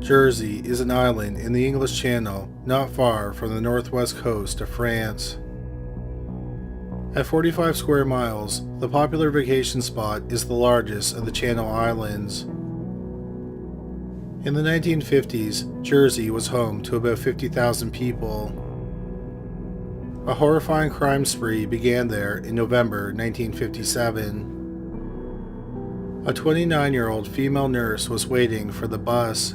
Jersey is an island in the English Channel not far from the northwest coast of France. At 45 square miles, the popular vacation spot is the largest of the Channel Islands. In the 1950s, Jersey was home to about 50,000 people. A horrifying crime spree began there in November 1957. A 29-year-old female nurse was waiting for the bus.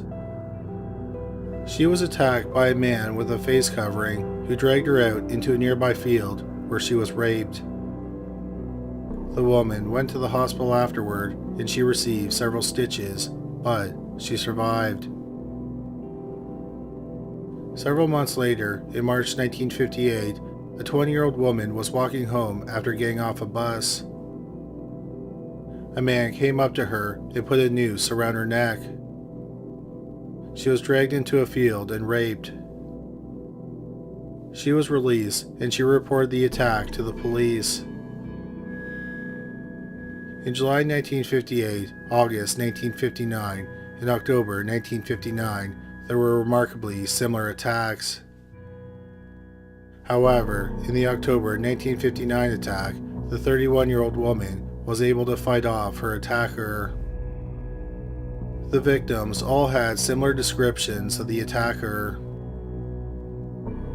She was attacked by a man with a face covering who dragged her out into a nearby field where she was raped. The woman went to the hospital afterward and she received several stitches, but she survived. Several months later, in March 1958, a 20-year-old woman was walking home after getting off a bus. A man came up to her and put a noose around her neck. She was dragged into a field and raped. She was released and she reported the attack to the police. In July 1958, August 1959, and October 1959, there were remarkably similar attacks. However, in the October 1959 attack, the 31-year-old woman was able to fight off her attacker. The victims all had similar descriptions of the attacker.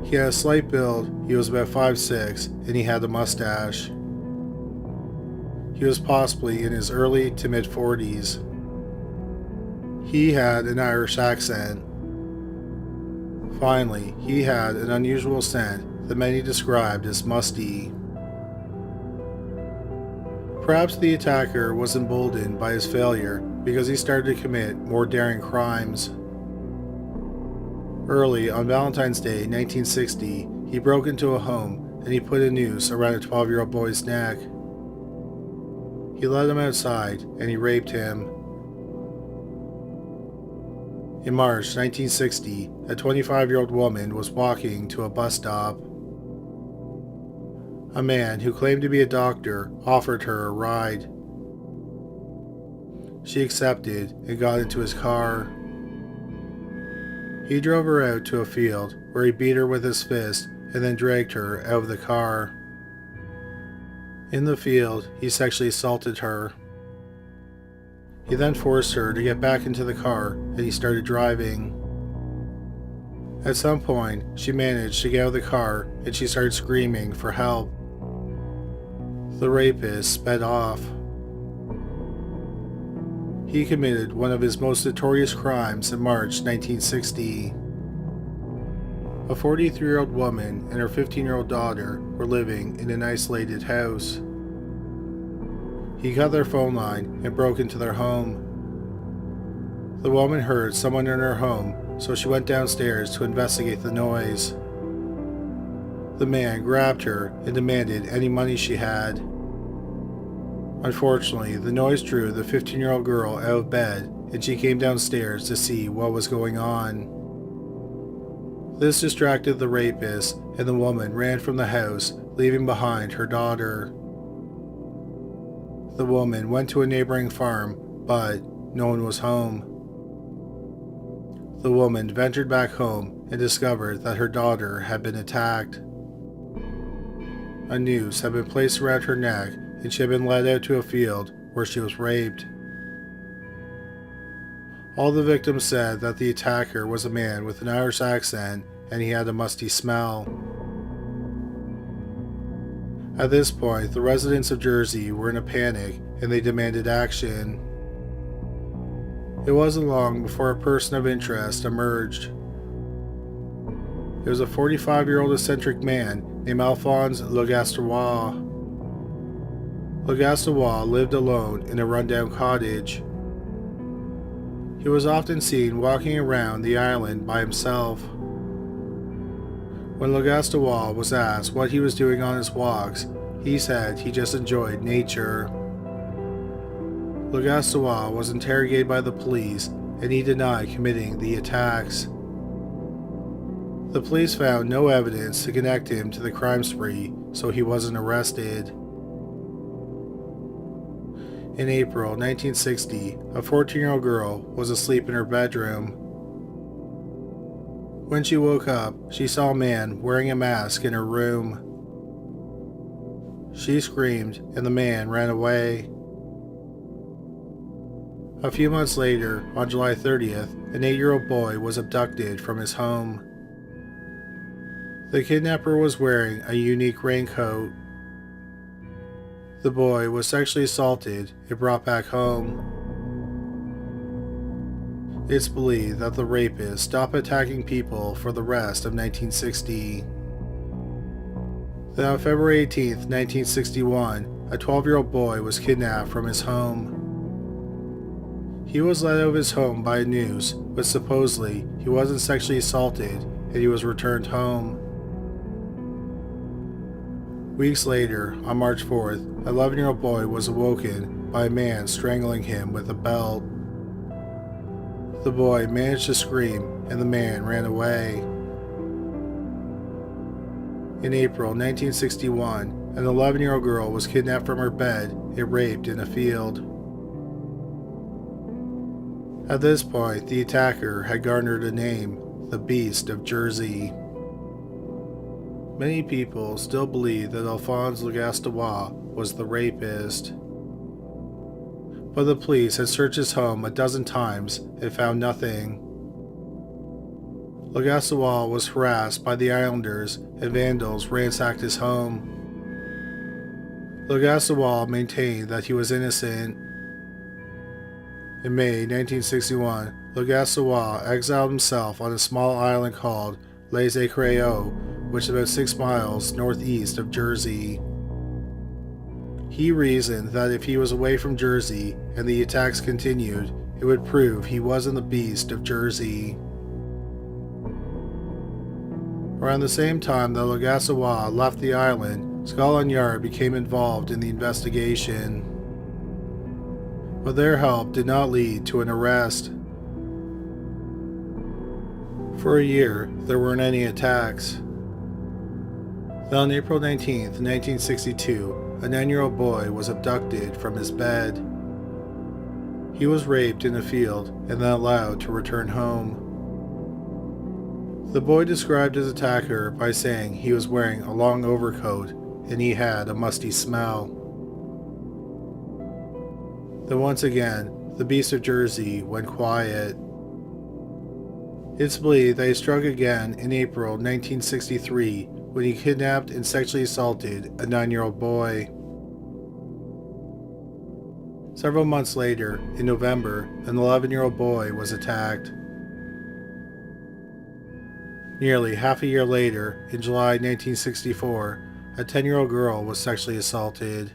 He had a slight build, he was about 5'6", and he had a mustache. He was possibly in his early to mid-40s. He had an Irish accent. Finally, he had an unusual scent that many described as musty. Perhaps the attacker was emboldened by his failure because he started to commit more daring crimes. Early on Valentine's Day 1960, he broke into a home and he put a noose around a 12-year-old boy's neck. He led him outside and he raped him. In March 1960, a 25-year-old woman was walking to a bus stop. A man who claimed to be a doctor offered her a ride. She accepted and got into his car. He drove her out to a field where he beat her with his fist and then dragged her out of the car. In the field, he sexually assaulted her. He then forced her to get back into the car and he started driving. At some point, she managed to get out of the car and she started screaming for help. The rapist sped off. He committed one of his most notorious crimes in March 1960. A 43-year-old woman and her 15-year-old daughter were living in an isolated house. He cut their phone line and broke into their home. The woman heard someone in her home, so she went downstairs to investigate the noise. The man grabbed her and demanded any money she had. Unfortunately, the noise drew the 15-year-old girl out of bed and she came downstairs to see what was going on. This distracted the rapist and the woman ran from the house, leaving behind her daughter. The woman went to a neighboring farm, but no one was home. The woman ventured back home and discovered that her daughter had been attacked. A noose had been placed around her neck and she had been led out to a field where she was raped. All the victims said that the attacker was a man with an Irish accent and he had a musty smell. At this point, the residents of Jersey were in a panic and they demanded action. It wasn't long before a person of interest emerged. It was a 45-year-old eccentric man named Alphonse Legastois. Legastois lived alone in a rundown cottage. He was often seen walking around the island by himself. When Legastois was asked what he was doing on his walks, he said he just enjoyed nature. Legastois was interrogated by the police and he denied committing the attacks. The police found no evidence to connect him to the crime spree, so he wasn't arrested. In April 1960, a 14-year-old girl was asleep in her bedroom. When she woke up, she saw a man wearing a mask in her room. She screamed, and the man ran away. A few months later, on July 30th, an 8-year-old boy was abducted from his home. The kidnapper was wearing a unique raincoat. The boy was sexually assaulted and brought back home. It's believed that the rapist stopped attacking people for the rest of 1960. Then on February 18, 1961, a 12-year-old boy was kidnapped from his home. He was led out of his home by a noose, but supposedly he wasn't sexually assaulted and he was returned home. Weeks later, on March 4th, an 11-year-old boy was awoken by a man strangling him with a belt. The boy managed to scream and the man ran away. In April 1961, an 11-year-old girl was kidnapped from her bed and raped in a field. At this point, the attacker had garnered a name, the Beast of Jersey. Many people still believe that Alphonse Legastrois was the rapist, but the police had searched his home a dozen times and found nothing. Legastrois was harassed by the Islanders and vandals ransacked his home. Legastrois maintained that he was innocent. In May 1961, Legastrois exiled himself on a small island called Les Écriaux, which is about 6 miles northeast of Jersey. He reasoned that if he was away from Jersey and the attacks continued, it would prove he wasn't the Beast of Jersey. Around the same time that Legastrois left the island, Scotland Yard became involved in the investigation. But their help did not lead to an arrest. For a year, there weren't any attacks. Then on April 19, 1962, a 9-year-old boy was abducted from his bed. He was raped in a field and then allowed to return home. The boy described his attacker by saying he was wearing a long overcoat and he had a musty smell. Then once again, the Beast of Jersey went quiet. It's believed that he struck again in April 1963 when he kidnapped and sexually assaulted a 9-year-old boy. Several months later, in November, an 11-year-old boy was attacked. Nearly half a year later, in July 1964, a 10-year-old girl was sexually assaulted.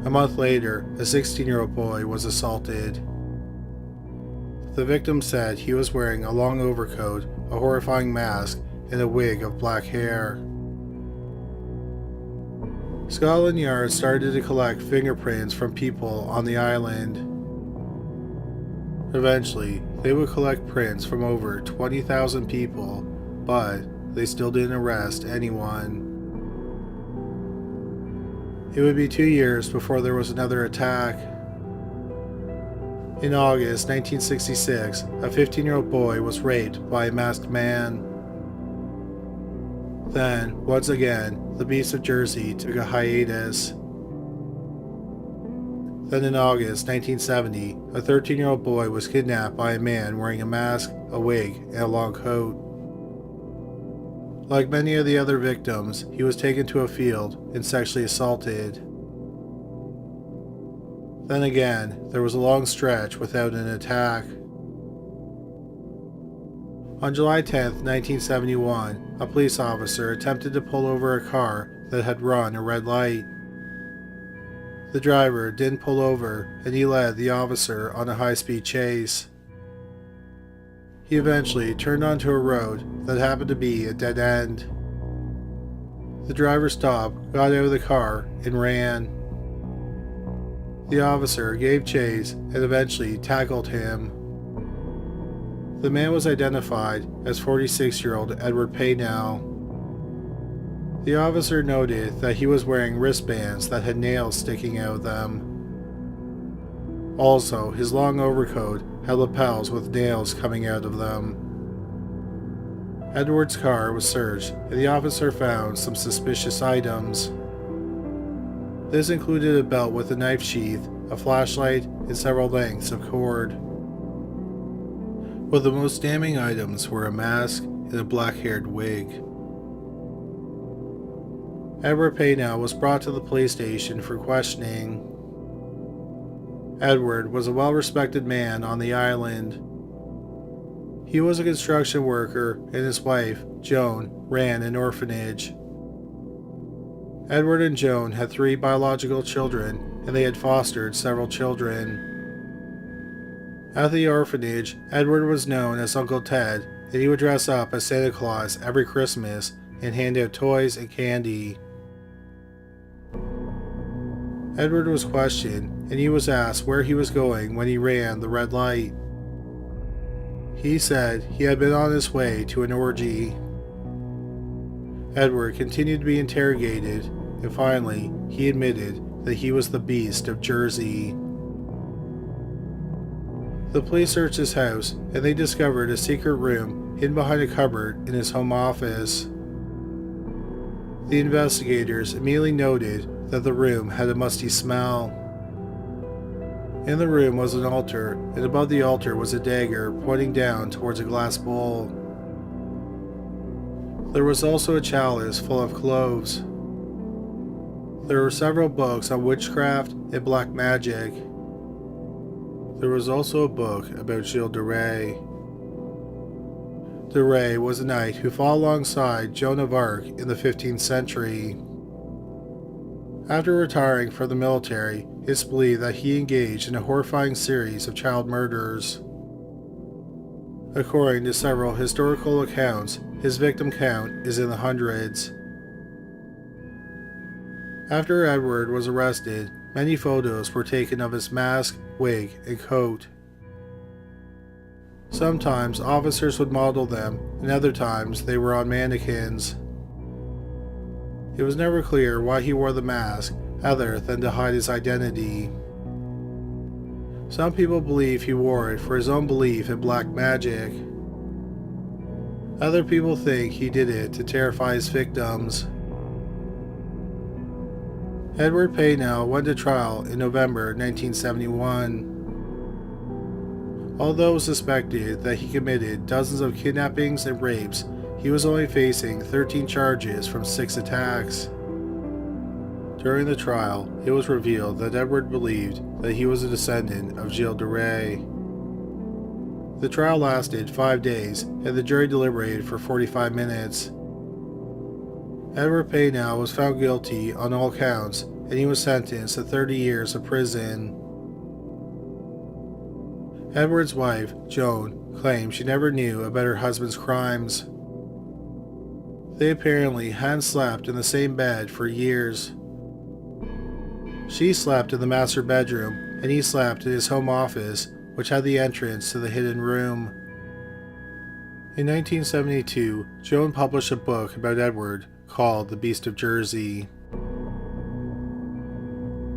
A month later, a 16-year-old boy was assaulted. The victim said he was wearing a long overcoat, a horrifying mask, and a wig of black hair. Scotland Yard started to collect fingerprints from people on the island. Eventually, they would collect prints from over 20,000 people, but they still didn't arrest anyone. It would be 2 years before there was another attack. In August 1966, a 15-year-old boy was raped by a masked man. Then, once again, the Beast of Jersey took a hiatus. Then in August 1970, a 13-year-old boy was kidnapped by a man wearing a mask, a wig, and a long coat. Like many of the other victims, he was taken to a field and sexually assaulted. Then again, there was a long stretch without an attack. On July 10, 1971, a police officer attempted to pull over a car that had run a red light. The driver didn't pull over, and he led the officer on a high-speed chase. He eventually turned onto a road that happened to be a dead end. The driver stopped, got out of the car, and ran. The officer gave chase and eventually tackled him. The man was identified as 46-year-old Edward Paynell. The officer noted that he was wearing wristbands that had nails sticking out of them. Also, his long overcoat had lapels with nails coming out of them. Edward's car was searched, and the officer found some suspicious items. This included a belt with a knife sheath, a flashlight, and several lengths of cord. But the most damning items were a mask and a black-haired wig. Edward Paynell was brought to the police station for questioning. Edward was a well-respected man on the island. He was a construction worker, and his wife, Joan, ran an orphanage. Edward and Joan had 3 biological children, and they had fostered several children. At the orphanage, Edward was known as Uncle Ted, and he would dress up as Santa Claus every Christmas and hand out toys and candy. Edward was questioned, and he was asked where he was going when he ran the red light. He said he had been on his way to an orgy. Edward continued to be interrogated, and finally, he admitted that he was the Beast of Jersey. The police searched his house, and they discovered a secret room hidden behind a cupboard in his home office. The investigators immediately noted that the room had a musty smell. In the room was an altar, and above the altar was a dagger pointing down towards a glass bowl. There was also a chalice full of cloves. There were several books on witchcraft and black magic. There was also a book about Gilles de Rais. De Rais was a knight who fought alongside Joan of Arc in the 15th century. After retiring from the military, it's believed that he engaged in a horrifying series of child murders. According to several historical accounts, his victim count is in the hundreds. After Edward was arrested, many photos were taken of his mask, wig, and coat. Sometimes officers would model them, and other times they were on mannequins. It was never clear why he wore the mask, other than to hide his identity. Some people believe he wore it for his own belief in black magic. Other people think he did it to terrify his victims. Edward Paynell went to trial in November 1971. Although it was suspected that he committed dozens of kidnappings and rapes, he was only facing 13 charges from 6 attacks. During the trial, it was revealed that Edward believed that he was a descendant of Gilles de Rais. The trial lasted 5 days, and the jury deliberated for 45 minutes. Edward Paynell was found guilty on all counts, and he was sentenced to 30 years of prison. Edward's wife, Joan, claimed she never knew about her husband's crimes. They apparently hadn't slept in the same bed for years. She slept in the master bedroom, and he slept in his home office, which had the entrance to the hidden room. In 1972, Joan published a book about Edward called The Beast of Jersey.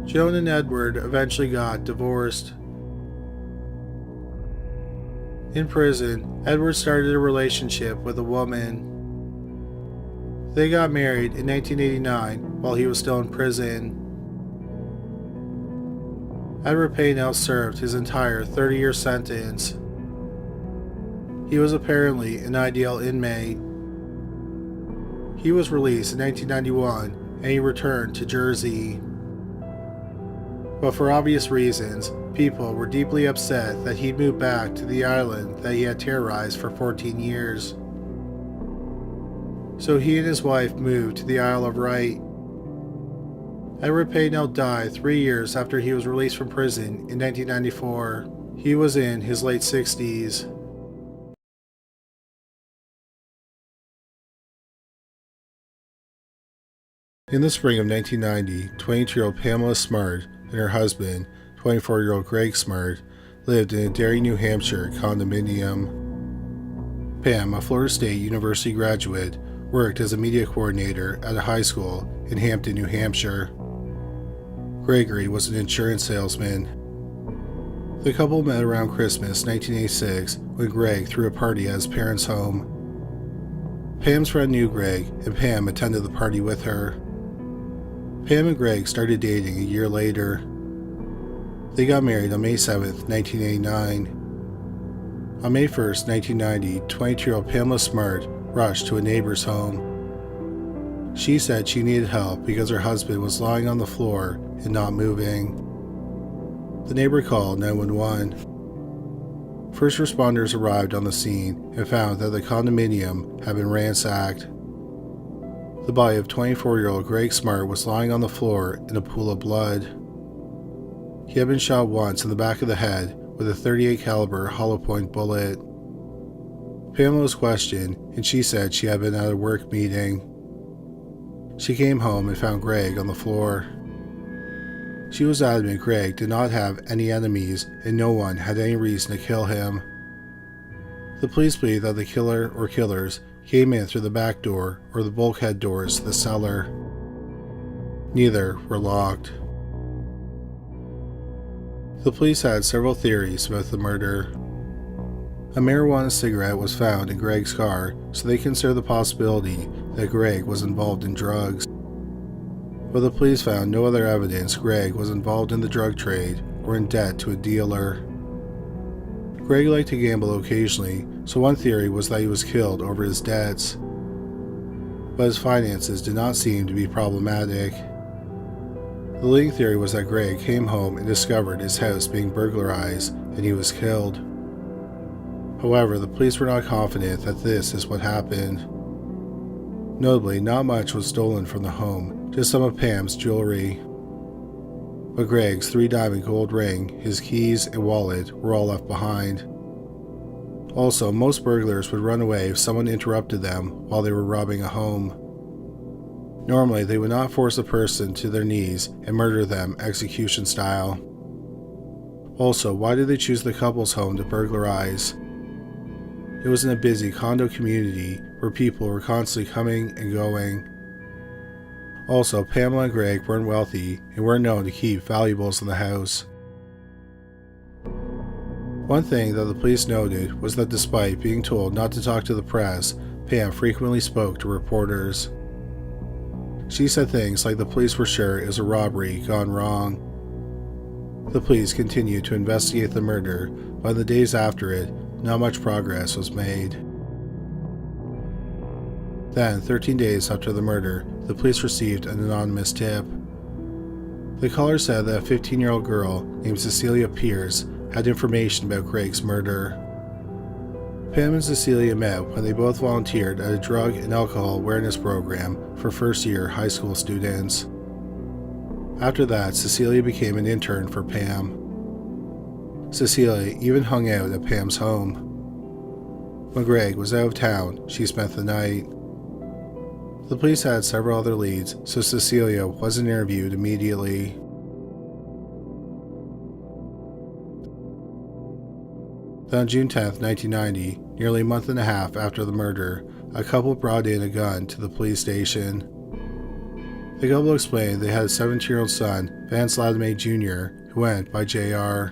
Joan and Edward eventually got divorced. In prison, Edward started a relationship with a woman. They got married in 1989 while he was still in prison. Edward Paynell served his entire 30-year sentence. He was apparently an ideal inmate. He was released in 1991 and he returned to Jersey. But for obvious reasons, people were deeply upset that he'd moved back to the island that he had terrorized for 14 years. So he and his wife moved to the Isle of Wight. Edward Paynell died 3 years after he was released from prison in 1994. He was in his late 60s. In the spring of 1990, 22-year-old Pamela Smart and her husband, 24-year-old Greg Smart, lived in a Derry, New Hampshire condominium. Pam, a Florida State University graduate, worked as a media coordinator at a high school in Hampton, New Hampshire. Gregory was an insurance salesman. The couple met around Christmas 1986 when Greg threw a party at his parents' home. Pam's friend knew Greg, and Pam attended the party with her. Pam and Greg started dating a year later. They got married on May 7, 1989. On May 1, 1990, 22-year-old Pamela Smart rushed to a neighbor's home. She said she needed help because her husband was lying on the floor and not moving. The neighbor called 911. First responders arrived on the scene and found that the condominium had been ransacked. The body of 24-year-old Greg Smart was lying on the floor in a pool of blood. He had been shot once in the back of the head with a .38 caliber hollow point bullet. Pamela was questioned, and she said she had been at a work meeting. She came home and found Greg on the floor. She was adamant Greg did not have any enemies and no one had any reason to kill him. The police believe that the killer or killers came in through the back door or the bulkhead doors to the cellar. Neither were locked. The police had several theories about the murder. A marijuana cigarette was found in Greg's car, so they considered the possibility that Greg was involved in drugs. But the police found no other evidence Greg was involved in the drug trade or in debt to a dealer. Greg liked to gamble occasionally, so one theory was that he was killed over his debts. But his finances did not seem to be problematic. The leading theory was that Greg came home and discovered his house being burglarized and he was killed. However, the police were not confident that this is what happened. Notably, not much was stolen from the home, just some of Pam's jewelry. But Greg's 3-diamond gold ring, his keys, and wallet were all left behind. Also, most burglars would run away if someone interrupted them while they were robbing a home. Normally, they would not force a person to their knees and murder them execution style. Also, why did they choose the couple's home to burglarize? It was in a busy condo community where people were constantly coming and going. Also, Pamela and Greg weren't wealthy and weren't known to keep valuables in the house. One thing that the police noted was that despite being told not to talk to the press, Pam frequently spoke to reporters. She said things like the police were sure it was a robbery gone wrong. The police continued to investigate the murder, but in the days after it, not much progress was made. Then, 13 days after the murder, the police received an anonymous tip. The caller said that a 15-year-old girl named Cecilia Pierce had information about Greg's murder. Pam and Cecilia met when they both volunteered at a drug and alcohol awareness program for first-year high school students. After that, Cecilia became an intern for Pam. Cecilia even hung out at Pam's home. When Greg was out of town, she spent the night. The police had several other leads, so Cecilia wasn't interviewed immediately. Then on June 10, 1990, nearly a month and a half after the murder, a couple brought in a gun to the police station. The couple explained they had a 17-year-old son, Vance Slavemaster Jr., who went by JR.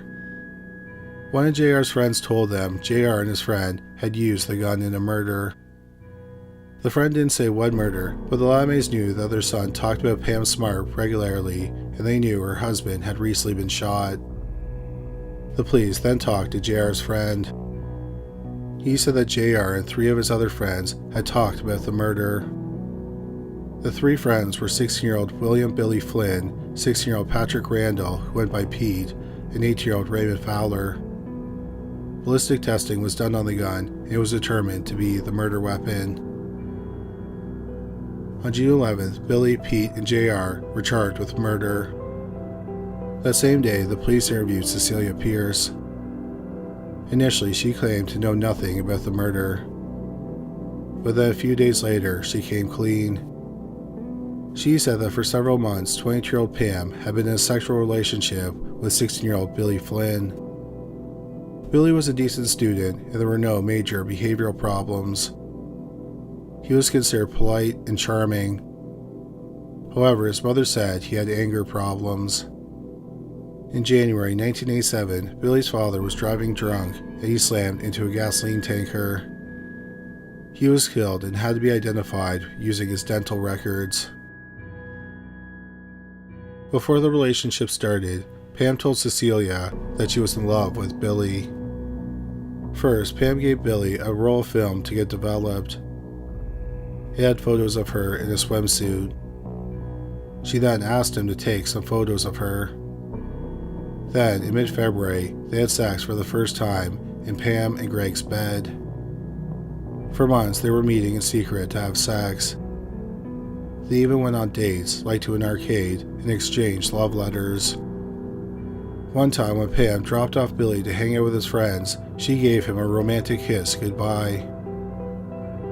One of JR's friends told them JR and his friend had used the gun in a murder. The friend didn't say what murder, but the Slavemasters knew that their son talked about Pam Smart regularly, and they knew her husband had recently been shot. The police then talked to JR's friend. He said that JR and 3 of his other friends had talked about the murder. The 3 friends were 16-year-old William Billy Flynn, 16-year-old Patrick Randall, who went by Pete, and 18-year-old Raymond Fowler. Ballistic testing was done on the gun, and it was determined to be the murder weapon. On June 11th, Billy, Pete, and JR were charged with murder. That same day, the police interviewed Cecilia Pierce. Initially, she claimed to know nothing about the murder. But then a few days later, she came clean. She said that for several months, 22-year-old Pam had been in a sexual relationship with 16-year-old Billy Flynn. Billy was a decent student, and there were no major behavioral problems. He was considered polite and charming. However, his mother said he had anger problems. In January 1987, Billy's father was driving drunk and he slammed into a gasoline tanker. He was killed and had to be identified using his dental records. Before the relationship started, Pam told Cecilia that she was in love with Billy. First, Pam gave Billy a roll of film to get developed. It had photos of her in a swimsuit. She then asked him to take some photos of her. Then, in mid-February, they had sex for the first time in Pam and Greg's bed. For months, they were meeting in secret to have sex. They even went on dates, like to an arcade, and exchanged love letters. One time when Pam dropped off Billy to hang out with his friends, she gave him a romantic kiss goodbye.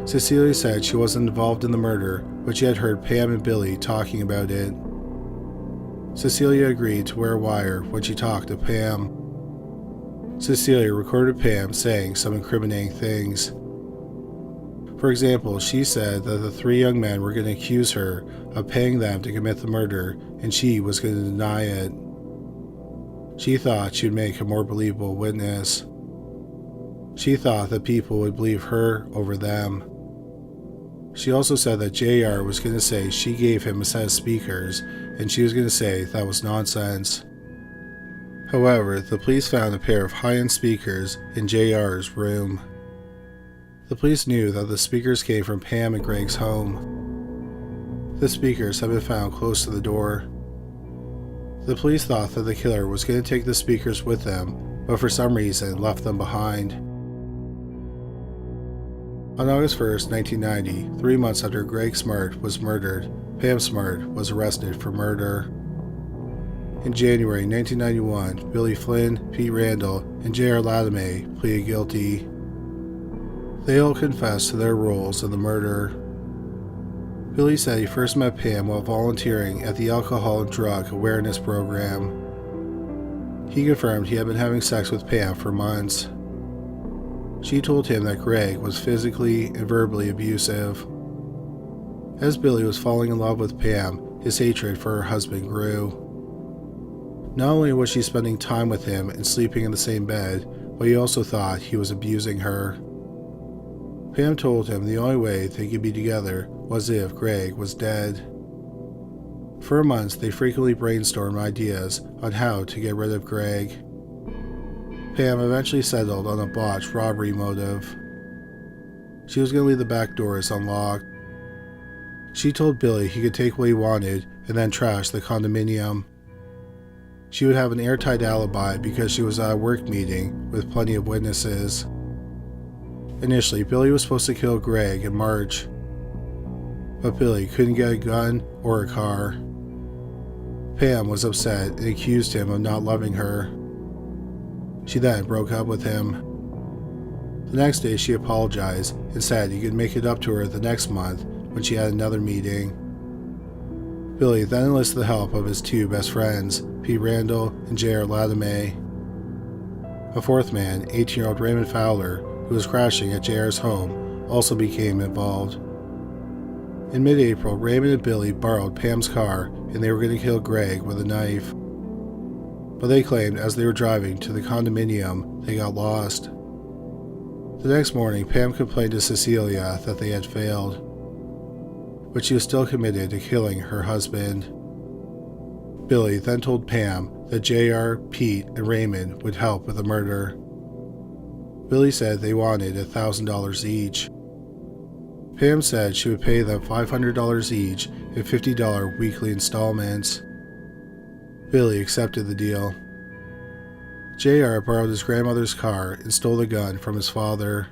Cecilia said she wasn't involved in the murder, but she had heard Pam and Billy talking about it. Cecilia agreed to wear a wire when she talked to Pam. Cecilia recorded Pam saying some incriminating things. For example, she said that the three young men were going to accuse her of paying them to commit the murder, and she was going to deny it. She thought she would make a more believable witness. She thought that people would believe her over them. She also said that JR was going to say she gave him a set of speakers, and she was going to say that was nonsense. However, the police found a pair of high-end speakers in JR's room. The police knew that the speakers came from Pam and Greg's home. The speakers had been found close to the door. The police thought that the killer was going to take the speakers with them, but for some reason left them behind. On August 1st, 1990, 3 months after Greg Smart was murdered, Pam Smart was arrested for murder. In January 1991, Billy Flynn, Pete Randall, and J.R. Latimer pleaded guilty. They all confessed to their roles in the murder. Billy said he first met Pam while volunteering at the Alcohol and Drug Awareness Program. He confirmed he had been having sex with Pam for months. She told him that Greg was physically and verbally abusive. As Billy was falling in love with Pam, his hatred for her husband grew. Not only was she spending time with him and sleeping in the same bed, but he also thought he was abusing her. Pam told him the only way they could be together was if Greg was dead. For months, they frequently brainstormed ideas on how to get rid of Greg. Pam eventually settled on a botched robbery motive. She was going to leave the back doors unlocked. She told Billy he could take what he wanted and then trash the condominium. She would have an airtight alibi because she was at a work meeting with plenty of witnesses. Initially, Billy was supposed to kill Greg in March, but Billy couldn't get a gun or a car. Pam was upset and accused him of not loving her. She then broke up with him. The next day, she apologized and said he could make it up to her the next month when she had another meeting. Billy then enlisted the help of his two best friends, Pete Randall and J.R. Latimer. A fourth man, 18-year-old Raymond Fowler, who was crashing at JR's home, also became involved. In mid-April, Raymond and Billy borrowed Pam's car and they were going to kill Greg with a knife. But they claimed as they were driving to the condominium, they got lost. The next morning, Pam complained to Cecilia that they had failed, but she was still committed to killing her husband. Billy then told Pam that JR, Pete, and Raymond would help with the murder. Billy said they wanted $1,000 each. Pam said she would pay them $500 each in $50 weekly installments. Billy accepted the deal. JR borrowed his grandmother's car and stole the gun from his father.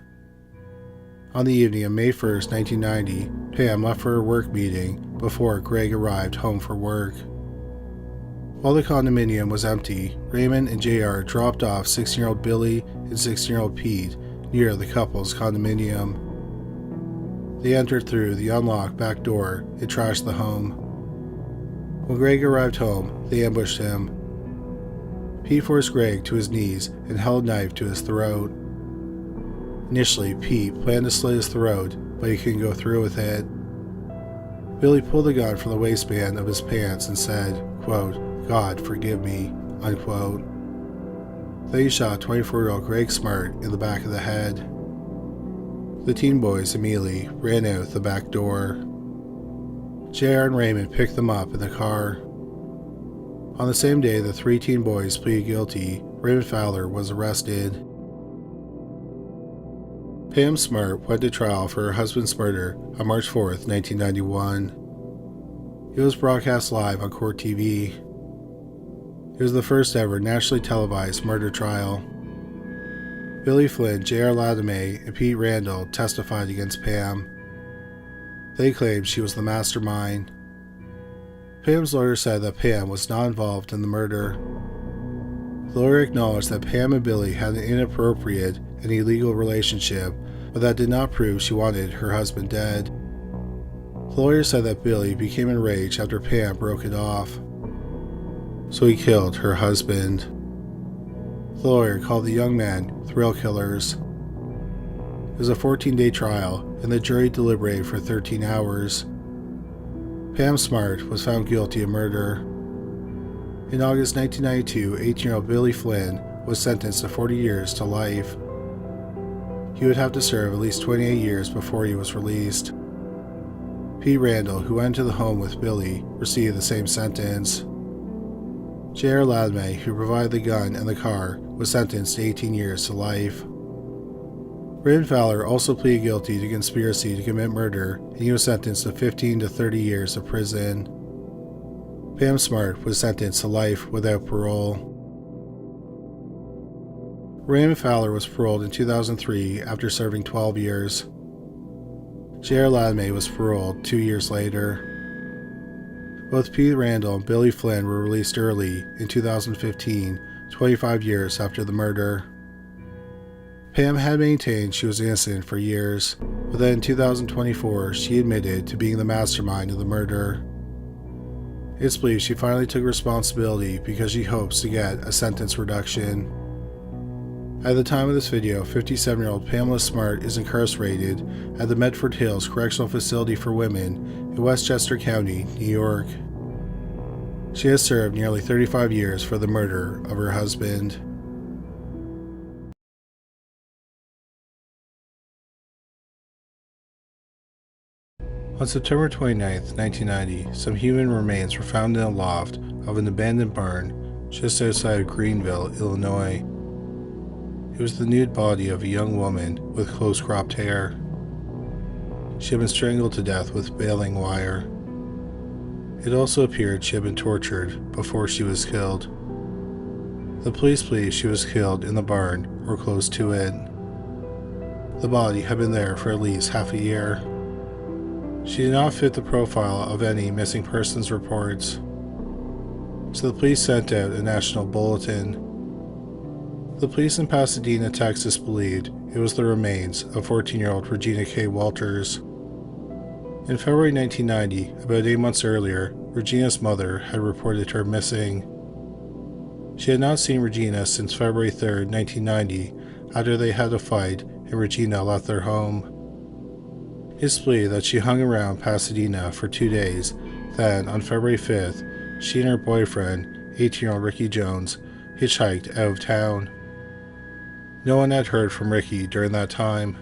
On the evening of May 1st, 1990, Pam left for her work meeting before Greg arrived home for work. While the condominium was empty, Raymond and JR dropped off 16-year-old Billy and 16-year-old Pete near the couple's condominium. They entered through the unlocked back door and trashed the home. When Greg arrived home, they ambushed him. Pete forced Greg to his knees and held a knife to his throat. Initially, Pete planned to slit his throat, but he couldn't go through with it. Billy pulled the gun from the waistband of his pants and said, quote, "God forgive me," unquote. They shot 24-year-old Greg Smart in the back of the head. The teen boys immediately ran out the back door. JR and Raymond picked them up in the car. On the same day the 3 teen boys pleaded guilty, Raymond Fowler was arrested. Pam Smart went to trial for her husband's murder on March 4, 1991. It was broadcast live on Court TV. It was the first ever nationally televised murder trial. Billy Flynn, J.R. Latimer, and Pete Randall testified against Pam. They claimed she was the mastermind. Pam's lawyer said that Pam was not involved in the murder. The lawyer acknowledged that Pam and Billy had an inappropriate and illegal relationship, but that did not prove she wanted her husband dead. The lawyer said that Billy became enraged after Pam broke it off, so he killed her husband. The lawyer called the young men thrill killers. It was a 14-day trial, and the jury deliberated for 13 hours. Pam Smart was found guilty of murder. In August 1992, 18-year-old Billy Flynn was sentenced to 40 years to life. He would have to serve at least 28 years before he was released. Pete Randall, who went to the home with Billy, received the same sentence. J.R. Latimer, who provided the gun and the car, was sentenced to 18 years to life. Raymond Fowler also pleaded guilty to conspiracy to commit murder, and he was sentenced to 15 to 30 years of prison. Pam Smart was sentenced to life without parole. Raymond Fowler was paroled in 2003 after serving 12 years. J.R. Latimer was paroled 2 years later. Both Pete Randall and Billy Flynn were released early in 2015, 25 years after the murder. Pam had maintained she was innocent for years, but then in 2024 she admitted to being the mastermind of the murder. It's believed she finally took responsibility because she hopes to get a sentence reduction. At the time of this video, 57-year-old Pamela Smart is incarcerated at the Medford Hills Correctional Facility for Women in Westchester County, New York. She has served nearly 35 years for the murder of her husband. On September 29, 1990, some human remains were found in a loft of an abandoned barn just outside of Greenville, Illinois. It was the nude body of a young woman with close-cropped hair. She had been strangled to death with baling wire. It also appeared she had been tortured before she was killed. The police believe she was killed in the barn or close to it. The body had been there for at least half a year. She did not fit the profile of any missing persons reports, so the police sent out a national bulletin. The police in Pasadena, Texas believed it was the remains of 14-year-old Regina Kay Walters. In February 1990, about 8 months earlier, Regina's mother had reported her missing. She had not seen Regina since February 3, 1990, after they had a fight and Regina left their home. It's believed that she hung around Pasadena for 2 days, then on February 5th, she and her boyfriend, 18-year-old Ricky Jones, hitchhiked out of town. No one had heard from Ricky during that time.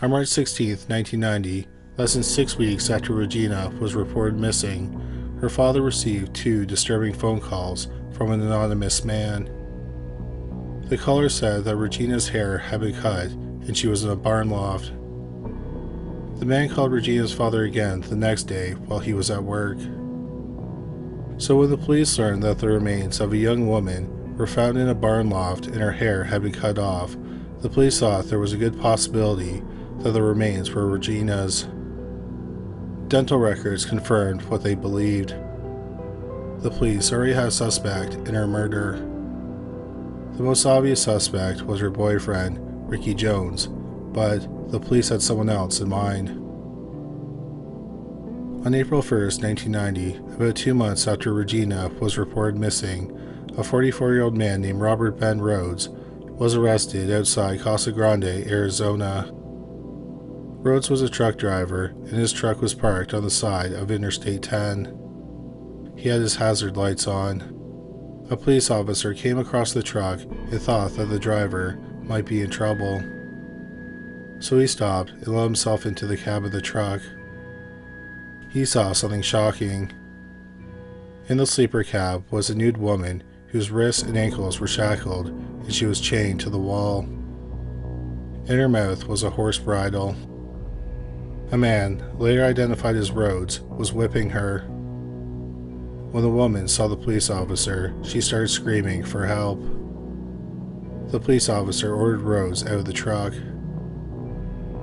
On March 16, 1990, less than 6 weeks after Regina was reported missing, her father received 2 disturbing phone calls from an anonymous man. The caller said that Regina's hair had been cut and she was in a barn loft. The man called Regina's father again the next day while he was at work. So when the police learned that the remains of a young woman were found in a barn loft and her hair had been cut off, the police thought there was a good possibility that the remains were Regina's. Dental records confirmed what they believed. The police already had a suspect in her murder. The most obvious suspect was her boyfriend, Ricky Jones, but the police had someone else in mind. On April 1, 1990, about 2 months after Regina was reported missing, a 44-year-old man named Robert Ben Rhodes was arrested outside Casa Grande, Arizona. Rhodes was a truck driver, and his truck was parked on the side of Interstate 10. He had his hazard lights on. A police officer came across the truck and thought that the driver might be in trouble. So he stopped and let himself into the cab of the truck. He saw something shocking. In the sleeper cab was a nude woman whose wrists and ankles were shackled, and she was chained to the wall. In her mouth was a horse bridle. A man, later identified as Rhodes, was whipping her. When the woman saw the police officer, she started screaming for help. The police officer ordered Rhodes out of the truck.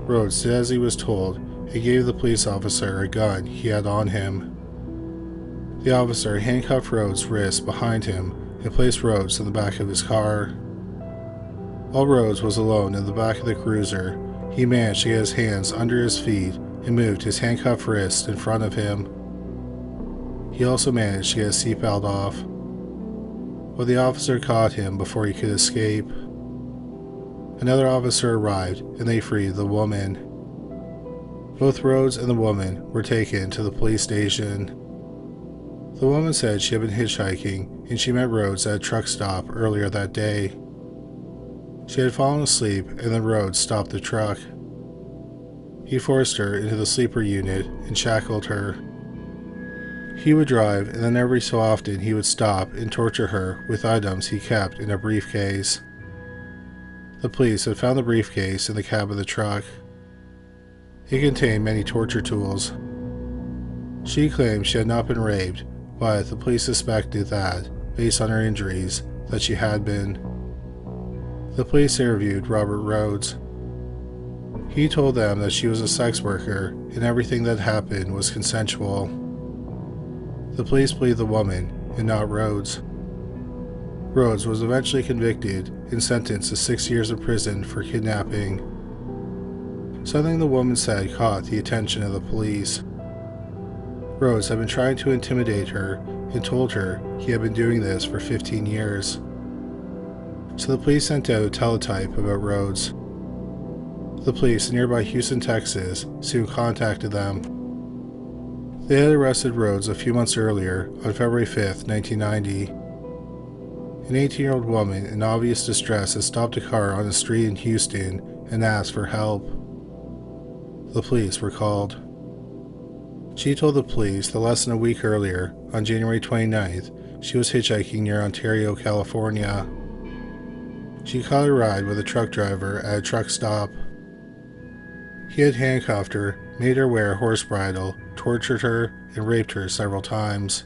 Rhodes did as he was told and gave the police officer a gun he had on him. The officer handcuffed Rhodes' wrists behind him and placed Rhodes in the back of his car. While Rhodes was alone in the back of the cruiser, he managed to get his hands under his feet and moved his handcuffed wrists in front of him. He also managed to get his seatbelt off, but the officer caught him before he could escape. Another officer arrived and they freed the woman. Both Rhodes and the woman were taken to the police station. The woman said she had been hitchhiking and she met Rhodes at a truck stop earlier that day. She had fallen asleep and then Rhodes stopped the truck. He forced her into the sleeper unit and shackled her. He would drive and then every so often he would stop and torture her with items he kept in a briefcase. The police had found the briefcase in the cab of the truck. It contained many torture tools. She claimed she had not been raped, but the police suspected that, based on her injuries, that she had been. The police interviewed Robert Rhodes. He told them that she was a sex worker and everything that happened was consensual. The police believed the woman and not Rhodes. Rhodes was eventually convicted and sentenced to 6 years in prison for kidnapping. Something the woman said caught the attention of the police. Rhodes had been trying to intimidate her and told her he had been doing this for 15 years. So the police sent out a teletype about Rhodes. The police in nearby Houston, Texas soon contacted them. They had arrested Rhodes a few months earlier on February 5, 1990. An 18-year-old woman in obvious distress had stopped a car on a street in Houston and asked for help. The police were called. She told the police that less than a week earlier, on January 29th, she was hitchhiking near Ontario, California. She caught a ride with a truck driver at a truck stop. He had handcuffed her, made her wear a horse bridle, tortured her, and raped her several times.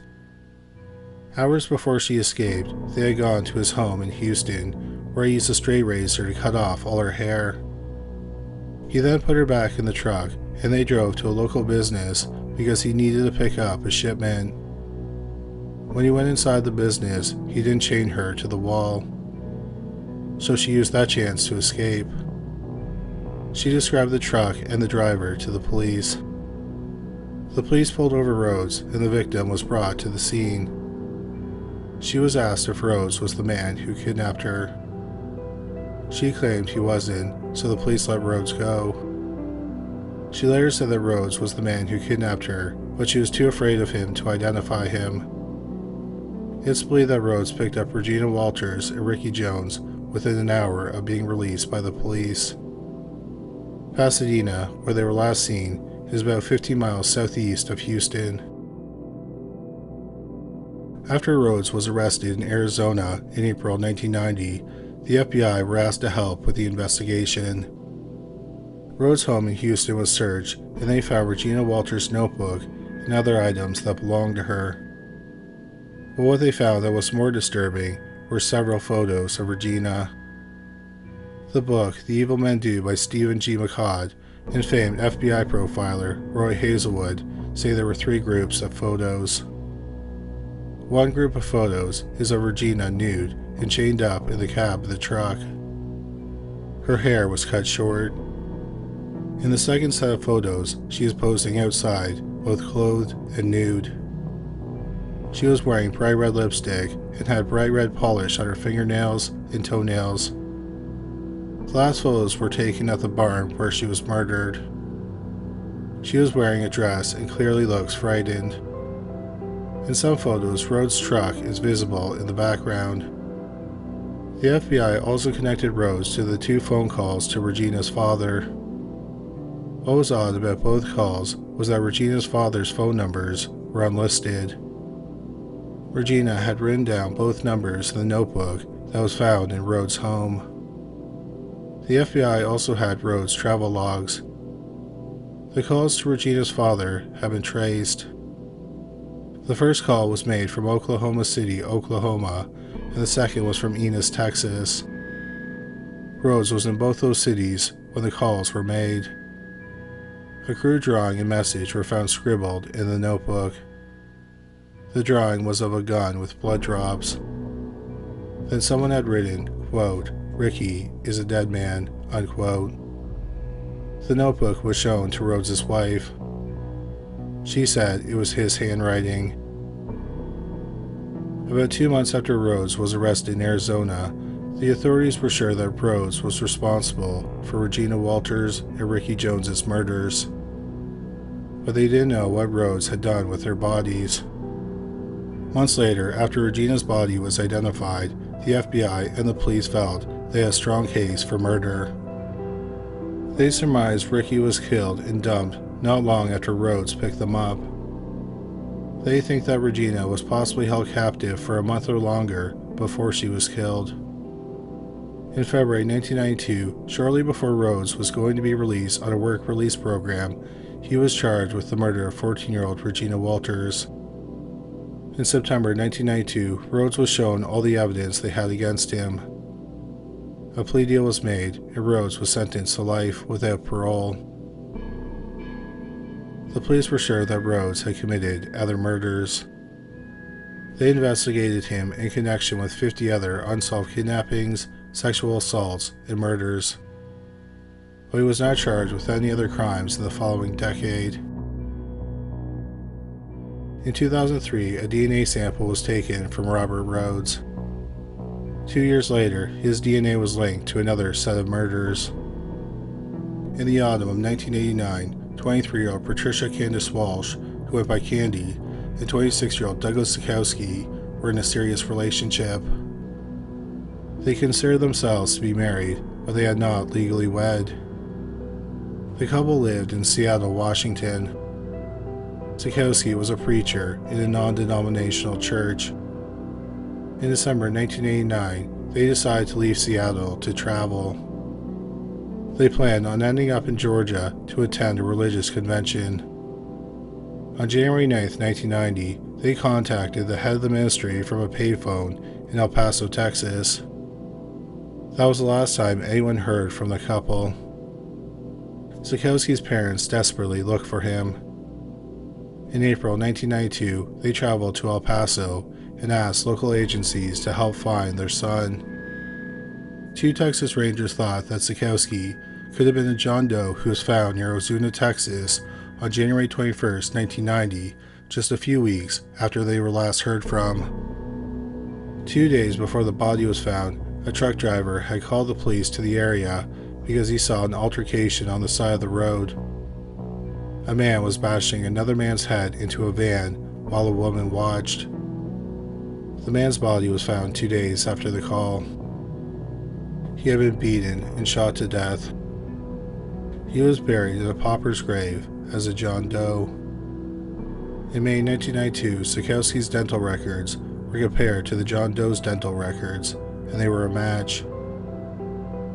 Hours before she escaped, they had gone to his home in Houston, where he used a straight razor to cut off all her hair. He then put her back in the truck, and they drove to a local business because he needed to pick up a shipment. When he went inside the business, he didn't chain her to the wall, so she used that chance to escape. She described the truck and the driver to the police. The police pulled over Rhodes, and the victim was brought to the scene. She was asked if Rhodes was the man who kidnapped her. She claimed he wasn't, so the police let Rhodes go. She later said that Rhodes was the man who kidnapped her, but she was too afraid of him to identify him. It's believed that Rhodes picked up Regina Walters and Ricky Jones within an hour of being released by the police. Pasadena, where they were last seen, is about 15 miles southeast of Houston. After Rhodes was arrested in Arizona in April 1990, the FBI were asked to help with the investigation. Rhodes' home in Houston was searched, and they found Regina Walters' notebook and other items that belonged to her. But what they found that was more disturbing were several photos of Regina. The book, The Evil Men Do by Stephen G. McCod, and famed FBI profiler Roy Hazelwood say there were 3 groups of photos. One group of photos is of Regina nude and chained up in the cab of the truck. Her hair was cut short. In the second set of photos, she is posing outside, both clothed and nude. She was wearing bright red lipstick and had bright red polish on her fingernails and toenails. The last photos were taken at the barn where she was murdered. She was wearing a dress and clearly looks frightened. In some photos, Rhodes' truck is visible in the background. The FBI also connected Rhodes to the 2 phone calls to Regina's father. What was odd about both calls was that Regina's father's phone numbers were unlisted. Regina had written down both numbers in the notebook that was found in Rhodes' home. The FBI also had Rhodes' travel logs. The calls to Regina's father have been traced. The first call was made from Oklahoma City, Oklahoma, and the second was from Enos, Texas. Rhodes was in both those cities when the calls were made. A crude drawing and message were found scribbled in the notebook. The drawing was of a gun with blood drops. Then someone had written, quote, "Ricky is a dead man," unquote. The notebook was shown to Rhodes' wife. She said it was his handwriting. About 2 months after Rhodes was arrested in Arizona, the authorities were sure that Rhodes was responsible for Regina Walters and Ricky Jones's murders. But they didn't know what Rhodes had done with their bodies. Months later, after Regina's body was identified, the FBI and the police felt they had a strong case for murder. They surmised Ricky was killed and dumped not long after Rhodes picked them up. They think that Regina was possibly held captive for a month or longer before she was killed. In February 1992, shortly before Rhodes was going to be released on a work release program, he was charged with the murder of 14-year-old Regina Walters. In September 1992, Rhodes was shown all the evidence they had against him. A plea deal was made, and Rhodes was sentenced to life without parole. The police were sure that Rhodes had committed other murders. They investigated him in connection with 50 other unsolved kidnappings, sexual assaults, and murders. But he was not charged with any other crimes in the following decade. In 2003, a DNA sample was taken from Robert Rhodes. 2 years later, his DNA was linked to another set of murders. In the autumn of 1989, 23-year-old Patricia Candace Walsh, who went by Candy, and 26-year-old Douglas Sikowski were in a serious relationship. They considered themselves to be married, but they had not legally wed. The couple lived in Seattle, Washington. Sikowski was a preacher in a non-denominational church. In December 1989, they decided to leave Seattle to travel. They planned on ending up in Georgia to attend a religious convention. On January 9, 1990, they contacted the head of the ministry from a payphone in El Paso, Texas. That was the last time anyone heard from the couple. Sikowski's parents desperately looked for him. In April 1992, they traveled to El Paso and asked local agencies to help find their son. 2 Texas Rangers thought that Sikowski could have been a John Doe who was found near Ozuna, Texas on January 21, 1990, just a few weeks after they were last heard from. 2 days before the body was found, a truck driver had called the police to the area because he saw an altercation on the side of the road. A man was bashing another man's head into a van while a woman watched. The man's body was found 2 days after the call. He had been beaten and shot to death. He was buried in a pauper's grave as a John Doe. In May 1992, Sikowski's dental records were compared to the John Doe's dental records, and they were a match.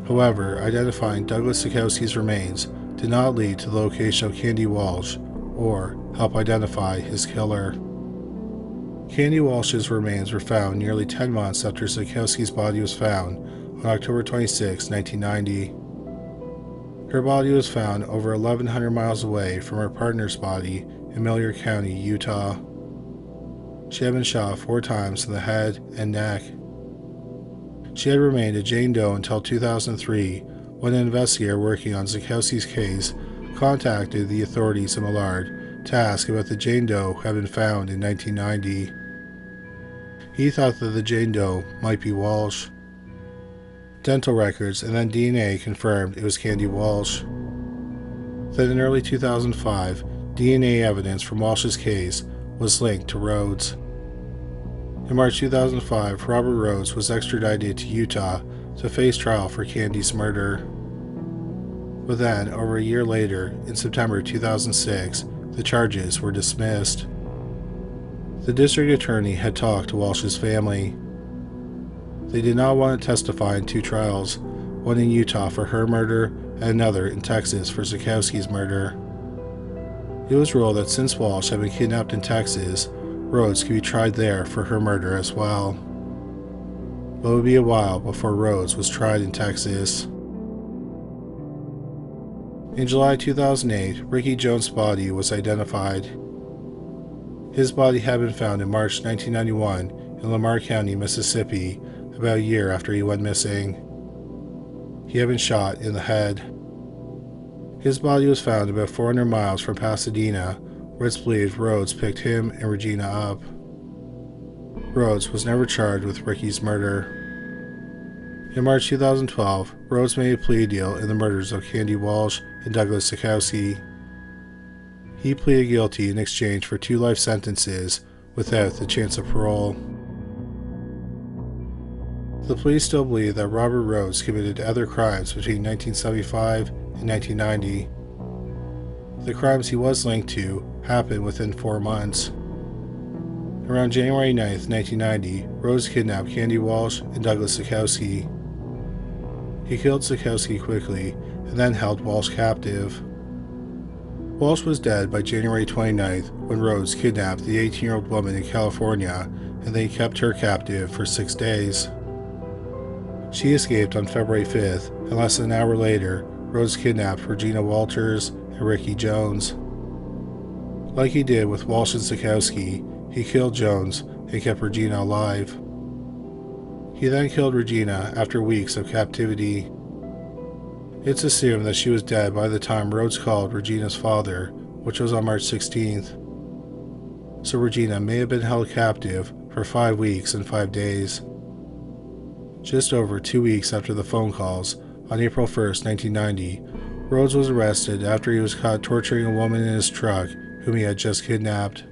However, identifying Douglas Sikowski's remains did not lead to the location of Candy Walsh or help identify his killer. Candy Walsh's remains were found nearly 10 months after Sikowski's body was found on October 26, 1990. Her body was found over 1,100 miles away from her partner's body in Miller County, Utah. She had been shot 4 times in the head and neck. She had remained a Jane Doe until 2003, when an investigator working on Sikowski's case contacted the authorities in Millard to ask about the Jane Doe who had been found in 1990. He thought that the Jane Doe might be Walsh. Dental records and then DNA confirmed it was Candy Walsh. Then in early 2005, DNA evidence from Walsh's case was linked to Rhodes. In March 2005, Robert Rhodes was extradited to Utah to face trial for Candy's murder. But then, over a year later, in September 2006, the charges were dismissed. The district attorney had talked to Walsh's family. They did not want to testify in two trials, one in Utah for her murder and another in Texas for Zukowski's murder. It was ruled that since Walsh had been kidnapped in Texas, Rhodes could be tried there for her murder as well. But it would be a while before Rhodes was tried in Texas. In July 2008, Ricky Jones' body was identified. His body had been found in March 1991 in Lamar County, Mississippi, about a year after he went missing. He had been shot in the head. His body was found about 400 miles from Pasadena, where it's believed Rhodes picked him and Regina up. Rhodes was never charged with Ricky's murder. In March 2012, Rhodes made a plea deal in the murders of Candy Walsh and Douglas Zukowski. He pleaded guilty in exchange for 2 life sentences without the chance of parole. The police still believe that Robert Rhodes committed other crimes between 1975 and 1990. The crimes he was linked to happened within 4 months. Around January 9, 1990, Rhodes kidnapped Candy Walsh and Douglas Zukowski. He killed Zukowski quickly and then held Walsh captive. Walsh was dead by January 29th when Rhodes kidnapped the 18-year-old woman in California and they kept her captive for 6 days. She escaped on February 5th, and less than an hour later, Rhodes kidnapped Regina Walters and Ricky Jones. Like he did with Walsh and Zukowski, he killed Jones and kept Regina alive. He then killed Regina after weeks of captivity. It's assumed that she was dead by the time Rhodes called Regina's father, which was on March 16th. So Regina may have been held captive for 5 weeks and 5 days. Just over 2 weeks after the phone calls, on April 1st, 1990, Rhodes was arrested after he was caught torturing a woman in his truck whom he had just kidnapped.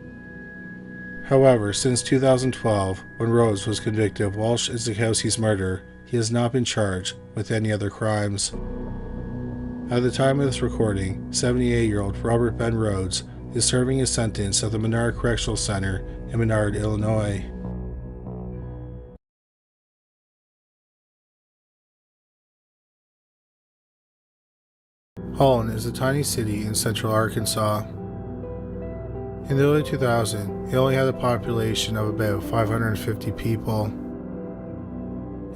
However, since 2012, when Rhodes was convicted of Walsh and Zukowski's murder, he has not been charged with any other crimes. At the time of this recording, 78-year-old Robert Ben Rhodes is serving his sentence at the Menard Correctional Center in Menard, Illinois. Holland is a tiny city in central Arkansas. In the early 2000s, it only had a population of about 550 people.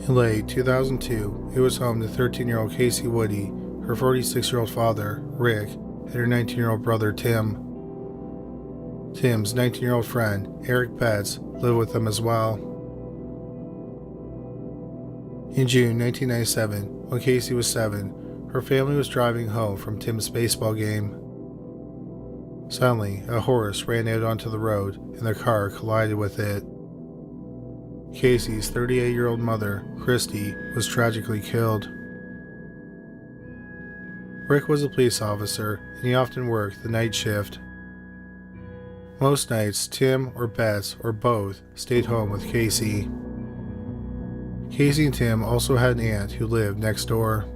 In late 2002, it was home to 13-year-old Kacie Woody, her 46-year-old father, Rick, and her 19-year-old brother, Tim. Tim's 19-year-old friend, Eric Betts, lived with them as well. In June 1997, when Kacie was 7, her family was driving home from Tim's baseball game. Suddenly, a horse ran out onto the road and their car collided with it. Kacie's 38-year-old mother, Christy, was tragically killed. Rick was a police officer and he often worked the night shift. Most nights, Tim or Betts or both stayed home with Kacie. Kacie and Tim also had an aunt who lived next door.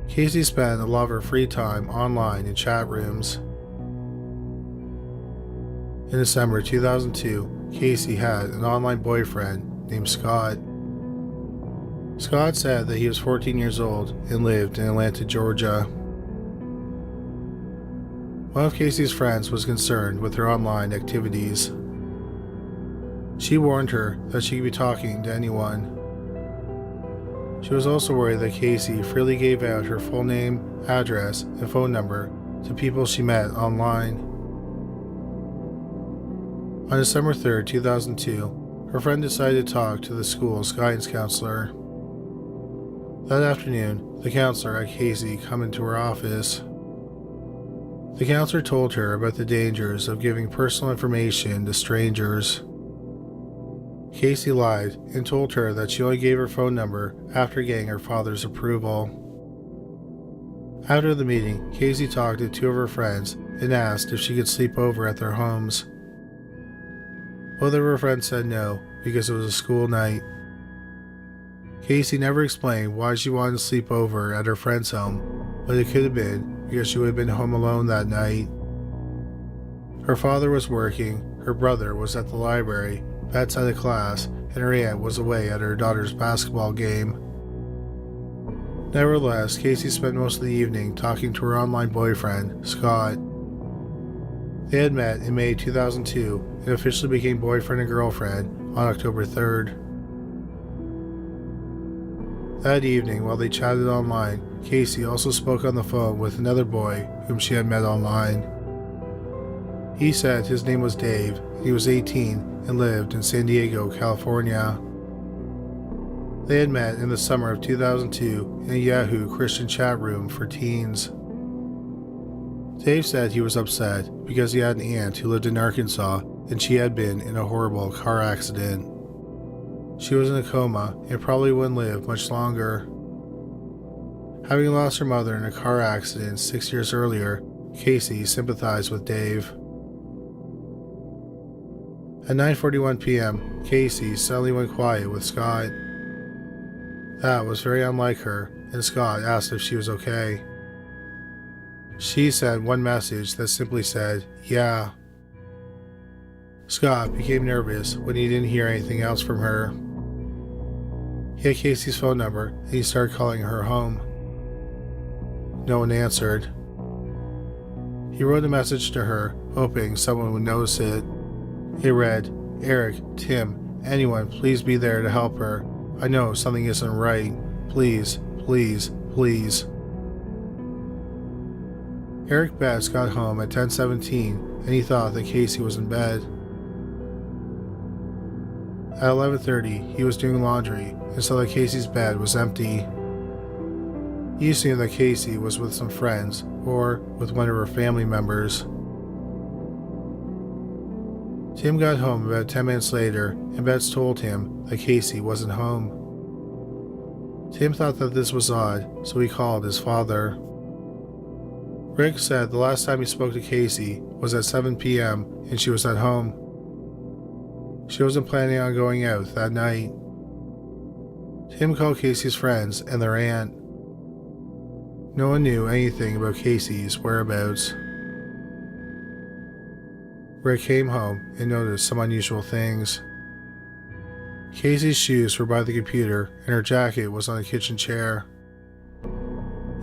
Kacie spent a lot of her free time online in chat rooms. In December 2002, Kacie had an online boyfriend named Scott. Scott said that he was 14 years old and lived in Atlanta, Georgia. One of Kacie's friends was concerned with her online activities. She warned her that she could be talking to anyone. She was also worried that Kacie freely gave out her full name, address, and phone number to people she met online. On December 3, 2002, her friend decided to talk to the school's guidance counselor. That afternoon, the counselor had Kacie come into her office. The counselor told her about the dangers of giving personal information to strangers. Kacie lied and told her that she only gave her phone number after getting her father's approval. After the meeting, Kacie talked to 2 of her friends and asked if she could sleep over at their homes. Both of her friends said no because it was a school night. Kacie never explained why she wanted to sleep over at her friend's home, but it could have been because she would have been home alone that night. Her father was working, her brother was at the library, Bets had a class, and her aunt was away at her daughter's basketball game. Nevertheless, Kacie spent most of the evening talking to her online boyfriend, Scott. They had met in May 2002 and officially became boyfriend and girlfriend on October 3rd. That evening, while they chatted online, Kacie also spoke on the phone with another boy whom she had met online. He said his name was Dave, and he was 18 and lived in San Diego, California. They had met in the summer of 2002 in a Yahoo Christian chat room for teens. Dave said he was upset because he had an aunt who lived in Arkansas and she had been in a horrible car accident. She was in a coma and probably wouldn't live much longer. Having lost her mother in a car accident 6 years earlier, Kacie sympathized with Dave. At 9:41 p.m., Kacie suddenly went quiet with Scott. That was very unlike her, and Scott asked if she was okay. She sent one message that simply said, "Yeah." Scott became nervous when he didn't hear anything else from her. He had Kacie's phone number, and he started calling her home. No one answered. He wrote a message to her, hoping someone would notice it. It read, "Eric, Tim, anyone, please be there to help her. I know something isn't right. Please, please, please." Eric Betts got home at 10:17 and he thought that Kacie was in bed. At 11:30, he was doing laundry and saw that Kacie's bed was empty. He assumed that Kacie was with some friends or with one of her family members. Tim got home about 10 minutes later and Betts told him that Kacie wasn't home. Tim thought that this was odd, so he called his father. Rick said the last time he spoke to Kacie was at 7 p.m. and she was at home. She wasn't planning on going out that night. Tim called Kacie's friends and their aunt. No one knew anything about Kacie's whereabouts. Rick came home and noticed some unusual things. Kacie's shoes were by the computer and her jacket was on a kitchen chair.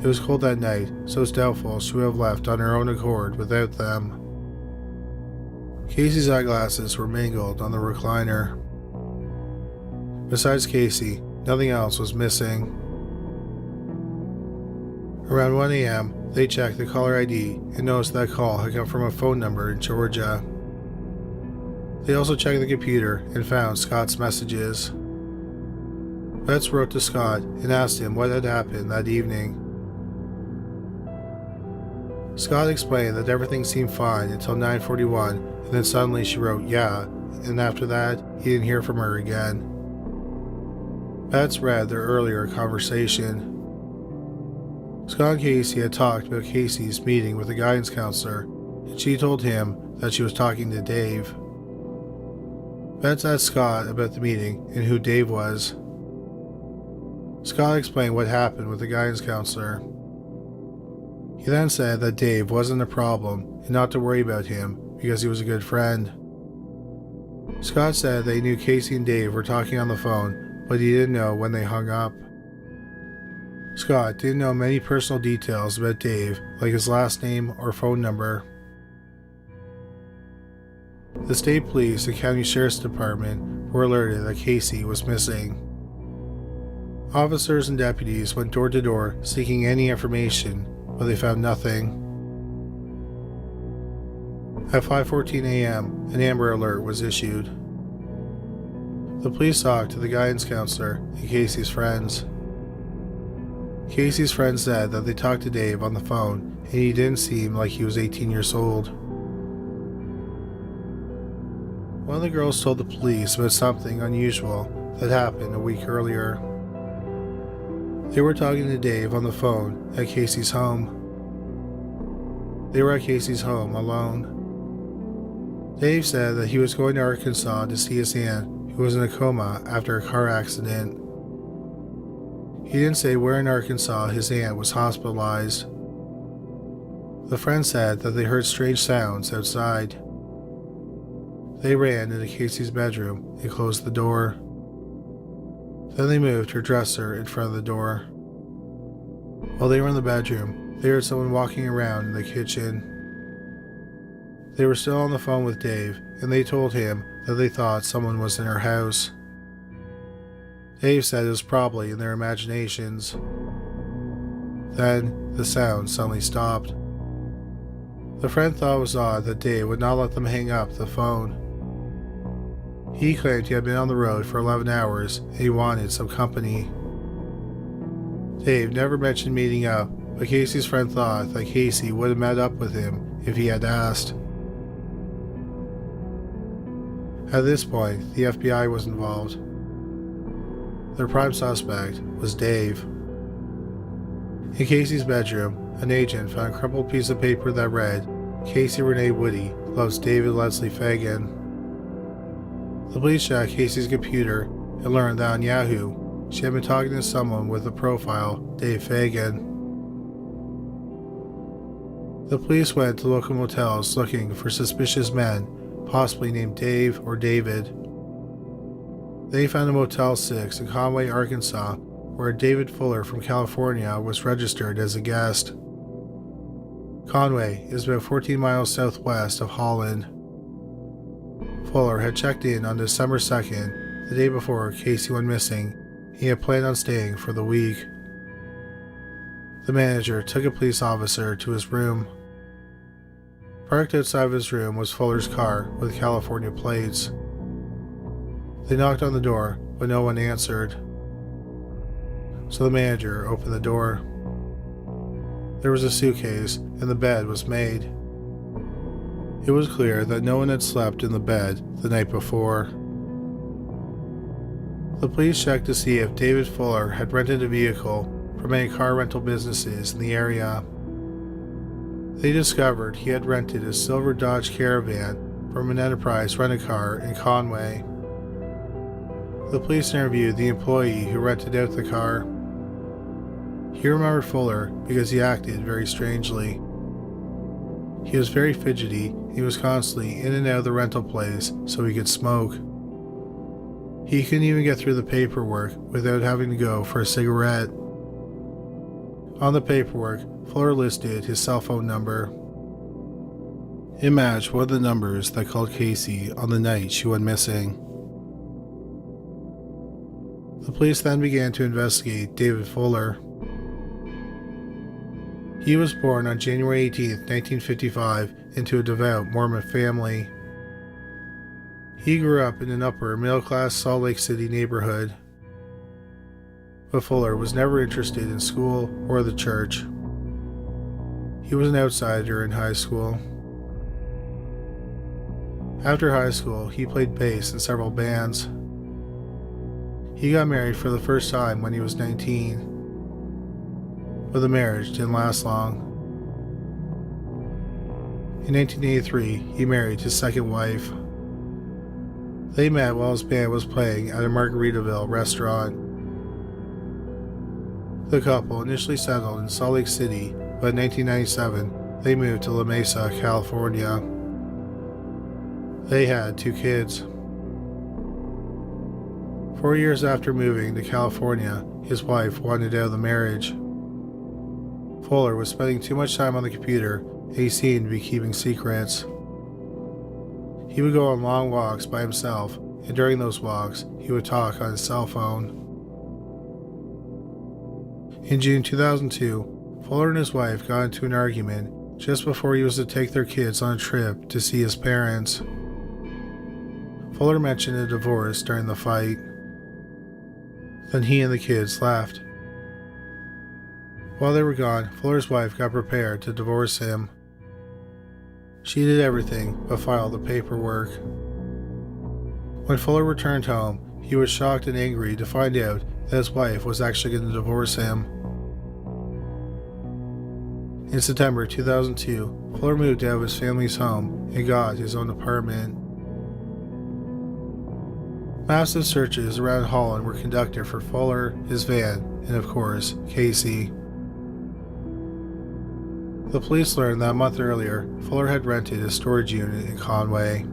It was cold that night, so it's doubtful she would have left on her own accord without them. Kacie's eyeglasses were mangled on the recliner. Besides Kacie, nothing else was missing. Around 1 a.m., they checked the caller ID and noticed that call had come from a phone number in Georgia. They also checked the computer and found Scott's messages. Betts wrote to Scott and asked him what had happened that evening. Scott explained that everything seemed fine until 9:41, and then suddenly she wrote "yeah," and after that, he didn't hear from her again. Betts read their earlier conversation. Scott and Kacie had talked about Kacie's meeting with a guidance counselor, and she told him that she was talking to Dave. Betts asked Scott about the meeting and who Dave was. Scott explained what happened with the guidance counselor. He then said that Dave wasn't a problem and not to worry about him because he was a good friend. Scott said they knew Kacie and Dave were talking on the phone, but he didn't know when they hung up. Scott didn't know many personal details about Dave, like his last name or phone number. The state police and county sheriff's department were alerted that Kacie was missing. Officers and deputies went door to door seeking any information, but they found nothing. At 5:14 a.m., an Amber Alert was issued. The police talked to the guidance counselor and Kacie's friends. Kacie's friends said that they talked to Dave on the phone and he didn't seem like he was 18 years old. One of the girls told the police about something unusual that happened a week earlier. They were talking to Dave on the phone at Kacie's home. They were at Kacie's home alone. Dave said that he was going to Arkansas to see his aunt, who was in a coma after a car accident. He didn't say where in Arkansas his aunt was hospitalized. The friend said that they heard strange sounds outside. They ran into Kacie's bedroom and closed the door. Then they moved her dresser in front of the door. While they were in the bedroom, they heard someone walking around in the kitchen. They were still on the phone with Dave, and they told him that they thought someone was in her house. Dave said it was probably in their imaginations. Then, the sound suddenly stopped. The friend thought it was odd that Dave would not let them hang up the phone. He claimed he had been on the road for 11 hours and he wanted some company. Dave never mentioned meeting up, but Kacie's friend thought that Kacie would have met up with him if he had asked. At this point, the FBI was involved. Their prime suspect was Dave. In Kacie's bedroom, an agent found a crumpled piece of paper that read, "Kacie Renee Woody loves David Leslie Fagan." The police checked Kacie's computer and learned that on Yahoo, she had been talking to someone with the profile Dave Fagan. The police went to local motels looking for suspicious men, possibly named Dave or David. They found a Motel 6 in Conway, Arkansas, where David Fuller from California was registered as a guest. Conway is about 14 miles southwest of Holland. Fuller had checked in on December 2nd, the day before Kacie went missing. He had planned on staying for the week. The manager took a police officer to his room. Parked outside of his room was Fuller's car with California plates. They knocked on the door, but no one answered. So the manager opened the door. There was a suitcase, and the bed was made. It was clear that no one had slept in the bed the night before. The police checked to see if David Fuller had rented a vehicle from any car rental businesses in the area. They discovered he had rented a silver Dodge Caravan from an Enterprise rent-a-car in Conway. The police interviewed the employee who rented out the car. He remembered Fuller because he acted very strangely. He was very fidgety. He was constantly in and out of the rental place so he could smoke. He couldn't even get through the paperwork without having to go for a cigarette. On the paperwork, Fuller listed his cell phone number. It matched one of the numbers that called Kacie on the night she went missing. The police then began to investigate David Fuller. He was born on January 18, 1955, into a devout Mormon family. He grew up in an upper middle-class Salt Lake City neighborhood. But Fuller was never interested in school or the church. He was an outsider in high school. After high school, he played bass in several bands. He got married for the first time when he was 19. But the marriage didn't last long. In 1983, he married his second wife. They met while his band was playing at a Margaritaville restaurant. The couple initially settled in Salt Lake City, but in 1997, they moved to La Mesa, California. They had 2 kids. 4 years after moving to California, his wife wanted out of the marriage. Fuller was spending too much time on the computer, and he seemed to be keeping secrets. He would go on long walks by himself, and during those walks, he would talk on his cell phone. In June 2002, Fuller and his wife got into an argument just before he was to take their kids on a trip to see his parents. Fuller mentioned a divorce during the fight. Then he and the kids left. While they were gone, Fuller's wife got prepared to divorce him. She did everything but file the paperwork. When Fuller returned home, he was shocked and angry to find out that his wife was actually going to divorce him. In September 2002, Fuller moved out of his family's home and got his own apartment. Massive searches around Holland were conducted for Fuller, his van, and of course, Kacie. The police learned that a month earlier, Fuller had rented a storage unit in Conway.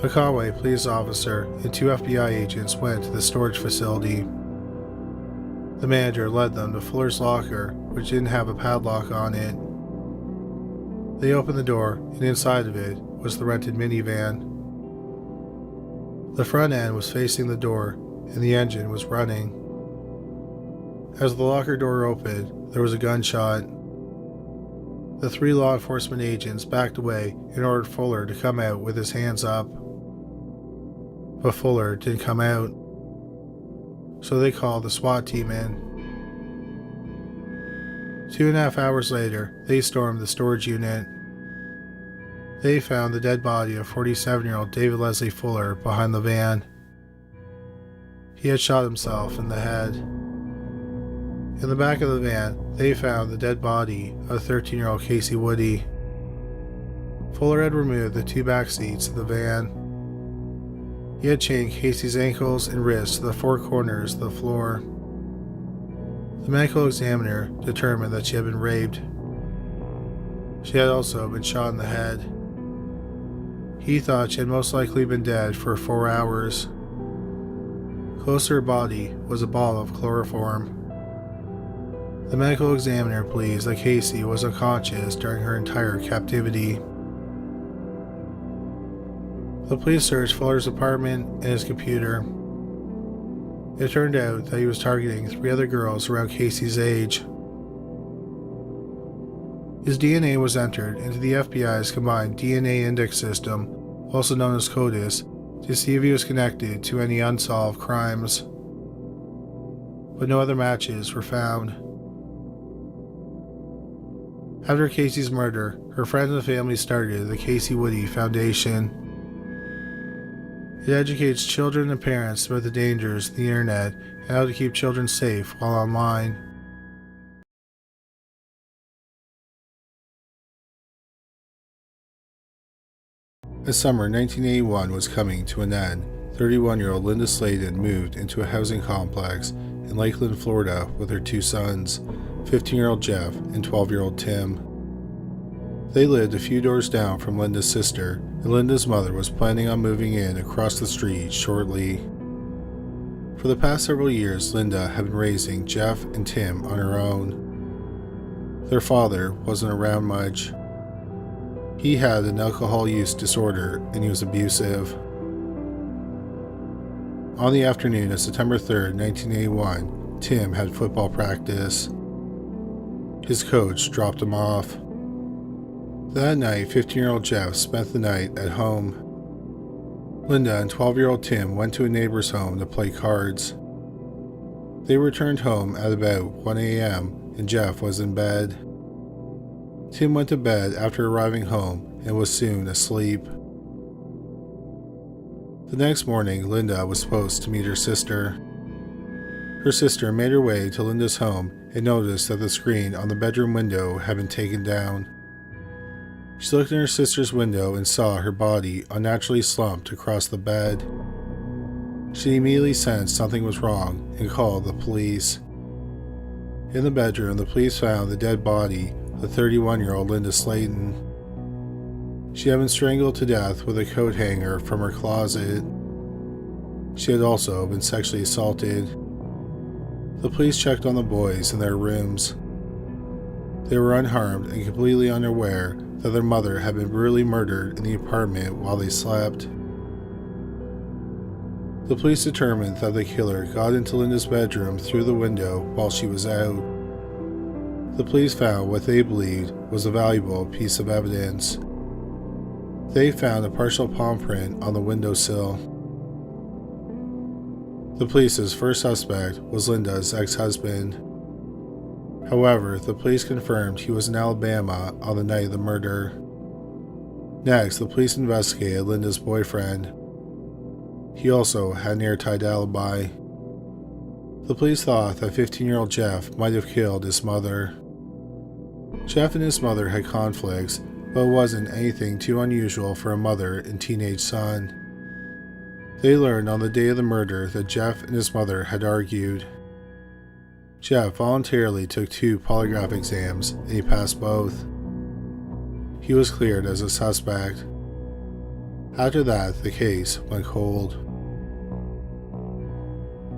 A Conway police officer and 2 FBI agents went to the storage facility. The manager led them to Fuller's locker, which didn't have a padlock on it. They opened the door, and inside of it was the rented minivan. The front end was facing the door, and the engine was running. As the locker door opened, there was a gunshot. The 3 law enforcement agents backed away and ordered Fuller to come out with his hands up. But Fuller didn't come out, so they called the SWAT team in. 2.5 hours later, they stormed the storage unit. They found the dead body of 47-year-old David Leslie Fuller behind the van. He had shot himself in the head. In the back of the van, they found the dead body of 13-year-old Kacie Woody. Fuller had removed the 2 back seats of the van. He had chained Kacie's ankles and wrists to the 4 corners of the floor. The medical examiner determined that she had been raped. She had also been shot in the head. He thought she had most likely been dead for 4 hours. Close to her body was a bottle of chloroform. The medical examiner believes that Kacie was unconscious during her entire captivity. The police searched Fuller's apartment and his computer. It turned out that he was targeting 3 other girls around Kacie's age. His DNA was entered into the FBI's combined DNA index system, also known as CODIS, to see if he was connected to any unsolved crimes. But no other matches were found. After Kacie's murder, her friends and family started the Kacie Woody Foundation. It educates children and parents about the dangers of the internet and how to keep children safe while online. As summer 1981 was coming to an end, 31-year-old Linda Slaten moved into a housing complex in Lakeland, Florida with her 2 sons, 15-year-old Jeff and 12-year-old Tim. They lived a few doors down from Linda's sister, and Linda's mother was planning on moving in across the street shortly. For the past several years, Linda had been raising Jeff and Tim on her own. Their father wasn't around much. He had an alcohol use disorder and he was abusive. On the afternoon of September 3rd, 1981, Tim had football practice. His coach dropped him off. That night, 15-year-old Jeff spent the night at home. Linda and 12-year-old Tim went to a neighbor's home to play cards. They returned home at about 1 a.m. and Jeff was in bed. Tim went to bed after arriving home and was soon asleep. The next morning, Linda was supposed to meet her sister. Her sister made her way to Linda's home and noticed that the screen on the bedroom window had been taken down. She looked in her sister's window and saw her body unnaturally slumped across the bed. She immediately sensed something was wrong and called the police. In the bedroom, the police found the dead body of 31-year-old Linda Slaten. She had been strangled to death with a coat hanger from her closet. She had also been sexually assaulted. The police checked on the boys in their rooms. They were unharmed and completely unaware that their mother had been brutally murdered in the apartment while they slept. The police determined that the killer got into Linda's bedroom through the window while she was out. The police found what they believed was a valuable piece of evidence. They found a partial palm print on the windowsill. The police's first suspect was Linda's ex-husband. However, the police confirmed he was in Alabama on the night of the murder. Next, the police investigated Linda's boyfriend. He also had an airtight alibi. The police thought that 15-year-old Jeff might have killed his mother. Jeff and his mother had conflicts, but it wasn't anything too unusual for a mother and teenage son. They learned on the day of the murder that Jeff and his mother had argued. Jeff voluntarily took 2 polygraph exams and he passed both. He was cleared as a suspect. After that, the case went cold.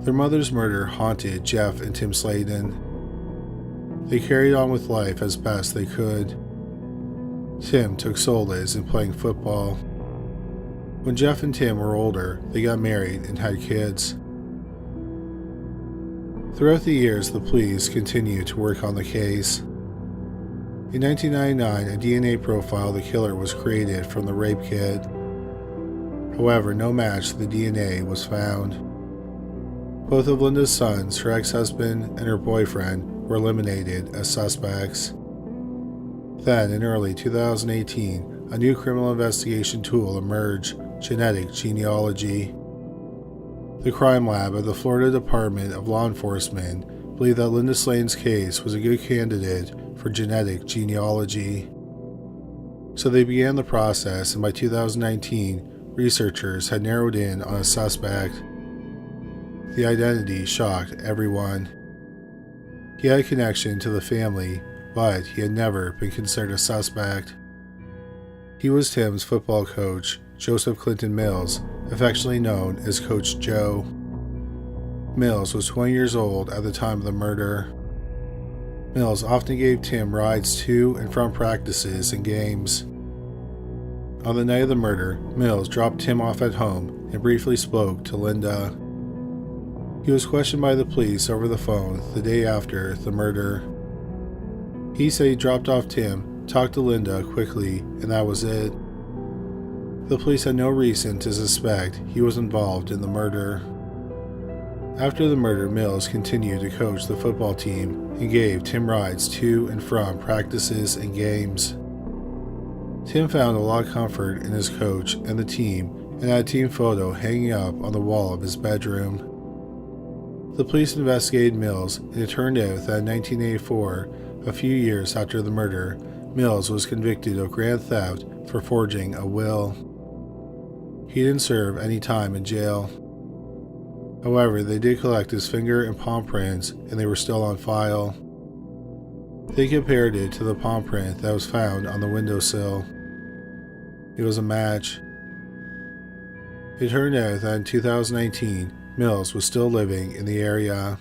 Their mother's murder haunted Jeff and Tim Slaten. They carried on with life as best they could. Tim took solace in playing football. When Jeff and Tim were older, they got married and had kids. Throughout the years, the police continued to work on the case. In 1999, a DNA profile of the killer was created from the rape kit. However, no match to the DNA was found. Both of Linda's sons, her ex-husband and her boyfriend, were eliminated as suspects. Then, in early 2018, a new criminal investigation tool emerged: genetic genealogy. The crime lab at the Florida Department of Law Enforcement believed that Linda Slaten's case was a good candidate for genetic genealogy. So they began the process, and by 2019, researchers had narrowed in on a suspect. The identity shocked everyone. He had a connection to the family, but he had never been considered a suspect. He was Tim's football coach, Joseph Clinton Mills, affectionately known as Coach Joe. Mills was 20 years old at the time of the murder. Mills often gave Tim rides to and from practices and games. On the night of the murder, Mills dropped Tim off at home and briefly spoke to Linda. He was questioned by the police over the phone the day after the murder. He said he dropped off Tim, talked to Linda quickly, and that was it. The police had no reason to suspect he was involved in the murder. After the murder, Mills continued to coach the football team and gave Tim rides to and from practices and games. Tim found a lot of comfort in his coach and the team and had a team photo hanging up on the wall of his bedroom. The police investigated Mills, and it turned out that in 1984, a few years after the murder, Mills was convicted of grand theft for forging a will. He didn't serve any time in jail. However, they did collect his finger and palm prints, and they were still on file. They compared it to the palm print that was found on the windowsill. It was a match. It turned out that in 2019, Mills was still living in the area.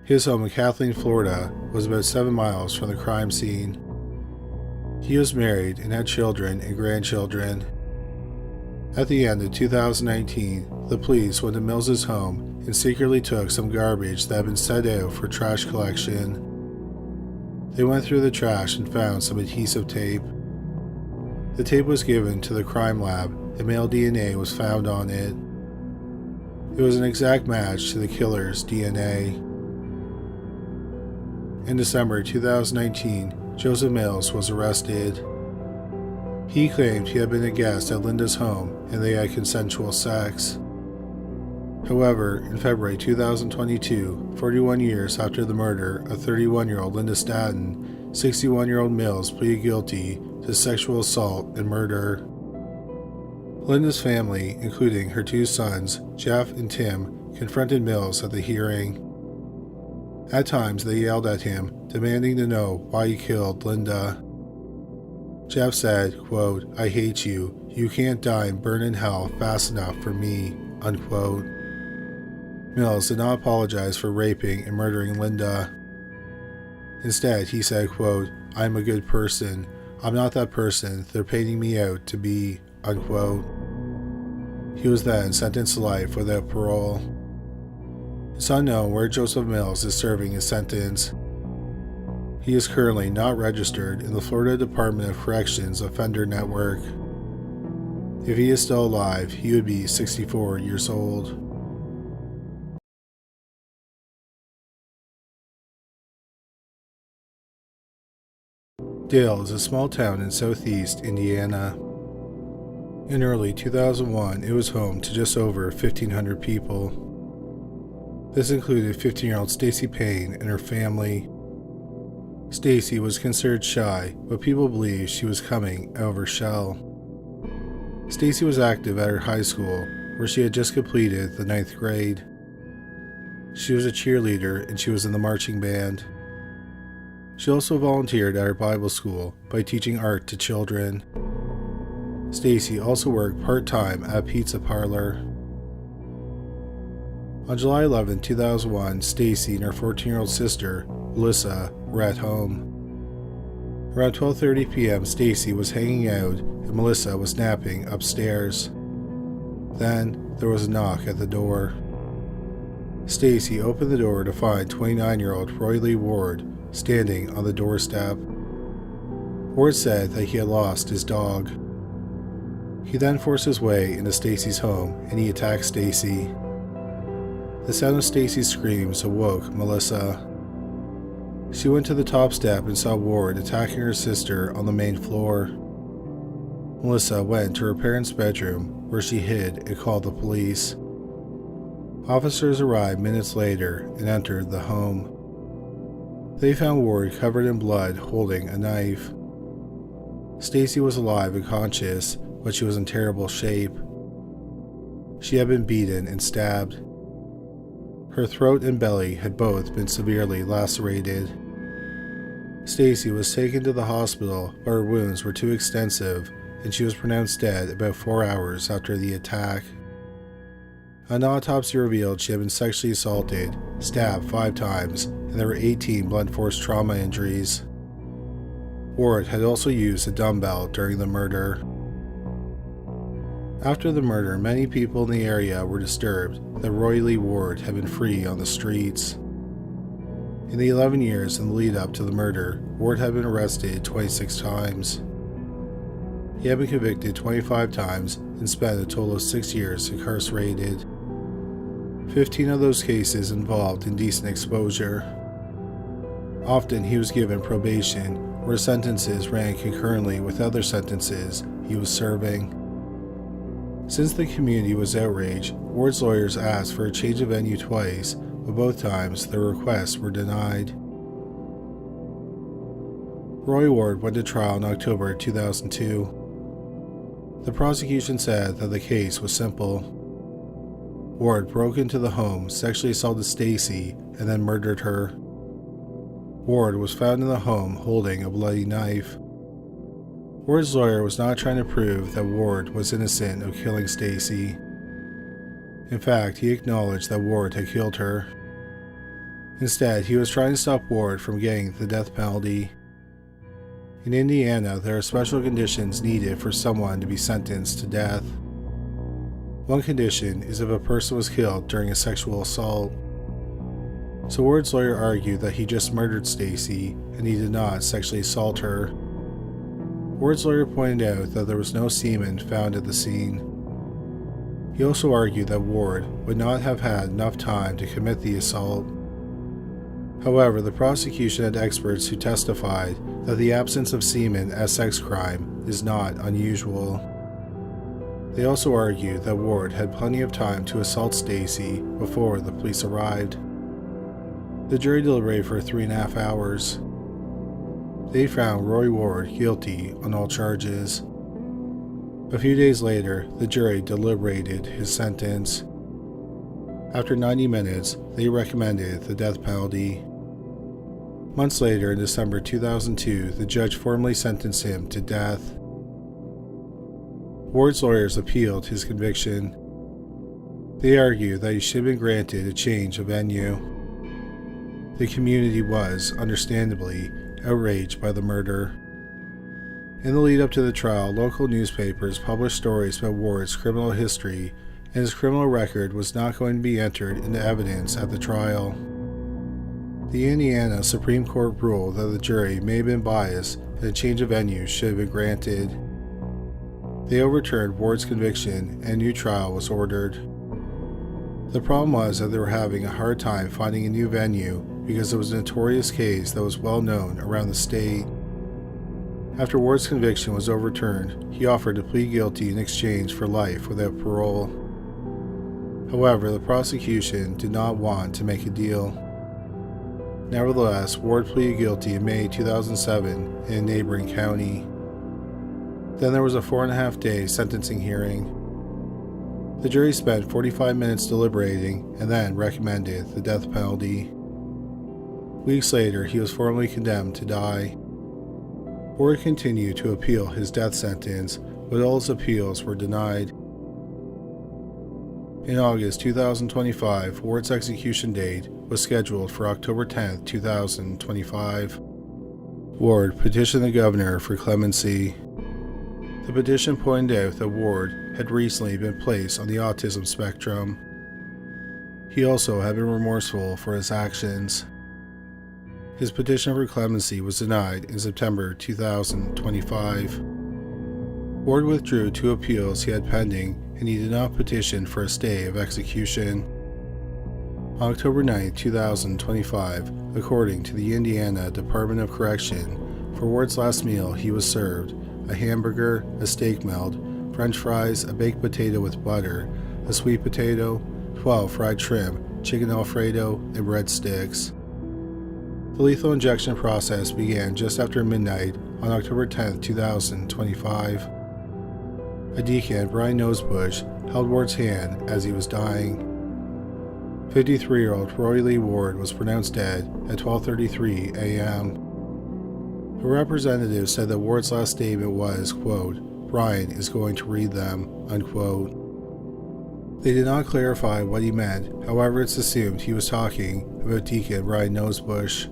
His home in Kathleen, Florida, was about 7 miles from the crime scene. He was married and had children and grandchildren. At the end of 2019, the police went to Mills's home and secretly took some garbage that had been set out for trash collection. They went through the trash and found some adhesive tape. The tape was given to the crime lab and male DNA was found on it. It was an exact match to the killer's DNA. In December 2019, Joseph Mills was arrested. He claimed he had been a guest at Linda's home and they had consensual sex. However, in February 2022, 41 years after the murder of 31-year-old Linda Slaten, 61-year-old Mills pleaded guilty to sexual assault and murder. Linda's family, including her 2 sons, Jeff and Tim, confronted Mills at the hearing. At times, they yelled at him, demanding to know why he killed Linda. Jeff said, quote, "I hate you. You can't die and burn in hell fast enough for me," unquote. Mills did not apologize for raping and murdering Linda. Instead, he said, quote, "I'm a good person. I'm not that person they're painting me out to be," unquote. He was then sentenced to life without parole. It's unknown where Joseph Mills is serving his sentence. He is currently not registered in the Florida Department of Corrections Offender Network. If he is still alive, he would be 64 years old. Dale is a small town in southeast Indiana. In early 2001, it was home to just over 1,500 people. This included 15-year-old Stacy Payne and her family. Stacy was considered shy, but people believed she was coming out of her shell. Stacy was active at her high school, where she had just completed the 9th grade. She was a cheerleader and she was in the marching band. She also volunteered at her Bible school by teaching art to children. Stacy also worked part-time at a pizza parlor. On July 11, 2001, Stacy and her 14-year-old sister, Melissa, were at home. Around 12:30 p.m., Stacy was hanging out and Melissa was napping upstairs. Then there was a knock at the door. Stacy opened the door to find 29-year-old Roy Lee Ward standing on the doorstep. Ward said that he had lost his dog. He then forced his way into Stacy's home and he attacked Stacy. The sound of Stacy's screams awoke Melissa. She went to the top step and saw Ward attacking her sister on the main floor. Melissa went to her parents' bedroom where she hid and called the police. Officers arrived minutes later and entered the home. They found Ward covered in blood holding a knife. Stacy was alive and conscious, but she was in terrible shape. She had been beaten and stabbed. Her throat and belly had both been severely lacerated. Stacy was taken to the hospital, but her wounds were too extensive and she was pronounced dead about 4 hours after the attack. An autopsy revealed she had been sexually assaulted, stabbed 5 times, and there were 18 blunt force trauma injuries. Ward had also used a dumbbell during the murder. After the murder, many people in the area were disturbed that Roy Lee Ward had been free on the streets. In the 11 years in the lead up to the murder, Ward had been arrested 26 times. He had been convicted 25 times and spent a total of 6 years incarcerated. 15 of those cases involved indecent exposure. Often he was given probation, where sentences ran concurrently with other sentences he was serving. Since the community was outraged, Ward's lawyers asked for a change of venue twice, but both times their requests were denied. Roy Ward went to trial in October 2002. The prosecution said that the case was simple. Ward broke into the home, sexually assaulted Stacy, and then murdered her. Ward was found in the home holding a bloody knife. Ward's lawyer was not trying to prove that Ward was innocent of killing Stacy. In fact, he acknowledged that Ward had killed her. Instead, he was trying to stop Ward from getting the death penalty. In Indiana, there are special conditions needed for someone to be sentenced to death. One condition is if a person was killed during a sexual assault. So Ward's lawyer argued that he just murdered Stacy and he did not sexually assault her. Ward's lawyer pointed out that there was no semen found at the scene. He also argued that Ward would not have had enough time to commit the assault. However, the prosecution had experts who testified that the absence of semen as sex crime is not unusual. They also argued that Ward had plenty of time to assault Stacy before the police arrived. The jury deliberated for 3.5 hours. They found Roy Ward guilty on all charges. A few days later, the jury deliberated his sentence. After 90 minutes, they recommended the death penalty. Months later, in December 2002, the judge formally sentenced him to death. Ward's lawyers appealed his conviction. They argued that he should have been granted a change of venue. The community was, understandably, outraged by the murder. In the lead up to the trial, local newspapers published stories about Ward's criminal history, and his criminal record was not going to be entered into evidence at the trial. The Indiana Supreme Court ruled that the jury may have been biased and a change of venue should have been granted. They overturned Ward's conviction and a new trial was ordered. The problem was that they were having a hard time finding a new venue because it was a notorious case that was well known around the state. After Ward's conviction was overturned, he offered to plead guilty in exchange for life without parole. However, the prosecution did not want to make a deal. Nevertheless, Ward pleaded guilty in May 2007 in a neighboring county. Then there was a 4.5-day sentencing hearing. The jury spent 45 minutes deliberating and then recommended the death penalty. Weeks later, he was formally condemned to die. Ward continued to appeal his death sentence, but all his appeals were denied. In August 2025, Ward's execution date was scheduled for October 10, 2025. Ward petitioned the governor for clemency. The petition pointed out that Ward had recently been placed on the autism spectrum. He also had been remorseful for his actions. His petition for clemency was denied in September 2025. Ward withdrew 2 appeals he had pending, and he did not petition for a stay of execution. On October 9, 2025, according to the Indiana Department of Correction, for Ward's last meal he was served a hamburger, a steak melt, french fries, a baked potato with butter, a sweet potato, 12 fried shrimp, chicken alfredo, and breadsticks. The lethal injection process began just after midnight on October 10, 2025. A deacon, Brian Nosebush, held Ward's hand as he was dying. 53-year-old Roy Lee Ward was pronounced dead at 12:33 a.m. A representative said that Ward's last statement was, quote, "Brian is going to read them," unquote. They did not clarify what he meant, however it's assumed he was talking about Deacon Brian Nosebush.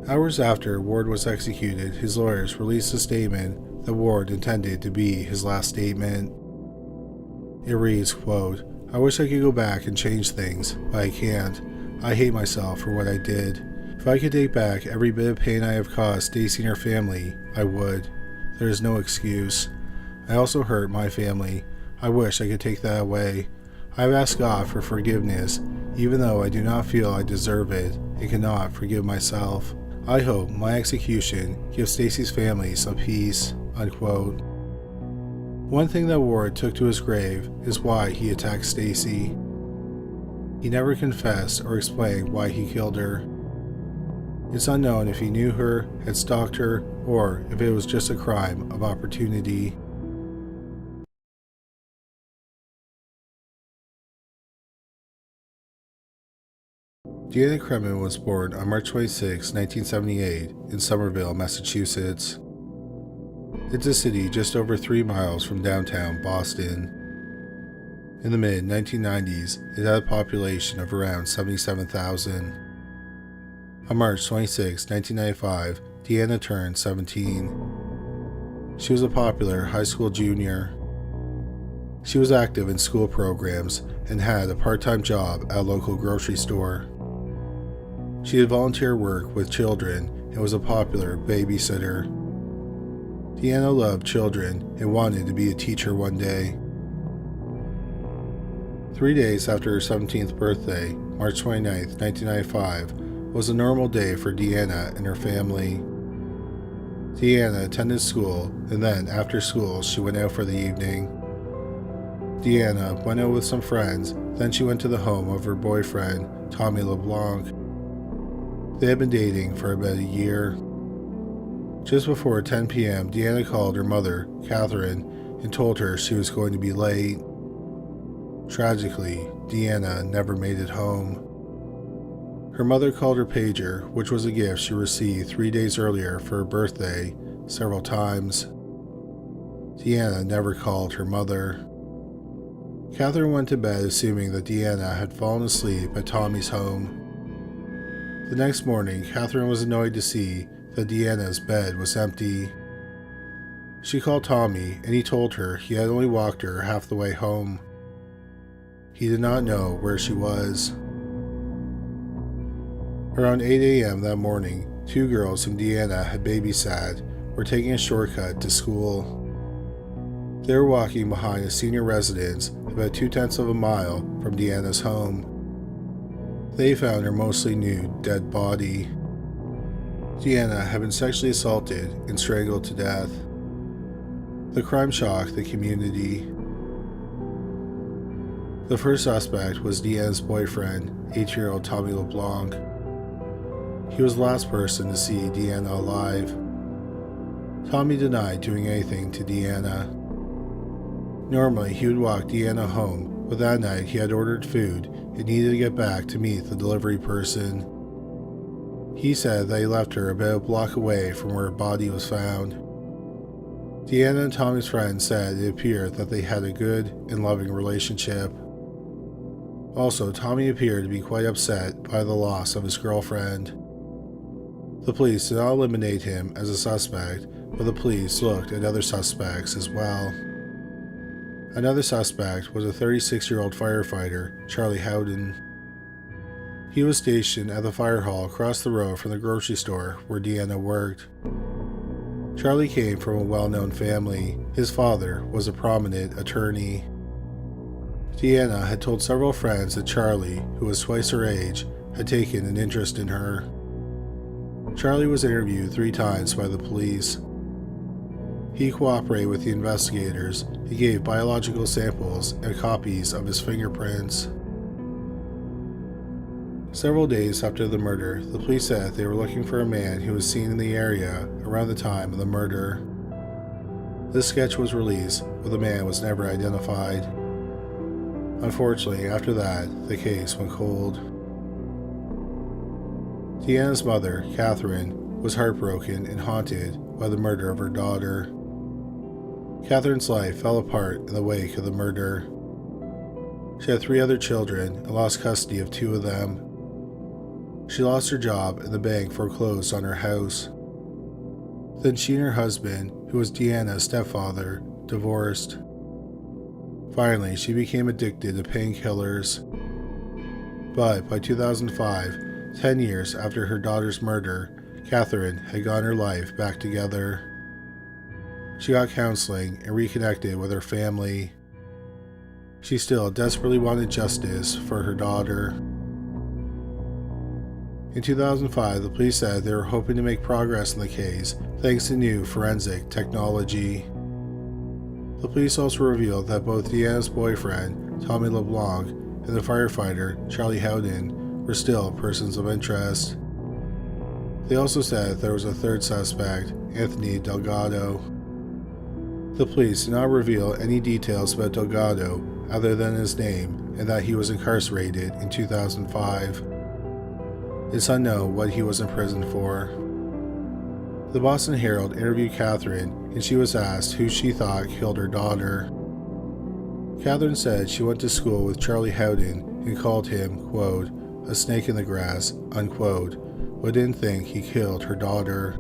Hours after Ward was executed, his lawyers released a statement that Ward intended to be his last statement. It reads, quote, "I wish I could go back and change things, but I can't. I hate myself for what I did. If I could take back every bit of pain I have caused Stacy and her family, I would. There is no excuse. I also hurt my family. I wish I could take that away. I have asked God for forgiveness, even though I do not feel I deserve it and cannot forgive myself. I hope my execution gives Stacy's family some peace," unquote. One thing that Ward took to his grave is why he attacked Stacy. He never confessed or explained why he killed her. It's unknown if he knew her, had stalked her, or if it was just a crime of opportunity. Deanna Cremin was born on March 26, 1978, in Somerville, Massachusetts. It's a city just over 3 miles from downtown Boston. In the mid-1990s, it had a population of around 77,000. On March 26, 1995, Deanna turned 17. She was a popular high school junior. She was active in school programs and had a part-time job at a local grocery store. She did volunteer work with children and was a popular babysitter. Deanna loved children and wanted to be a teacher one day. 3 days after her 17th birthday, March 29, 1995, was a normal day for Deanna and her family. Deanna attended school, and then after school she went out for the evening. Deanna went out with some friends, then she went to the home of her boyfriend, Tommy LeBlanc. They had been dating for about a year. Just before 10 p.m., Deanna called her mother, Catherine, and told her she was going to be late. Tragically, Deanna never made it home. Her mother called her pager, which was a gift she received 3 days earlier for her birthday, several times. Deanna never called her mother. Catherine went to bed assuming that Deanna had fallen asleep at Tommy's home. The next morning, Catherine was annoyed to see that Deanna's bed was empty. She called Tommy and he told her he had only walked her half the way home. He did not know where she was. Around 8 a.m. that morning, 2 girls whom Deanna had babysat were taking a shortcut to school. They were walking behind a senior residence about 2/10 of a mile from Deanna's home. They found her mostly nude, dead body. Deanna had been sexually assaulted and strangled to death. The crime shocked the community. The first suspect was Deanna's boyfriend, 18-year-old Tommy LeBlanc. He was the last person to see Deanna alive. Tommy denied doing anything to Deanna. Normally, he would walk Deanna home, but that night he had ordered food and needed to get back to meet the delivery person. He said that he left her about a block away from where her body was found. Deanna and Tommy's friends said it appeared that they had a good and loving relationship. Also, Tommy appeared to be quite upset by the loss of his girlfriend. The police did not eliminate him as a suspect, but the police looked at other suspects as well. Another suspect was a 36-year-old firefighter, Charlie Howden. He was stationed at the fire hall across the road from the grocery store where Deanna worked. Charlie came from a well-known family. His father was a prominent attorney. Deanna had told several friends that Charlie, who was twice her age, had taken an interest in her. Charlie was interviewed 3 times by the police. He cooperated with the investigators. He gave biological samples and copies of his fingerprints. Several days after the murder, the police said they were looking for a man who was seen in the area around the time of the murder. This sketch was released, but the man was never identified. Unfortunately, after that, the case went cold. Deanna's mother, Catherine, was heartbroken and haunted by the murder of her daughter. Catherine's life fell apart in the wake of the murder. She had 3 other children and lost custody of 2 of them. She lost her job and the bank foreclosed on her house. Then she and her husband, who was Deanna's stepfather, divorced. Finally, she became addicted to painkillers. But by 2005, 10 years after her daughter's murder, Catherine had gotten her life back together. She got counseling and reconnected with her family. She still desperately wanted justice for her daughter. In 2005, the police said they were hoping to make progress in the case thanks to new forensic technology. The police also revealed that both Deanna's boyfriend, Tommy LeBlanc, and the firefighter, Charlie Howden, were still persons of interest. They also said there was a 3rd suspect, Anthony Delgado. The police did not reveal any details about Delgado other than his name and that he was incarcerated in 2005. It's unknown what he was in prison for. The Boston Herald interviewed Catherine, and she was asked who she thought killed her daughter. Catherine said she went to school with Charlie Howden and called him, quote, a snake in the grass, unquote, but didn't think he killed her daughter.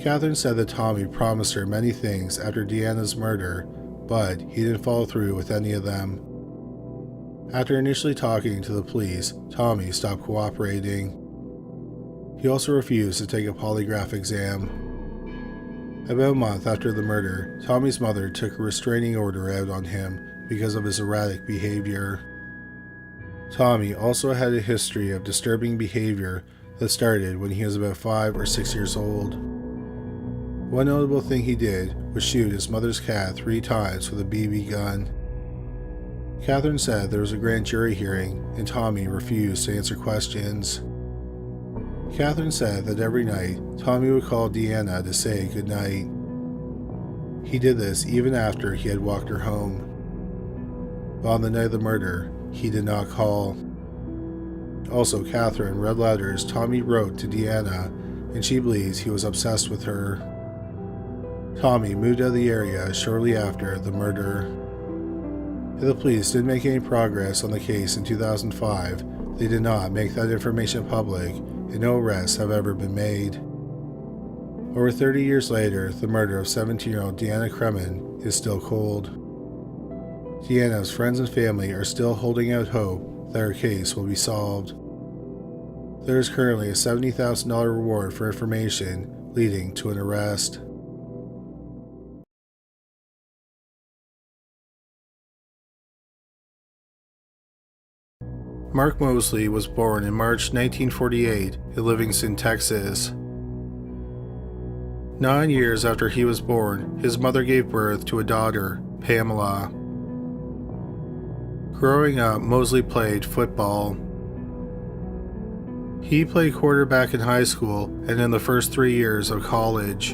Catherine said that Tommy promised her many things after Deanna's murder, but he didn't follow through with any of them. After initially talking to the police, Tommy stopped cooperating. He also refused to take a polygraph exam. About a month after the murder, Tommy's mother took a restraining order out on him because of his erratic behavior. Tommy also had a history of disturbing behavior that started when he was about 5 or 6 years old. One notable thing he did was shoot his mother's cat 3 times with a BB gun. Catherine said there was a grand jury hearing and Tommy refused to answer questions. Catherine said that every night Tommy would call Deanna to say goodnight. He did this even after he had walked her home. But on the night of the murder, he did not call. Also, Catherine read letters Tommy wrote to Deanna, and she believes he was obsessed with her. Tommy moved out of the area shortly after the murder. If the police didn't make any progress on the case in 2005, they did not make that information public, and no arrests have ever been made. Over 30 years later, the murder of 17-year-old Deanna Cremin is still cold. Deanna's friends and family are still holding out hope that her case will be solved. There is currently a $70,000 reward for information leading to an arrest. Mark Moseley was born in March 1948 in Livingston, Texas. 9 years after he was born, his mother gave birth to a daughter, Pamela. Growing up, Moseley played football. He played quarterback in high school and in the first 3 years of college.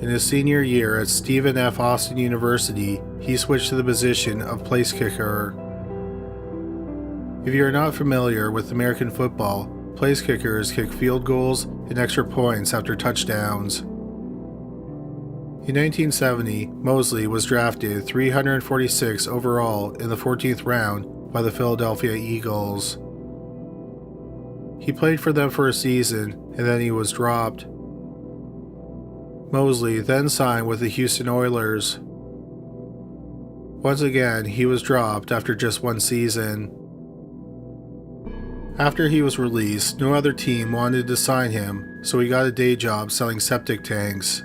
In his senior year at Stephen F. Austin University, he switched to the position of place kicker. If you are not familiar with American football, place kickers kick field goals and extra points after touchdowns. In 1970, Moseley was drafted 346 overall in the 14th round by the Philadelphia Eagles. He played for them for a season and then he was dropped. Moseley then signed with the Houston Oilers. Once again, he was dropped after just one season. After he was released, no other team wanted to sign him, so he got a day job selling septic tanks.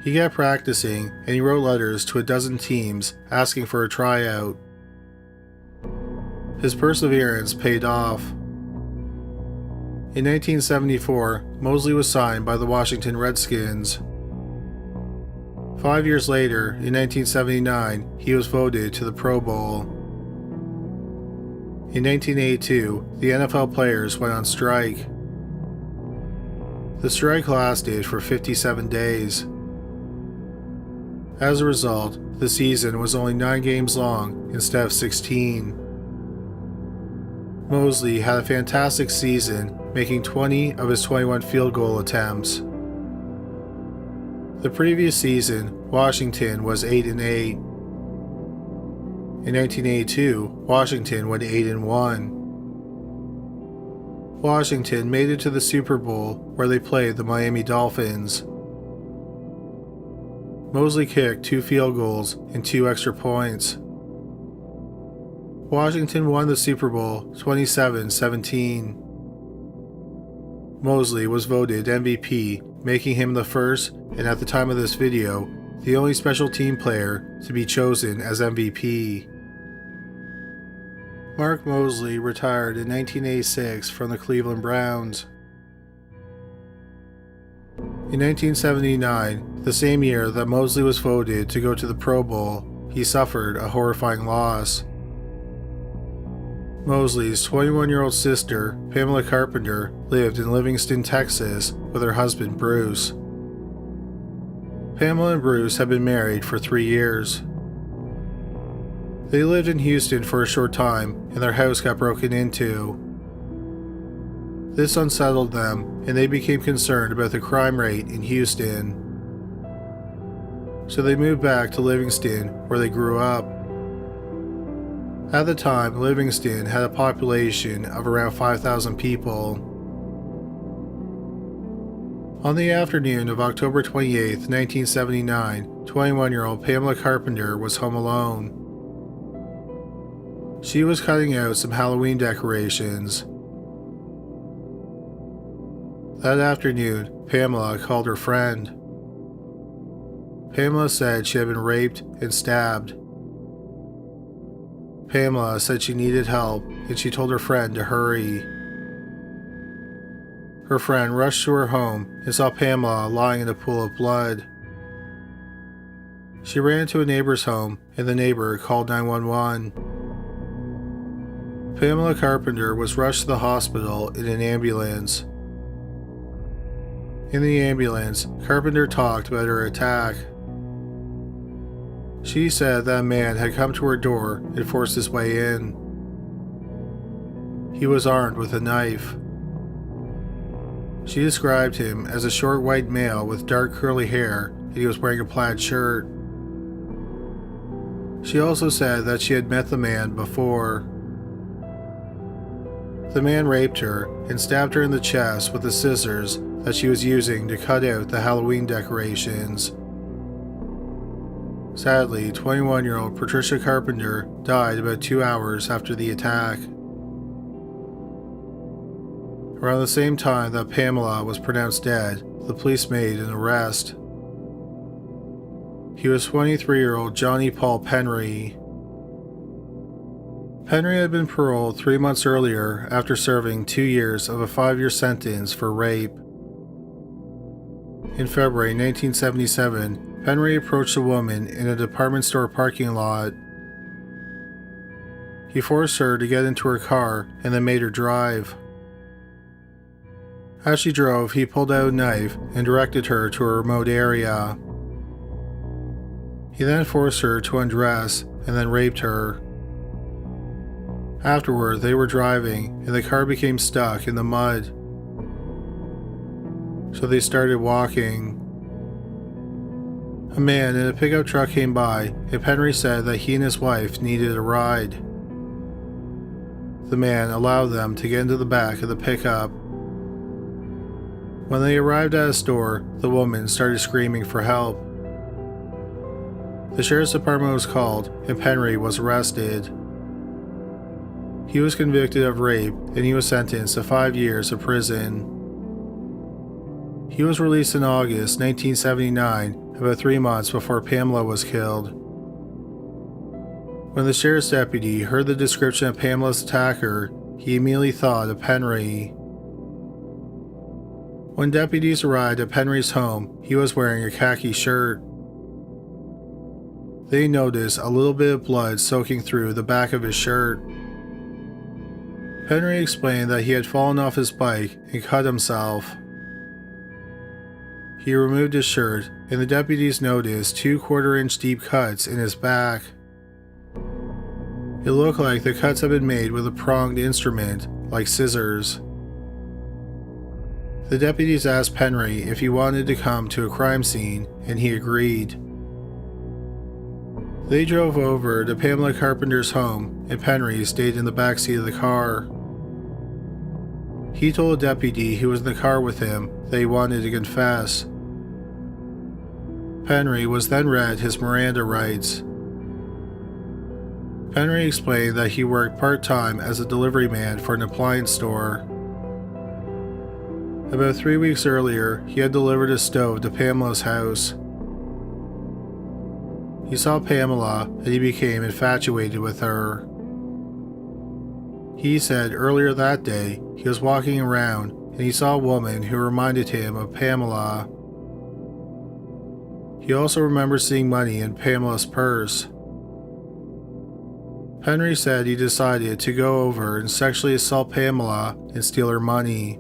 He kept practicing, and he wrote letters to a dozen teams asking for a tryout. His perseverance paid off. In 1974, Moseley was signed by the Washington Redskins. 5 years later, in 1979, he was voted to the Pro Bowl. In 1982, the NFL players went on strike. The strike lasted for 57 days. As a result, the season was only 9 games long instead of 16. Moseley had a fantastic season, making 20 of his 21 field goal attempts. The previous season, Washington was 8-8. In 1982, Washington went 8-1. Washington made it to the Super Bowl where they played the Miami Dolphins. Moseley kicked 2 field goals and 2 extra points. Washington won the Super Bowl 27-17. Moseley was voted MVP, making him the first, and at the time of this video, the only special team player to be chosen as MVP. Mark Moseley retired in 1986 from the Cleveland Browns. In 1979, the same year that Moseley was voted to go to the Pro Bowl, he suffered a horrifying loss. Moseley's 21-year-old sister, Pamela Carpenter, lived in Livingston, Texas, with her husband, Bruce. Pamela and Bruce had been married for 3 years. They lived in Houston for a short time, and their house got broken into. This unsettled them, and they became concerned about the crime rate in Houston. So they moved back to Livingston, where they grew up. At the time, Livingston had a population of around 5,000 people. On the afternoon of October 28, 1979, 21-year-old Pamela Carpenter was home alone. She was cutting out some Halloween decorations. That afternoon, Pamela called her friend. Pamela said she had been raped and stabbed. Pamela said she needed help, and she told her friend to hurry. Her friend rushed to her home and saw Pamela lying in a pool of blood. She ran to a neighbor's home, and the neighbor called 911. Pamela Carpenter was rushed to the hospital in an ambulance. In the ambulance, Carpenter talked about her attack. She said that a man had come to her door and forced his way in. He was armed with a knife. She described him as a short white male with dark curly hair, and he was wearing a plaid shirt. She also said that she had met the man before. The man raped her and stabbed her in the chest with the scissors that she was using to cut out the Halloween decorations. Sadly, 21-year-old Patricia Carpenter died about 2 hours after the attack. Around the same time that Pamela was pronounced dead, the police made an arrest. He was 23-year-old Johnny Paul Penry. Penry had been paroled 3 months earlier after serving 2 years of a 5-year sentence for rape. In February 1977, Penry approached a woman in a department store parking lot. He forced her to get into her car and then made her drive. As she drove, he pulled out a knife and directed her to a remote area. He then forced her to undress and then raped her. Afterward, they were driving and the car became stuck in the mud. So they started walking. A man in a pickup truck came by and Penry said that he and his wife needed a ride. The man allowed them to get into the back of the pickup. When they arrived at a store, the woman started screaming for help. The sheriff's department was called and Penry was arrested. He was convicted of rape and he was sentenced to 5 years of prison. He was released in August 1979, about 3 months before Pamela was killed. When the sheriff's deputy heard the description of Pamela's attacker, he immediately thought of Penry. When deputies arrived at Penry's home, he was wearing a khaki shirt. They noticed a little bit of blood soaking through the back of his shirt. Penry explained that he had fallen off his bike and cut himself. He removed his shirt, and the deputies noticed 2 quarter-inch deep cuts in his back. It looked like the cuts had been made with a pronged instrument, like scissors. The deputies asked Penry if he wanted to come to a crime scene, and he agreed. They drove over to Pamela Carpenter's home, and Penry stayed in the back seat of the car. He told a deputy who was in the car with him that he wanted to confess. Penry was then read his Miranda rights. Penry explained that he worked part-time as a delivery man for an appliance store. About 3 weeks earlier, he had delivered a stove to Pamela's house. He saw Pamela and he became infatuated with her. He said earlier that day he was walking around and he saw a woman who reminded him of Pamela. He also remembered seeing money in Pamela's purse. Penry said he decided to go over and sexually assault Pamela and steal her money.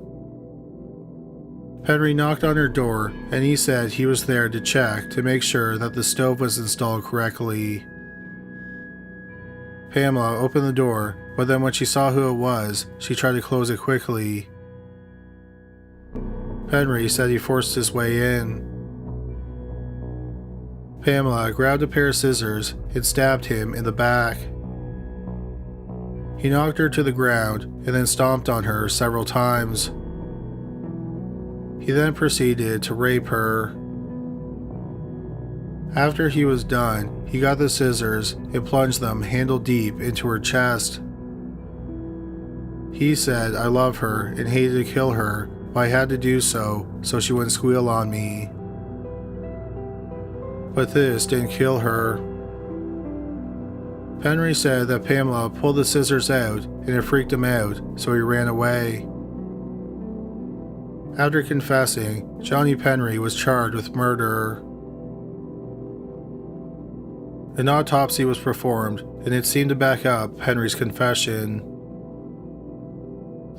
Penry knocked on her door and he said he was there to check to make sure that the stove was installed correctly. Pamela opened the door, but then when she saw who it was, she tried to close it quickly. Penry said he forced his way in. Pamela grabbed a pair of scissors and stabbed him in the back. He knocked her to the ground and then stomped on her several times. He then proceeded to rape her. After he was done, he got the scissors and plunged them handle deep into her chest. He said, "I love her and hated to kill her, but I had to do so she wouldn't squeal on me." But this didn't kill her. Penry said that Pamela pulled the scissors out and it freaked him out, so he ran away. After confessing, Johnny Penry was charged with murder. An autopsy was performed, and it seemed to back up Penry's confession.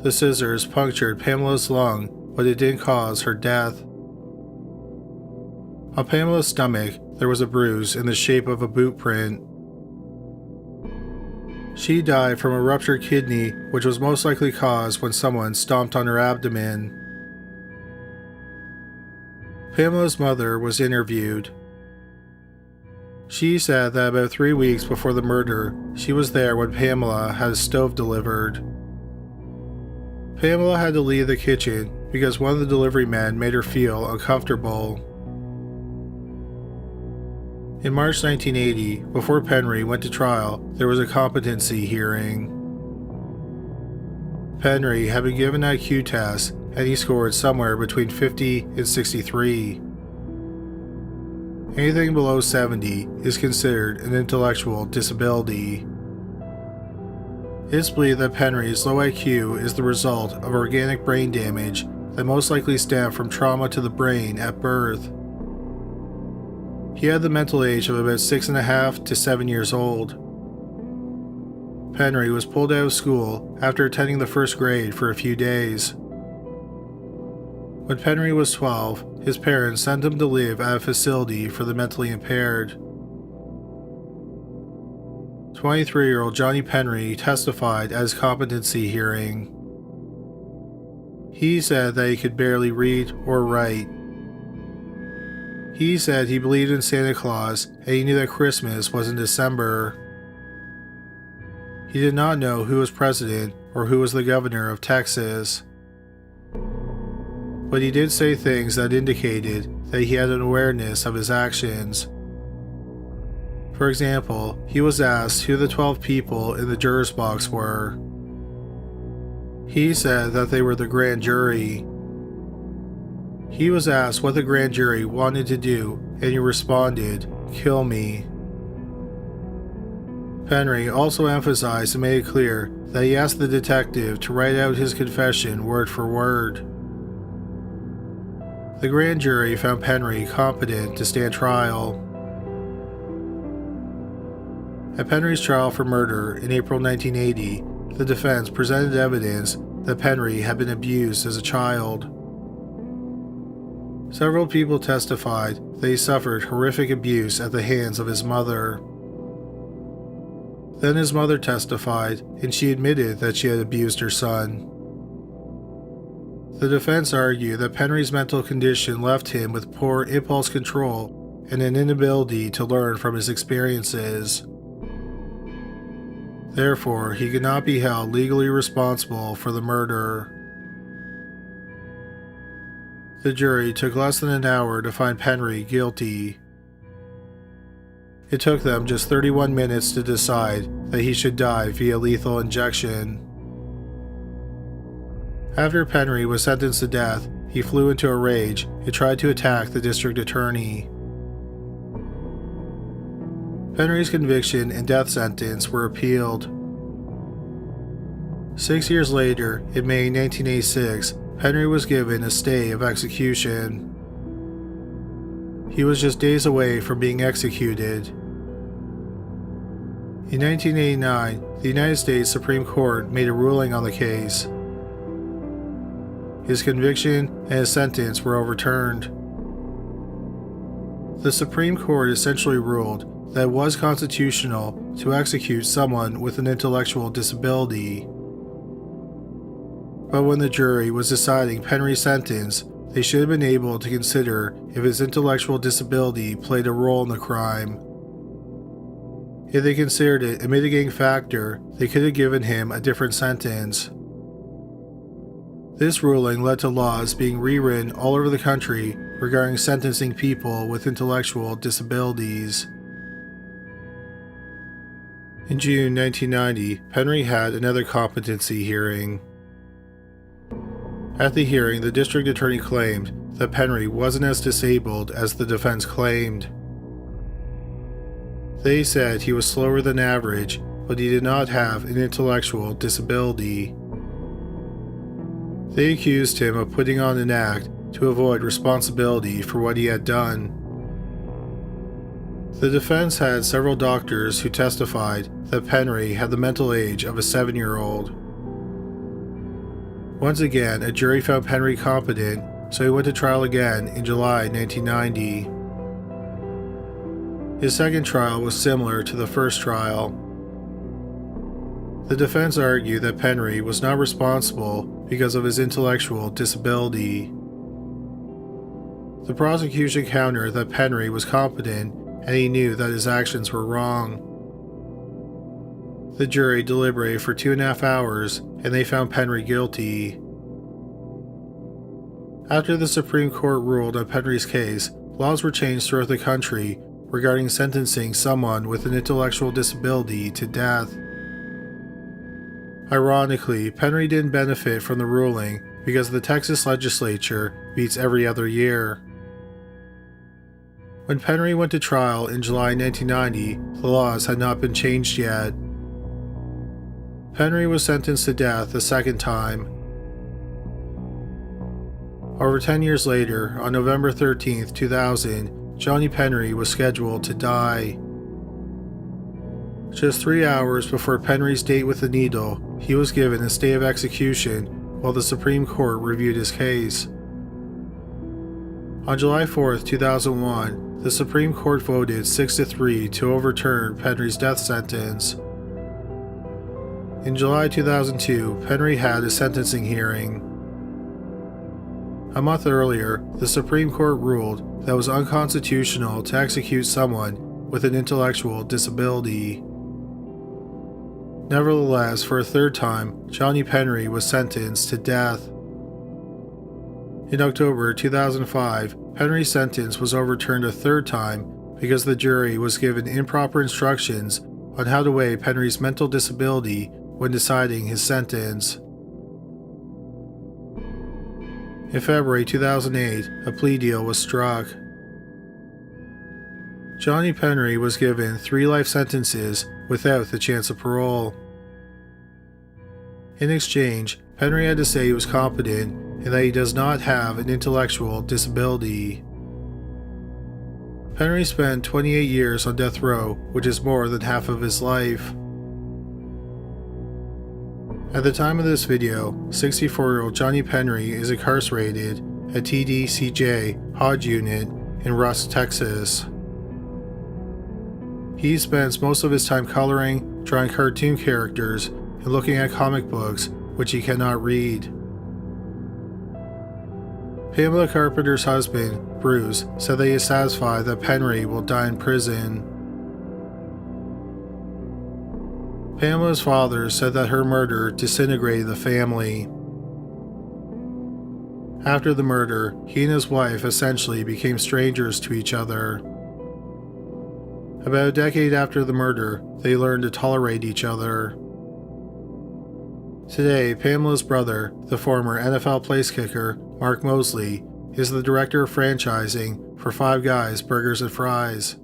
The scissors punctured Pamela's lung, but it didn't cause her death. On Pamela's stomach, there was a bruise in the shape of a boot print. She died from a ruptured kidney, which was most likely caused when someone stomped on her abdomen. Pamela's mother was interviewed. She said that about 3 weeks before the murder, she was there when Pamela had a stove delivered. Pamela had to leave the kitchen because one of the delivery men made her feel uncomfortable. In March 1980, before Penry went to trial, there was a competency hearing. Penry had been given an IQ test and he scored somewhere between 50 and 63. Anything below 70 is considered an intellectual disability. It's believed that Penry's low IQ is the result of organic brain damage that most likely stemmed from trauma to the brain at birth. He had the mental age of about 6.5 to 7 years old. Penry was pulled out of school after attending the first grade for a few days. When Penry was 12, his parents sent him to live at a facility for the mentally impaired. 23-year-old Johnny Penry testified at his competency hearing. He said that he could barely read or write. He said he believed in Santa Claus and he knew that Christmas was in December. He did not know who was president or who was the governor of Texas. But he did say things that indicated that he had an awareness of his actions. For example, he was asked who the 12 people in the juror's box were. He said that they were the grand jury. He was asked what the grand jury wanted to do, and he responded, "Kill me." Penry also emphasized and made it clear that he asked the detective to write out his confession word for word. The grand jury found Penry competent to stand trial. At Penry's trial for murder in April 1980, the defense presented evidence that Penry had been abused as a child. Several people testified that he suffered horrific abuse at the hands of his mother. Then his mother testified, and she admitted that she had abused her son. The defense argued that Penry's mental condition left him with poor impulse control and an inability to learn from his experiences. Therefore, he could not be held legally responsible for the murder. The jury took less than an hour to find Penry guilty. It took them just 31 minutes to decide that he should die via lethal injection. After Penry was sentenced to death, he flew into a rage and tried to attack the district attorney. Penry's conviction and death sentence were appealed. 6 years later, in May 1986, Penry was given a stay of execution. He was just days away from being executed. In 1989, the United States Supreme Court made a ruling on the case. His conviction and his sentence were overturned. The Supreme Court essentially ruled that it was constitutional to execute someone with an intellectual disability. But when the jury was deciding Penry's sentence, they should have been able to consider if his intellectual disability played a role in the crime. If they considered it a mitigating factor, they could have given him a different sentence. This ruling led to laws being rewritten all over the country regarding sentencing people with intellectual disabilities. In June 1990, Penry had another competency hearing. At the hearing, the district attorney claimed that Penry wasn't as disabled as the defense claimed. They said he was slower than average, but he did not have an intellectual disability. They accused him of putting on an act to avoid responsibility for what he had done. The defense had several doctors who testified that Penry had the mental age of a 7-year-old. Once again, a jury found Penry competent, so he went to trial again in July 1990. His second trial was similar to the first trial. The defense argued that Penry was not responsible because of his intellectual disability. The prosecution countered that Penry was competent and he knew that his actions were wrong. The jury deliberated for 2.5 hours and they found Penry guilty. After the Supreme Court ruled on Penry's case, laws were changed throughout the country regarding sentencing someone with an intellectual disability to death. Ironically, Penry didn't benefit from the ruling because the Texas legislature meets every other year. When Penry went to trial in July 1990, the laws had not been changed yet. Penry was sentenced to death a second time. Over 10 years later, on November 13, 2000, Johnny Penry was scheduled to die. Just 3 hours before Penry's date with the needle, he was given a stay of execution while the Supreme Court reviewed his case. On July 4, 2001, the Supreme Court voted 6-3 to overturn Penry's death sentence. In July 2002, Penry had a sentencing hearing. A month earlier, the Supreme Court ruled that it was unconstitutional to execute someone with an intellectual disability. Nevertheless, for a third time, Johnny Penry was sentenced to death. In October 2005, Penry's sentence was overturned a third time because the jury was given improper instructions on how to weigh Penry's mental disability when deciding his sentence. In February 2008, a plea deal was struck. Johnny Penry was given 3 life sentences without the chance of parole. In exchange, Penry had to say he was competent and that he does not have an intellectual disability. Penry spent 28 years on death row, which is more than half of his life. At the time of this video, 64-year-old Johnny Penry is incarcerated at TDCJ Hodge Unit in Rusk, Texas. He spends most of his time coloring, drawing cartoon characters, and looking at comic books, which he cannot read. Pamela Carpenter's husband, Bruce, said that he is satisfied that Penry will die in prison. Pamela's father said that her murder disintegrated the family. After the murder, he and his wife essentially became strangers to each other. About a decade after the murder, they learned to tolerate each other. Today, Pamela's brother, the former NFL place kicker, Mark Moseley, is the director of franchising for Five Guys Burgers and Fries.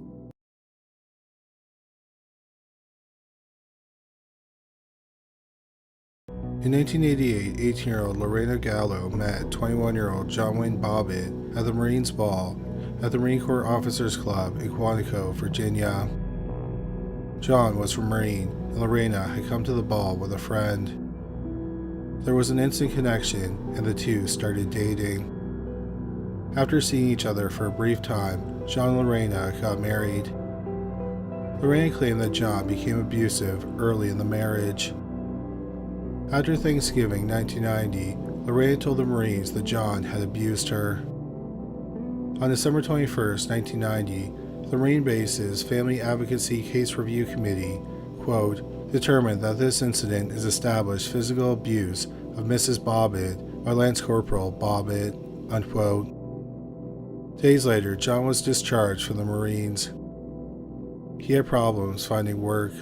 In 1988, 18-year-old Lorena Gallo met 21-year-old John Wayne Bobbitt at the Marines Ball at the Marine Corps Officers Club in Quantico, Virginia. John was from Marine, and Lorena had come to the ball with a friend. There was an instant connection, and the two started dating. After seeing each other for a brief time, John and Lorena got married. Lorena claimed that John became abusive early in the marriage. After Thanksgiving 1990, Lorena told the Marines that John had abused her. On December 21, 1990, the Marine Base's Family Advocacy Case Review Committee, quote, determined that this incident is established physical abuse of Mrs. Bobbitt by Lance Corporal Bobbitt, unquote. Days later, John was discharged from the Marines. He had problems finding work.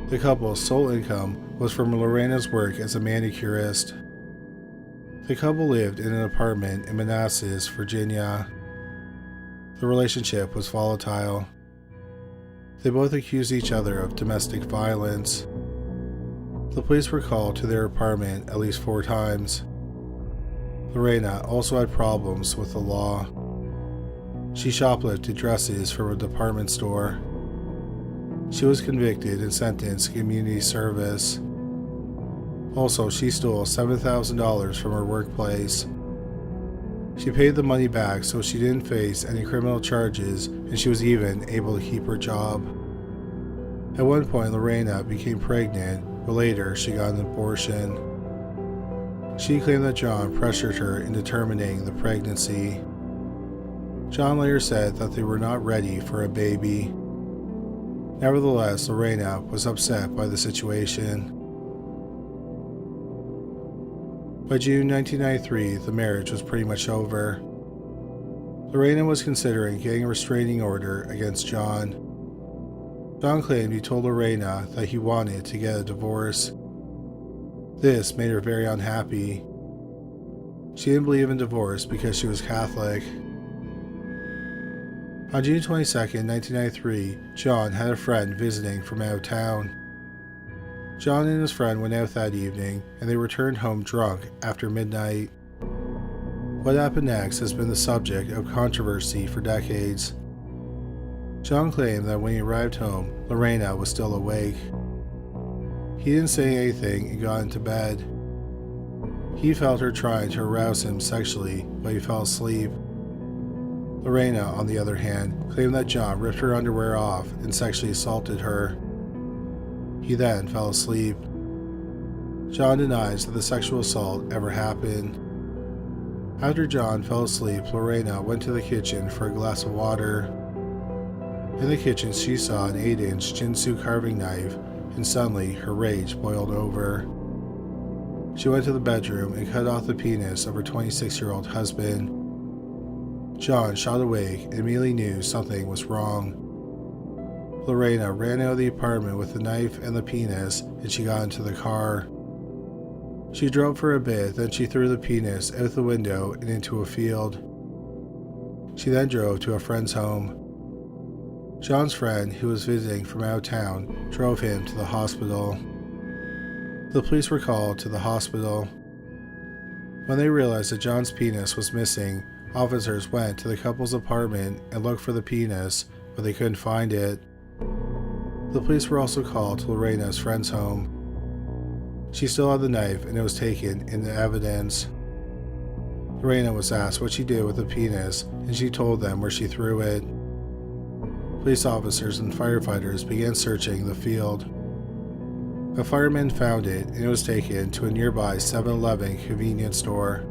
The couple's sole income was from Lorena's work as a manicurist. The couple lived in an apartment in Manassas, Virginia. The relationship was volatile. They both accused each other of domestic violence. The police were called to their apartment at least 4 times. Lorena also had problems with the law. She shoplifted dresses from a department store. She was convicted and sentenced to community service. Also, she stole $7,000 from her workplace. She paid the money back so she didn't face any criminal charges, and she was even able to keep her job. At one point, Lorena became pregnant, but later she got an abortion. She claimed that John pressured her into terminating the pregnancy. John later said that they were not ready for a baby. Nevertheless, Lorena was upset by the situation. By June 1993, the marriage was pretty much over. Lorena was considering getting a restraining order against John. John claimed he told Lorena that he wanted to get a divorce. This made her very unhappy. She didn't believe in divorce because she was Catholic. On June 22, 1993, John had a friend visiting from out of town. John and his friend went out that evening, and they returned home drunk after midnight. What happened next has been the subject of controversy for decades. John claimed that when he arrived home, Lorena was still awake. He didn't say anything and got into bed. He felt her trying to arouse him sexually, but he fell asleep. Lorena, on the other hand, claimed that John ripped her underwear off and sexually assaulted her. He then fell asleep. John denies that the sexual assault ever happened. After John fell asleep, Lorena went to the kitchen for a glass of water. In the kitchen, she saw an 8-inch Jinsu carving knife, and suddenly her rage boiled over. She went to the bedroom and cut off the penis of her 26-year-old husband. John, shot awake, and immediately knew something was wrong. Lorena ran out of the apartment with the knife and the penis, and she got into the car. She drove for a bit, then she threw the penis out the window and into a field. She then drove to a friend's home. John's friend, who was visiting from out of town, drove him to the hospital. The police were called to the hospital. When they realized that John's penis was missing, officers went to the couple's apartment and looked for the penis, but they couldn't find it. The police were also called to Lorena's friend's home. She still had the knife and it was taken into evidence. Lorena was asked what she did with the penis, and she told them where she threw it. Police officers and firefighters began searching the field. A fireman found it and it was taken to a nearby 7-Eleven convenience store.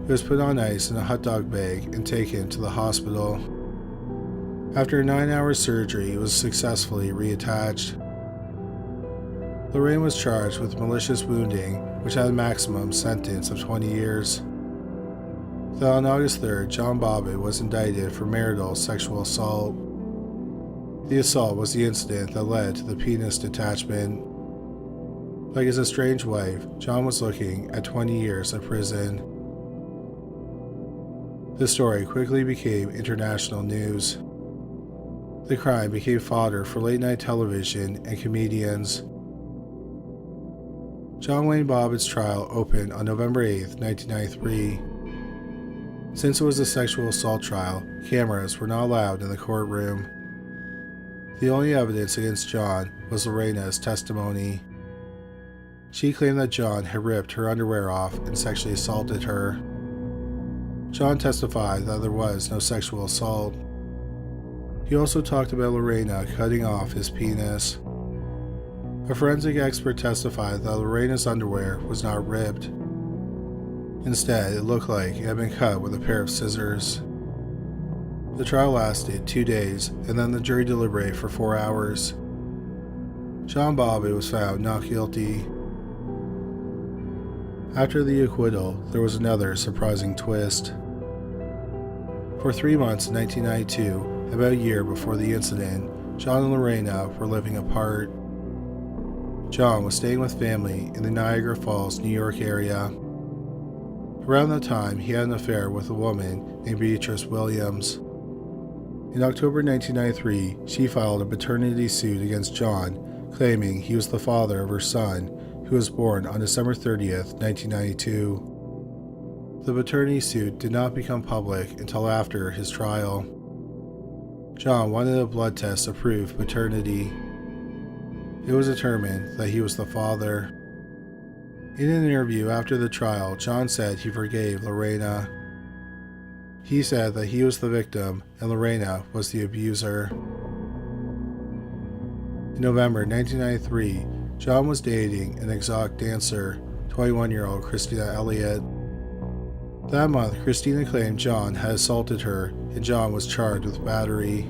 It was put on ice in a hot dog bag and taken to the hospital. After a 9-hour surgery, it was successfully reattached. Lorraine was charged with malicious wounding, which had a maximum sentence of 20 years. Then on August 3rd, John Bobbitt was indicted for marital sexual assault. The assault was the incident that led to the penis detachment. Like his estranged wife, John was looking at 20 years of prison. The story quickly became international news. The crime became fodder for late-night television and comedians. John Wayne Bobbitt's trial opened on November 8, 1993. Since it was a sexual assault trial, cameras were not allowed in the courtroom. The only evidence against John was Lorena's testimony. She claimed that John had ripped her underwear off and sexually assaulted her. John testified that there was no sexual assault. He also talked about Lorena cutting off his penis. A forensic expert testified that Lorena's underwear was not ripped. Instead, it looked like it had been cut with a pair of scissors. The trial lasted 2 days, and then the jury deliberated for 4 hours. John Bobbitt was found not guilty. After the acquittal, there was another surprising twist. For 3 months in 1992, about a year before the incident, John and Lorena were living apart. John was staying with family in the Niagara Falls, New York area. Around that time, he had an affair with a woman named Beatrice Williams. In October 1993, she filed a paternity suit against John, claiming he was the father of her son, who was born on December 30th, 1992. The paternity suit did not become public until after his trial. John wanted a blood test to prove paternity. It was determined that he was the father. In an interview after the trial, John said he forgave Lorena. He said that he was the victim and Lorena was the abuser. In November 1993, John was dating an exotic dancer, 21-year-old Christina Elliott. That month, Christina claimed John had assaulted her and John was charged with battery.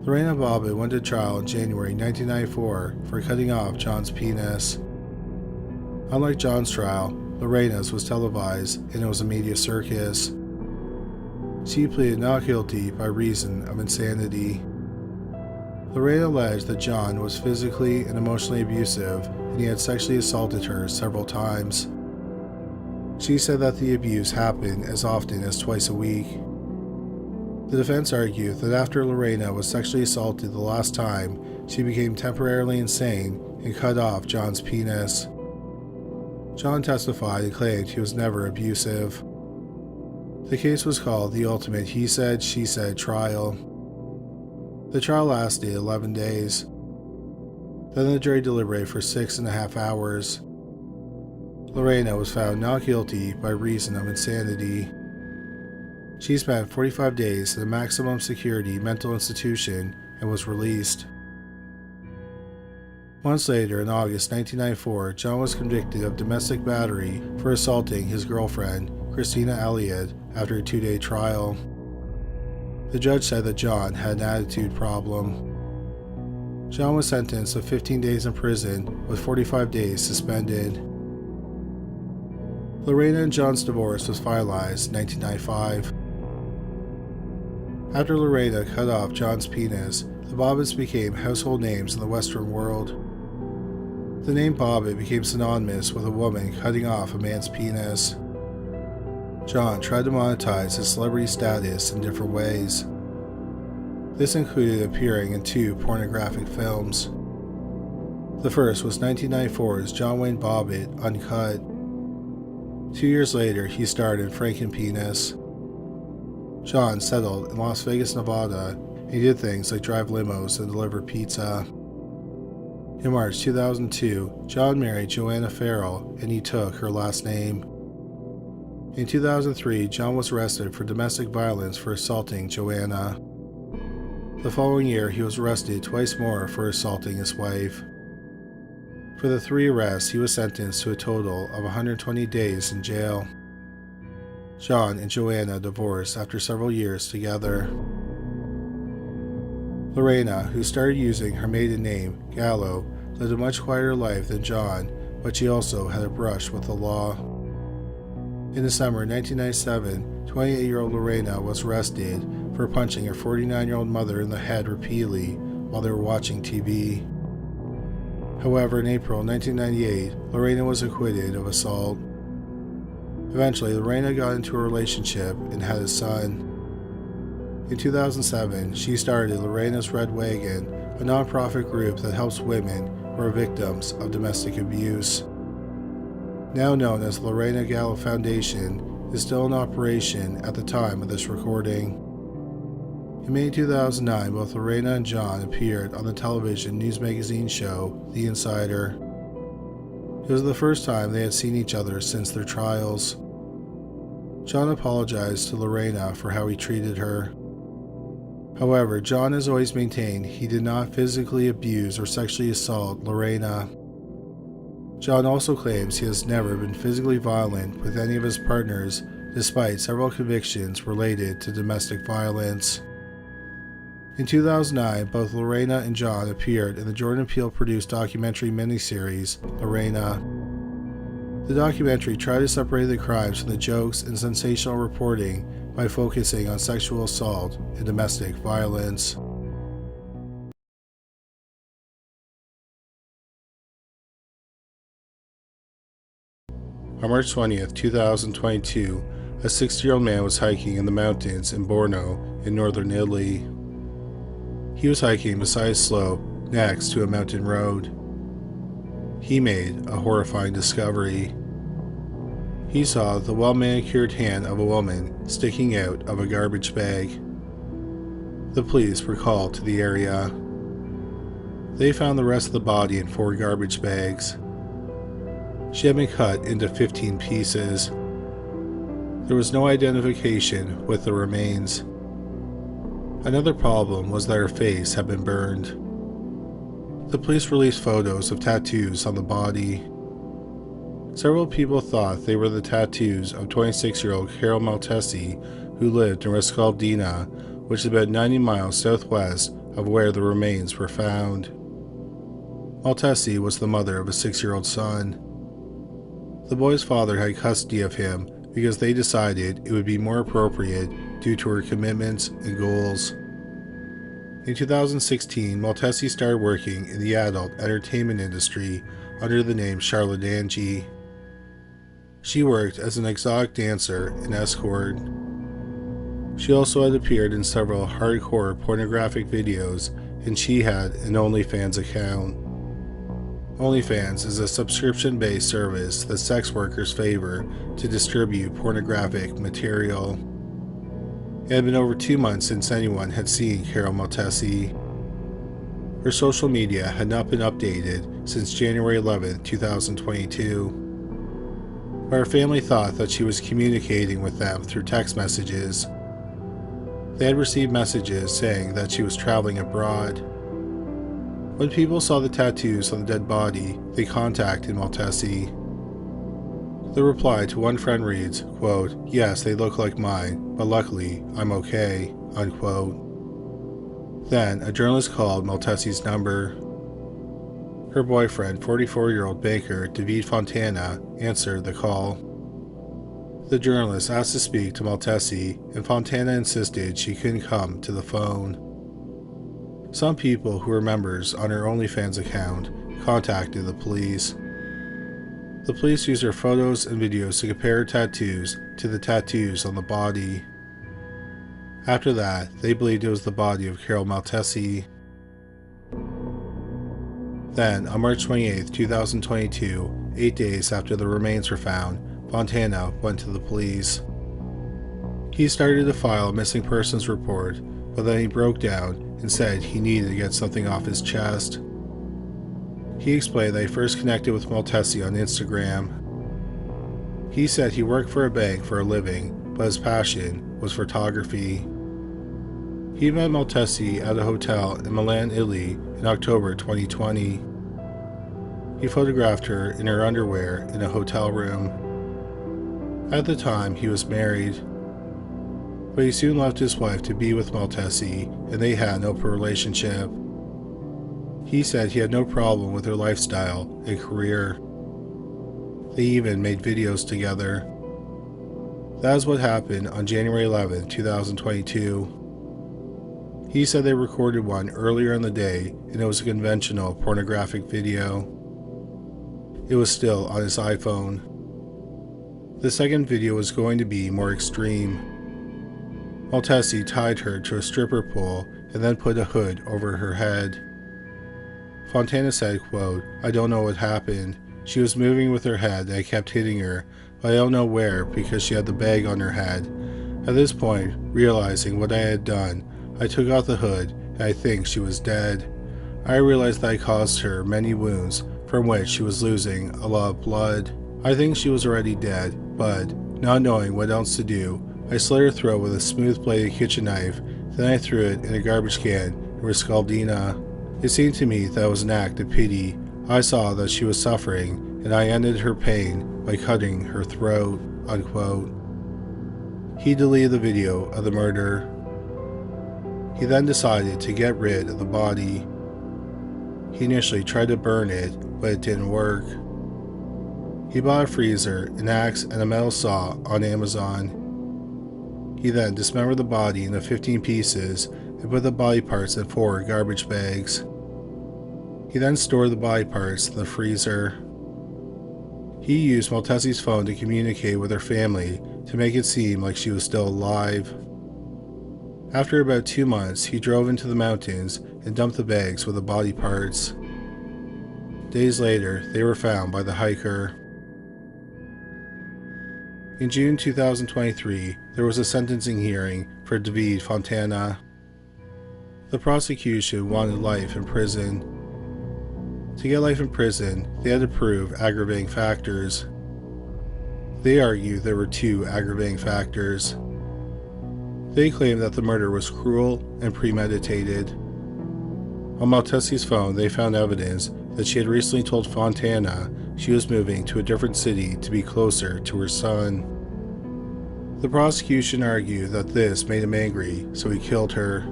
Lorena Bobbitt went to trial in January 1994 for cutting off John's penis. Unlike John's trial, Lorena's was televised and it was a media circus. She pleaded not guilty by reason of insanity. Lorena alleged that John was physically and emotionally abusive and he had sexually assaulted her several times. She said that the abuse happened as often as twice a week. The defense argued that after Lorena was sexually assaulted the last time, she became temporarily insane and cut off John's penis. John testified and claimed he was never abusive. The case was called the ultimate he said, she said trial. The trial lasted 11 days. Then the jury deliberated for 6.5 hours. Lorena was found not guilty by reason of insanity. She spent 45 days in a maximum security mental institution and was released. Months later, in August 1994, John was convicted of domestic battery for assaulting his girlfriend, Christina Elliott, after a 2-day trial. The judge said that John had an attitude problem. John was sentenced to 15 days in prison with 45 days suspended. Lorena and John's divorce was finalized in 1995. After Lorena cut off John's penis, the Bobbitts became household names in the Western world. The name Bobbitt became synonymous with a woman cutting off a man's penis. John tried to monetize his celebrity status in different ways. This included appearing in 2 pornographic films. The first was 1994's John Wayne Bobbitt Uncut. 2 years later, he starred in Frankenpenis. John settled in Las Vegas, Nevada, and he did things like drive limos and deliver pizza. In March 2002, John married Joanna Farrell, and he took her last name. In 2003, John was arrested for domestic violence for assaulting Joanna. The following year, he was arrested twice more for assaulting his wife. For the 3 arrests, he was sentenced to a total of 120 days in jail. John and Joanna divorced after several years together. Lorena, who started using her maiden name, Gallo, lived a much quieter life than John, but she also had a brush with the law. In December 1997, 28-year-old Lorena was arrested for punching her 49-year-old mother in the head repeatedly while they were watching TV. However, in April 1998, Lorena was acquitted of assault. Eventually, Lorena got into a relationship and had a son. In 2007, she started Lorena's Red Wagon, a nonprofit group that helps women who are victims of domestic abuse. Now known as Lorena Gallo Foundation, is still in operation at the time of this recording. In May 2009, both Lorena and John appeared on the television news magazine show The Insider. It was the first time they had seen each other since their trials. John apologized to Lorena for how he treated her. However, John has always maintained he did not physically abuse or sexually assault Lorena. John also claims he has never been physically violent with any of his partners, despite several convictions related to domestic violence. In 2009, both Lorena and John appeared in the Jordan Peele-produced documentary miniseries, Lorena. The documentary tried to separate the crimes from the jokes and sensational reporting by focusing on sexual assault and domestic violence. On March 20th, 2022, a 60-year-old man was hiking in the mountains in Borno in northern Italy. He was hiking beside a slope next to a mountain road. He made a horrifying discovery. He saw the well-manicured hand of a woman sticking out of a garbage bag. The police were called to the area. They found the rest of the body in 4 garbage bags. She had been cut into 15 pieces. There was no identification with the remains. Another problem was that her face had been burned. The police released photos of tattoos on the body. Several people thought they were the tattoos of 26-year-old Carol Maltesi, who lived in Rascaldina, which is about 90 miles southwest of where the remains were found. Maltesi was the mother of a 6-year-old son. The boy's father had custody of him because they decided it would be more appropriate due to her commitments and goals. In 2016, Maltesi started working in the adult entertainment industry under the name Charlotte Angie. She worked as an exotic dancer and escort. She also had appeared in several hardcore pornographic videos, and she had an OnlyFans account. OnlyFans is a subscription-based service that sex workers favor to distribute pornographic material. It had been over 2 months since anyone had seen Carol Maltesi. Her social media had not been updated since January 11, 2022. But her family thought that she was communicating with them through text messages. They had received messages saying that she was traveling abroad. When people saw the tattoos on the dead body, they contacted Maltesi. The reply to one friend reads, quote, "Yes, they look like mine, but luckily, I'm okay," unquote. Then, a journalist called Maltesi's number. Her boyfriend, 44-year-old banker David Fontana, answered the call. The journalist asked to speak to Maltesi, and Fontana insisted she couldn't come to the phone. Some people who were members on her OnlyFans account contacted the police. The police used her photos and videos to compare her tattoos to the tattoos on the body. After that, they believed it was the body of Carol Maltesi. Then, on March 28, 2022, 8 days after the remains were found, Fontana went to the police. He started to file a missing persons report, but then he broke down and said he needed to get something off his chest. He explained that he first connected with Maltesi on Instagram. He said he worked for a bank for a living, but his passion was photography. He met Maltesi at a hotel in Milan, Italy in October 2020. He photographed her in her underwear in a hotel room. At the time, he was married, but he soon left his wife to be with Maltesi, and they had an open relationship. He said he had no problem with her lifestyle and career. They even made videos together. That is what happened on January 11, 2022. He said they recorded one earlier in the day, and it was a conventional pornographic video. It was still on his iPhone. The second video was going to be more extreme. Maltesi tied her to a stripper pole and then put a hood over her head. Fontana said, quote, "I don't know what happened. She was moving with her head and I kept hitting her, but I don't know where because she had the bag on her head. At this point, realizing what I had done, I took out the hood and I think she was dead. I realized that I caused her many wounds from which she was losing a lot of blood. I think she was already dead, but not knowing what else to do, I slit her throat with a smooth-bladed kitchen knife, then I threw it in a garbage can and Riscaldina. It seemed to me that it was an act of pity. I saw that she was suffering, and I ended her pain by cutting her throat," unquote. He deleted the video of the murder. He then decided to get rid of the body. He initially tried to burn it, but it didn't work. He bought a freezer, an axe, and a metal saw on Amazon. He then dismembered the body into 15 pieces and put the body parts in 4 garbage bags. He then stored the body parts in the freezer. He used Maltesi's phone to communicate with her family to make it seem like she was still alive. After about 2 months, he drove into the mountains and dumped the bags with the body parts. Days later, they were found by the hiker. In June 2023, there was a sentencing hearing for David Fontana. The prosecution wanted life in prison. To get life in prison, they had to prove aggravating factors. They argued there were 2 aggravating factors. They claimed that the murder was cruel and premeditated. On Maltesi's phone, they found evidence that she had recently told Fontana she was moving to a different city to be closer to her son. The prosecution argued that this made him angry, so he killed her.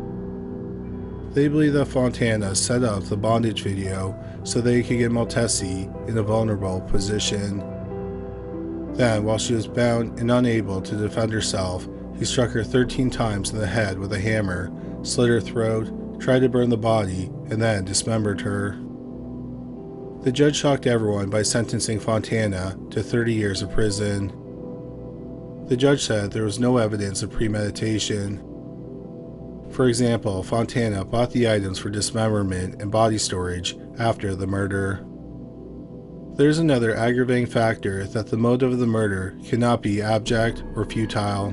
They believe that Fontana set up the bondage video so they could get Maltesi in a vulnerable position. Then, while she was bound and unable to defend herself, he struck her 13 times in the head with a hammer, slit her throat, tried to burn the body, and then dismembered her. The judge shocked everyone by sentencing Fontana to 30 years of prison. The judge said there was no evidence of premeditation. For example, Fontana bought the items for dismemberment and body storage after the murder. There is another aggravating factor that the motive of the murder cannot be abject or futile.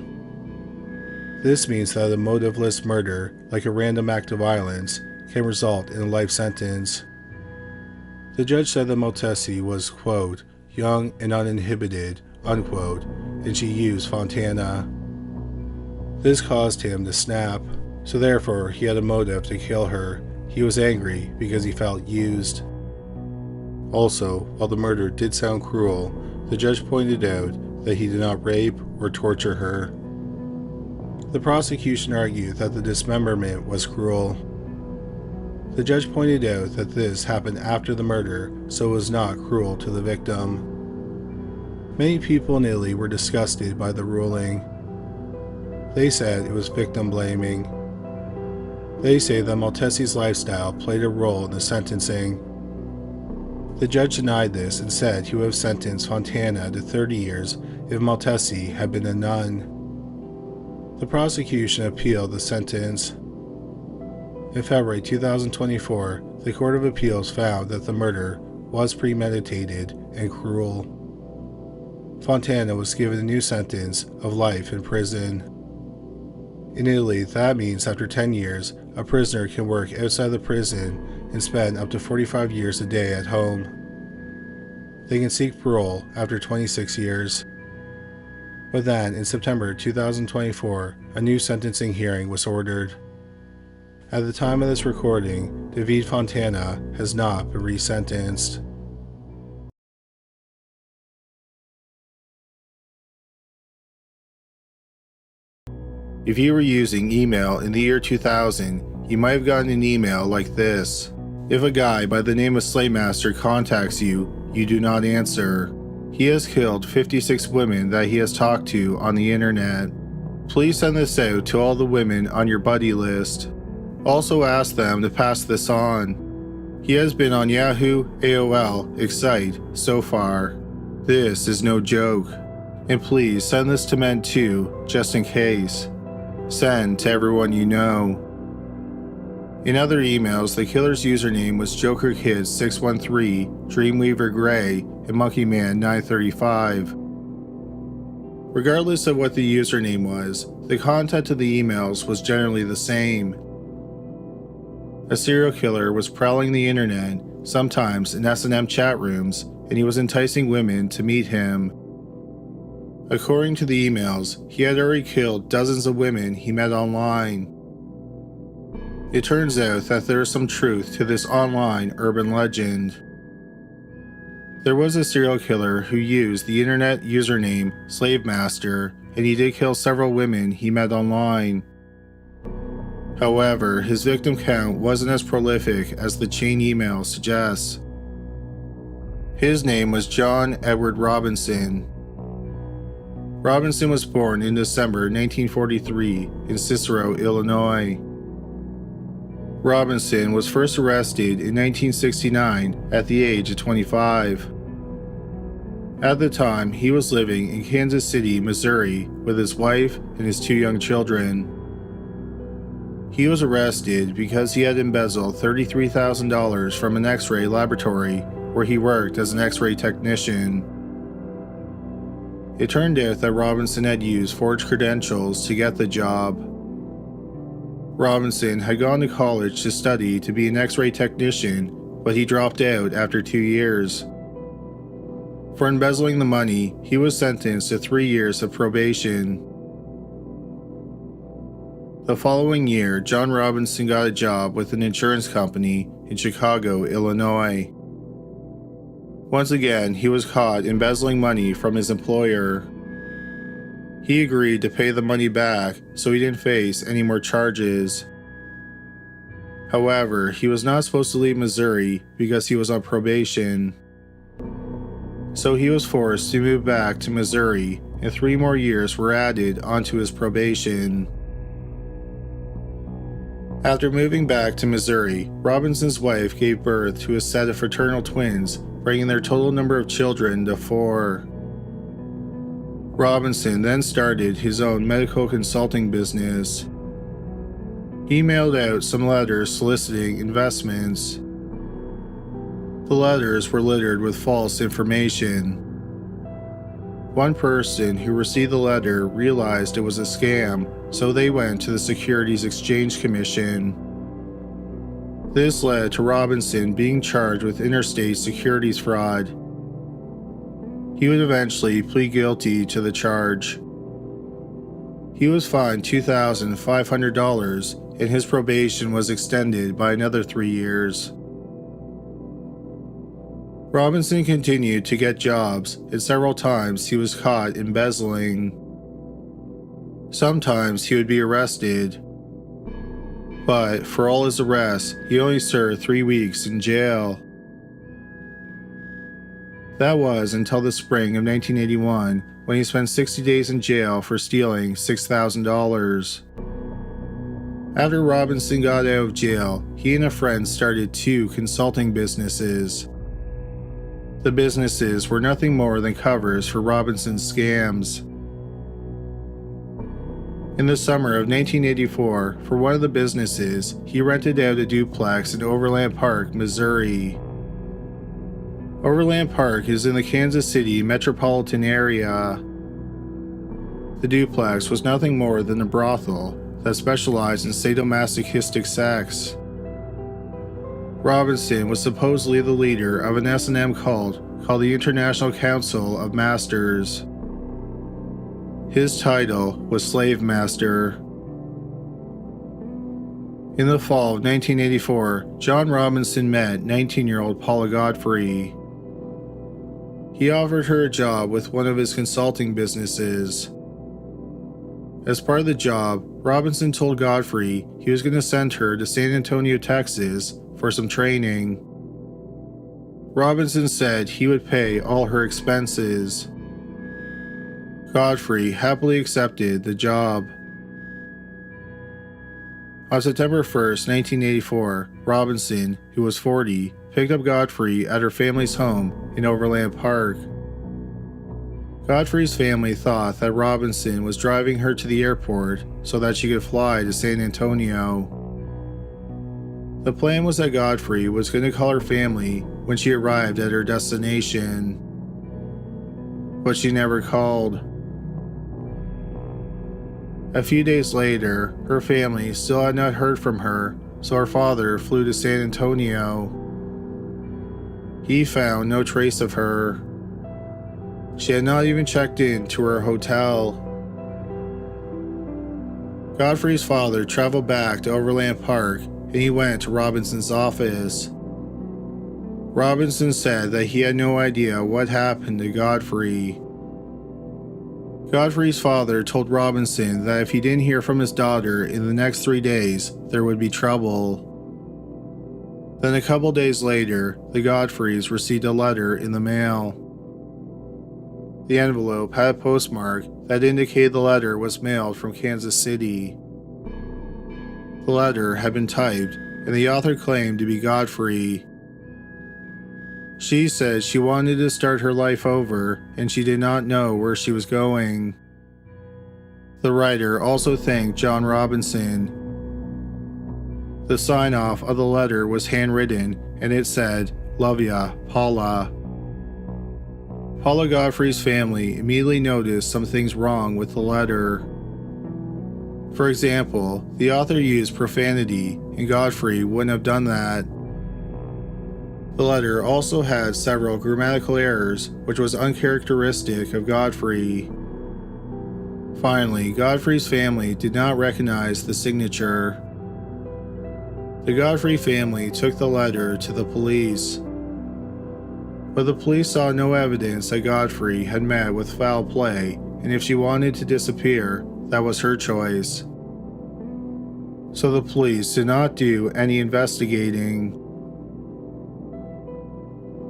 This means that a motiveless murder, like a random act of violence, can result in a life sentence. The judge said that Maltesi was, quote, young and uninhibited, unquote, and she used Fontana. This caused him to snap, so therefore he had a motive to kill her. He was angry because he felt used. Also, while the murder did sound cruel, the judge pointed out that he did not rape or torture her. The prosecution argued that the dismemberment was cruel. The judge pointed out that this happened after the murder, so it was not cruel to the victim. Many people in Italy were disgusted by the ruling. They said it was victim blaming. They say that Maltesi's lifestyle played a role in the sentencing. The judge denied this and said he would have sentenced Fontana to 30 years if Maltesi had been a nun. The prosecution appealed the sentence. In February 2024, the Court of Appeals found that the murder was premeditated and cruel. Fontana was given a new sentence of life in prison. In Italy, that means after 10 years, a prisoner can work outside the prison and spend up to 45 years a day at home. They can seek parole after 26 years. But then, in September 2024, a new sentencing hearing was ordered. At the time of this recording, David Fontana has not been resentenced. If you were using email in the year 2000, you might have gotten an email like this. If a guy by the name of Slavemaster contacts you, you do not answer. He has killed 56 women that he has talked to on the internet. Please send this out to all the women on your buddy list. Also ask them to pass this on. He has been on Yahoo, AOL, Excite so far. This is no joke. And please send this to men too, just in case. Send to everyone you know. In other emails, the killer's username was JokerKid613, Dreamweaver Grey, and Monkeyman935. Regardless of what the username was, the content of the emails was generally the same. A serial killer was prowling the internet, sometimes in S&M chat rooms, and he was enticing women to meet him. According to the emails, he had already killed dozens of women he met online. It turns out that there is some truth to this online urban legend. There was a serial killer who used the internet username Slavemaster, and he did kill several women he met online. However, his victim count wasn't as prolific as the chain email suggests. His name was John Edward Robinson. Robinson was born in December 1943 in Cicero, Illinois. Robinson was first arrested in 1969 at the age of 25. At the time, he was living in Kansas City, Missouri with his wife and his 2 young children. He was arrested because he had embezzled $33,000 from an X-ray laboratory where he worked as an X-ray technician. It turned out that Robinson had used forged credentials to get the job. Robinson had gone to college to study to be an X-ray technician, but he dropped out after 2 years. For embezzling the money, he was sentenced to 3 years of probation. The following year, John Robinson got a job with an insurance company in Chicago, Illinois. Once again, he was caught embezzling money from his employer. He agreed to pay the money back so he didn't face any more charges. However, he was not supposed to leave Missouri because he was on probation. So he was forced to move back to Missouri, and 3 more years were added onto his probation. After moving back to Missouri, Robinson's wife gave birth to a set of fraternal twins, bringing their total number of children to 4. Robinson then started his own medical consulting business. He mailed out some letters soliciting investments. The letters were littered with false information. One person who received the letter realized it was a scam, so they went to the Securities Exchange Commission. This led to Robinson being charged with interstate securities fraud. He would eventually plead guilty to the charge. He was fined $2,500, and his probation was extended by another 3 years. Robinson continued to get jobs, and several times he was caught embezzling. Sometimes he would be arrested, but for all his arrests, he only served 3 weeks in jail. That was until the spring of 1981, when he spent 60 days in jail for stealing $6,000. After Robinson got out of jail, he and a friend started 2 consulting businesses. The businesses were nothing more than covers for Robinson's scams. In the summer of 1984, for one of the businesses, he rented out a duplex in Overland Park, Missouri. Overland Park is in the Kansas City metropolitan area. The duplex was nothing more than a brothel that specialized in sadomasochistic sex. Robinson was supposedly the leader of an S&M cult called the International Council of Masters. His title was Slavemaster. In the fall of 1984, John Robinson met 19-year-old Paula Godfrey. He offered her a job with one of his consulting businesses. As part of the job, Robinson told Godfrey he was going to send her to San Antonio, Texas for some training. Robinson said he would pay all her expenses. Godfrey happily accepted the job. On September 1st, 1984, Robinson, who was 40, picked up Godfrey at her family's home in Overland Park. Godfrey's family thought that Robinson was driving her to the airport so that she could fly to San Antonio. The plan was that Godfrey was going to call her family when she arrived at her destination, but she never called. A few days later, her family still had not heard from her, so her father flew to San Antonio. He found no trace of her. She had not even checked in to her hotel. Godfrey's father traveled back to Overland Park, and he went to Robinson's office. Robinson said that he had no idea what happened to Godfrey. Godfrey's father told Robinson that if he didn't hear from his daughter in the next 3 days, there would be trouble. Then a couple days later, the Godfreys received a letter in the mail. The envelope had a postmark that indicated the letter was mailed from Kansas City. The letter had been typed, and the author claimed to be Godfrey. She said she wanted to start her life over, and she did not know where she was going. The writer also thanked John Robinson. The sign-off of the letter was handwritten, and it said, "Love ya, Paula." Paula Godfrey's family immediately noticed some things wrong with the letter. For example, the author used profanity, and Godfrey wouldn't have done that. The letter also had several grammatical errors, which was uncharacteristic of Godfrey. Finally, Godfrey's family did not recognize the signature. The Godfrey family took the letter to the police, but the police saw no evidence that Godfrey had met with foul play, and if she wanted to disappear, that was her choice. So the police did not do any investigating.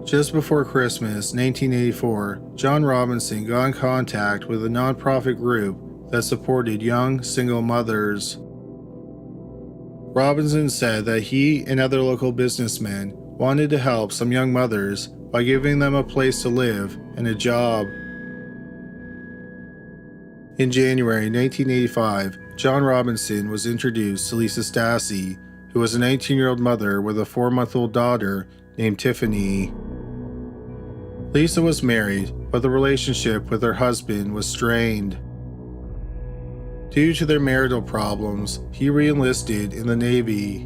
Just before Christmas 1984, John Robinson got in contact with a nonprofit group that supported young single mothers. Robinson said that he and other local businessmen wanted to help some young mothers by giving them a place to live and a job. In January 1985, John Robinson was introduced to Lisa Stassi, who was a 19-year-old mother with a 4-month-old daughter named Tiffany. Lisa was married, but the relationship with her husband was strained. Due to their marital problems, he re-enlisted in the Navy.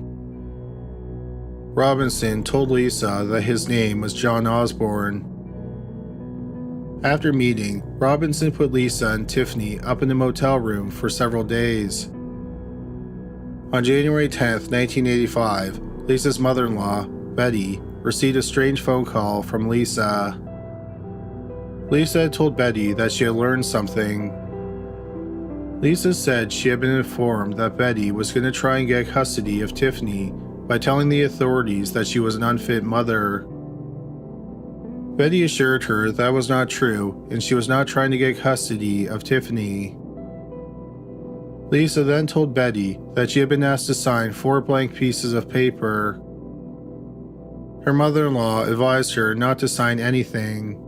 Robinson told Lisa that his name was John Osborne. After meeting, Robinson put Lisa and Tiffany up in a motel room for several days. On January 10, 1985, Lisa's mother-in-law, Betty, received a strange phone call from Lisa. Lisa had told Betty that she had learned something. Lisa said she had been informed that Betty was going to try and get custody of Tiffany by telling the authorities that she was an unfit mother. Betty assured her that was not true and she was not trying to get custody of Tiffany. Lisa then told Betty that she had been asked to sign 4 blank pieces of paper. Her mother-in-law advised her not to sign anything.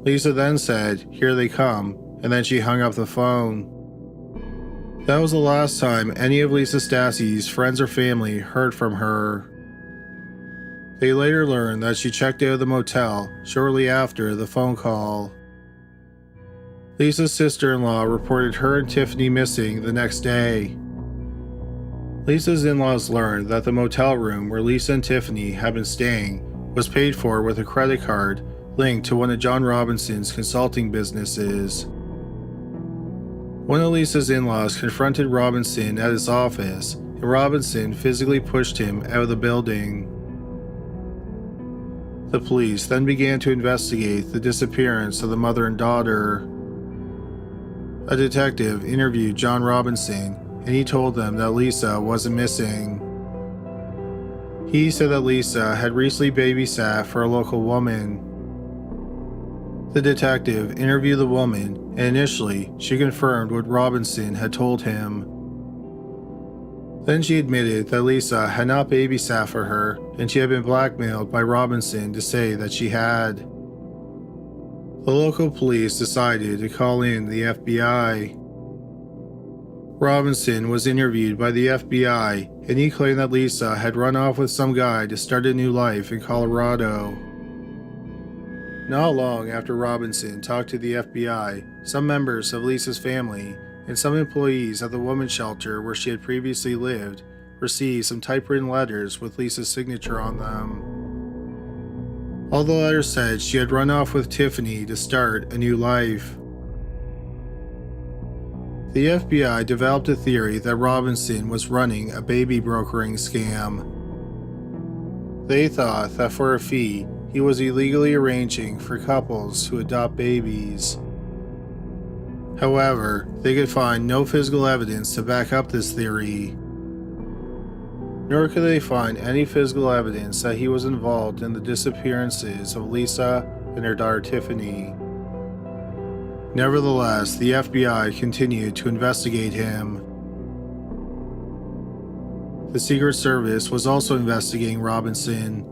Lisa then said, "Here they come," and then she hung up the phone. That was the last time any of Lisa Stassi's friends or family heard from her. They later learned that she checked out of the motel shortly after the phone call. Lisa's sister-in-law reported her and Tiffany missing the next day. Lisa's in-laws learned that the motel room where Lisa and Tiffany had been staying was paid for with a credit card linked to one of John Robinson's consulting businesses. One of Lisa's in-laws confronted Robinson at his office, and Robinson physically pushed him out of the building. The police then began to investigate the disappearance of the mother and daughter. A detective interviewed John Robinson, and he told them that Lisa wasn't missing. He said that Lisa had recently babysat for a local woman. The detective interviewed the woman, and initially she confirmed what Robinson had told him. Then she admitted that Lisa had not babysat for her, and she had been blackmailed by Robinson to say that she had. The local police decided to call in the FBI. Robinson was interviewed by the FBI, and he claimed that Lisa had run off with some guy to start a new life in Colorado. Not long after Robinson talked to the FBI, some members of Lisa's family and some employees at the women's shelter where she had previously lived received some typewritten letters with Lisa's signature on them. All the letters said she had run off with Tiffany to start a new life. The FBI developed a theory that Robinson was running a baby brokering scam. They thought that for a fee, he was illegally arranging for couples to adopt babies. However, they could find no physical evidence to back up this theory. Nor could they find any physical evidence that he was involved in the disappearances of Lisa and her daughter Tiffany. Nevertheless, the FBI continued to investigate him. The Secret Service was also investigating Robinson.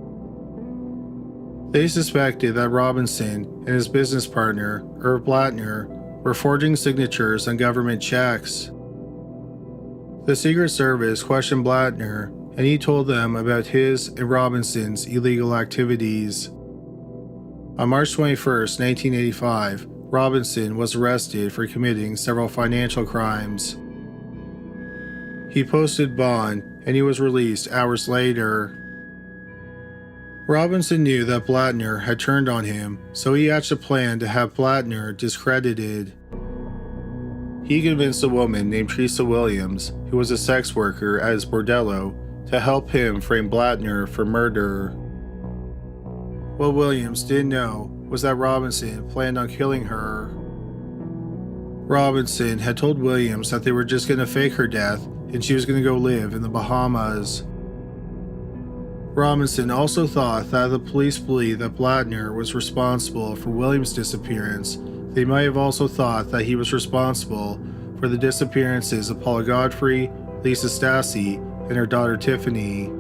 They suspected that Robinson and his business partner, Irv Blattner, were forging signatures on government checks. The Secret Service questioned Blattner, and he told them about his and Robinson's illegal activities. On March 21, 1985, Robinson was arrested for committing several financial crimes. He posted bond, and he was released hours later. Robinson knew that Blattner had turned on him, so he hatched a plan to have Blattner discredited. He convinced a woman named Teresa Williams, who was a sex worker at his bordello, to help him frame Blattner for murder. What Williams didn't know was that Robinson planned on killing her. Robinson had told Williams that they were just going to fake her death and she was going to go live in the Bahamas. Robinson also thought that the police believed that Blattner was responsible for Williams' disappearance. They might have also thought that he was responsible for the disappearances of Paula Godfrey, Lisa Stassi, and her daughter Tiffany.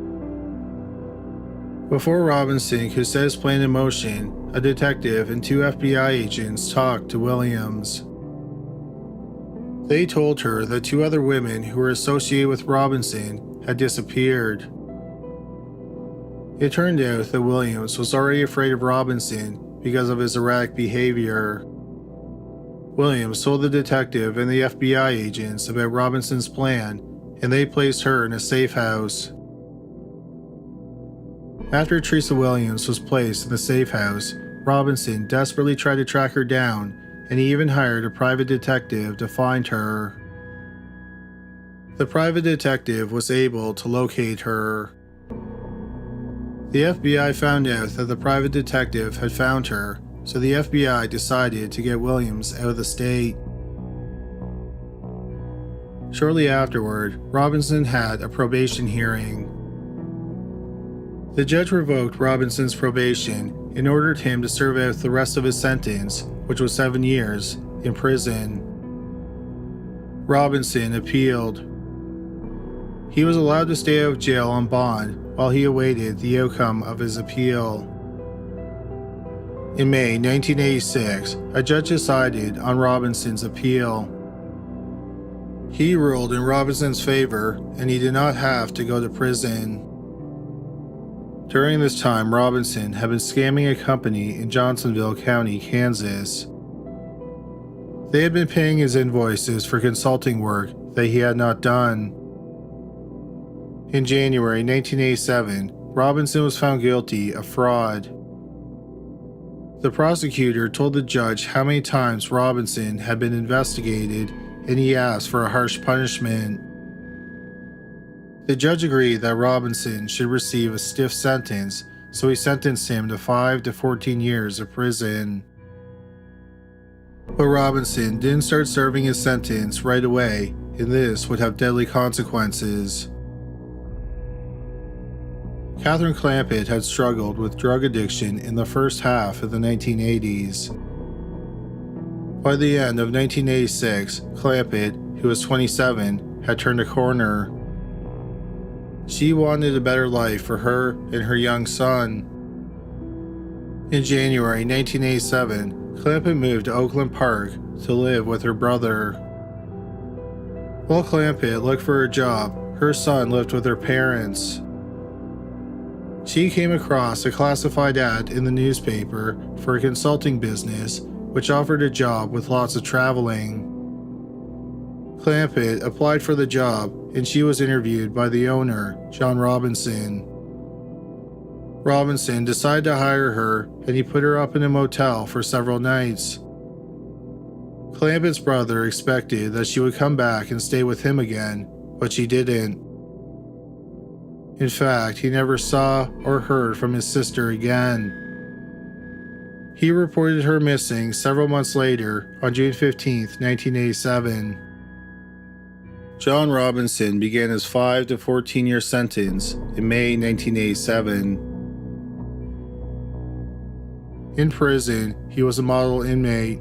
Before Robinson could set his plan in motion, a detective and 2 FBI agents talked to Williams. They told her that 2 other women who were associated with Robinson had disappeared. It turned out that Williams was already afraid of Robinson because of his erratic behavior. Williams told the detective and the FBI agents about Robinson's plan, and they placed her in a safe house. After Teresa Williams was placed in the safe house, Robinson desperately tried to track her down, and he even hired a private detective to find her. The private detective was able to locate her. The FBI found out that the private detective had found her, so the FBI decided to get Williams out of the state. Shortly afterward, Robinson had a probation hearing. The judge revoked Robinson's probation and ordered him to serve out the rest of his sentence, which was 7 years, in prison. Robinson appealed. He was allowed to stay out of jail on bond while he awaited the outcome of his appeal. In May 1986, a judge decided on Robinson's appeal. He ruled in Robinson's favor, and he did not have to go to prison. During this time, Robinson had been scamming a company in Johnsonville County, Kansas. They had been paying his invoices for consulting work that he had not done. In January 1987, Robinson was found guilty of fraud. The prosecutor told the judge how many times Robinson had been investigated, and he asked for a harsh punishment. The judge agreed that Robinson should receive a stiff sentence, so he sentenced him to 5 to 14 years of prison. But Robinson didn't start serving his sentence right away, and this would have deadly consequences. Catherine Clampett had struggled with drug addiction in the first half of the 1980s. By the end of 1986, Clampett, who was 27, had turned a corner. She wanted a better life for her and her young son. In January 1987, Clampett moved to Oakland Park to live with her brother. While Clampett looked for a job, her son lived with her parents. She came across a classified ad in the newspaper for a consulting business which offered a job with lots of traveling. Clampett applied for the job, and she was interviewed by the owner, John Robinson. Robinson decided to hire her, and he put her up in a motel for several nights. Clampett's brother expected that she would come back and stay with him again, but she didn't. In fact, he never saw or heard from his sister again. He reported her missing several months later on June 15, 1987. John Robinson began his 5 to 14-year sentence in May 1987. In prison, he was a model inmate.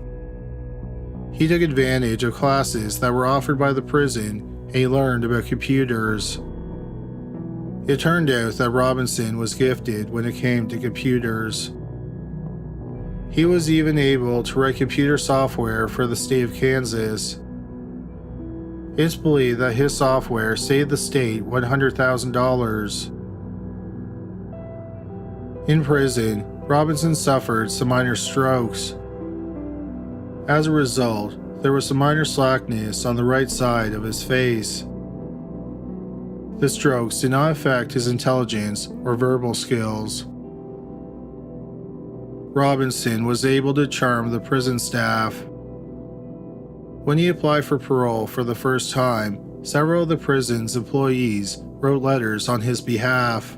He took advantage of classes that were offered by the prison, and he learned about computers. It turned out that Robinson was gifted when it came to computers. He was even able to write computer software for the state of Kansas. It's believed that his software saved the state $100,000. In prison, Robinson suffered some minor strokes. As a result, there was some minor slackness on the right side of his face. The strokes did not affect his intelligence or verbal skills. Robinson was able to charm the prison staff. When he applied for parole for the first time, several of the prison's employees wrote letters on his behalf.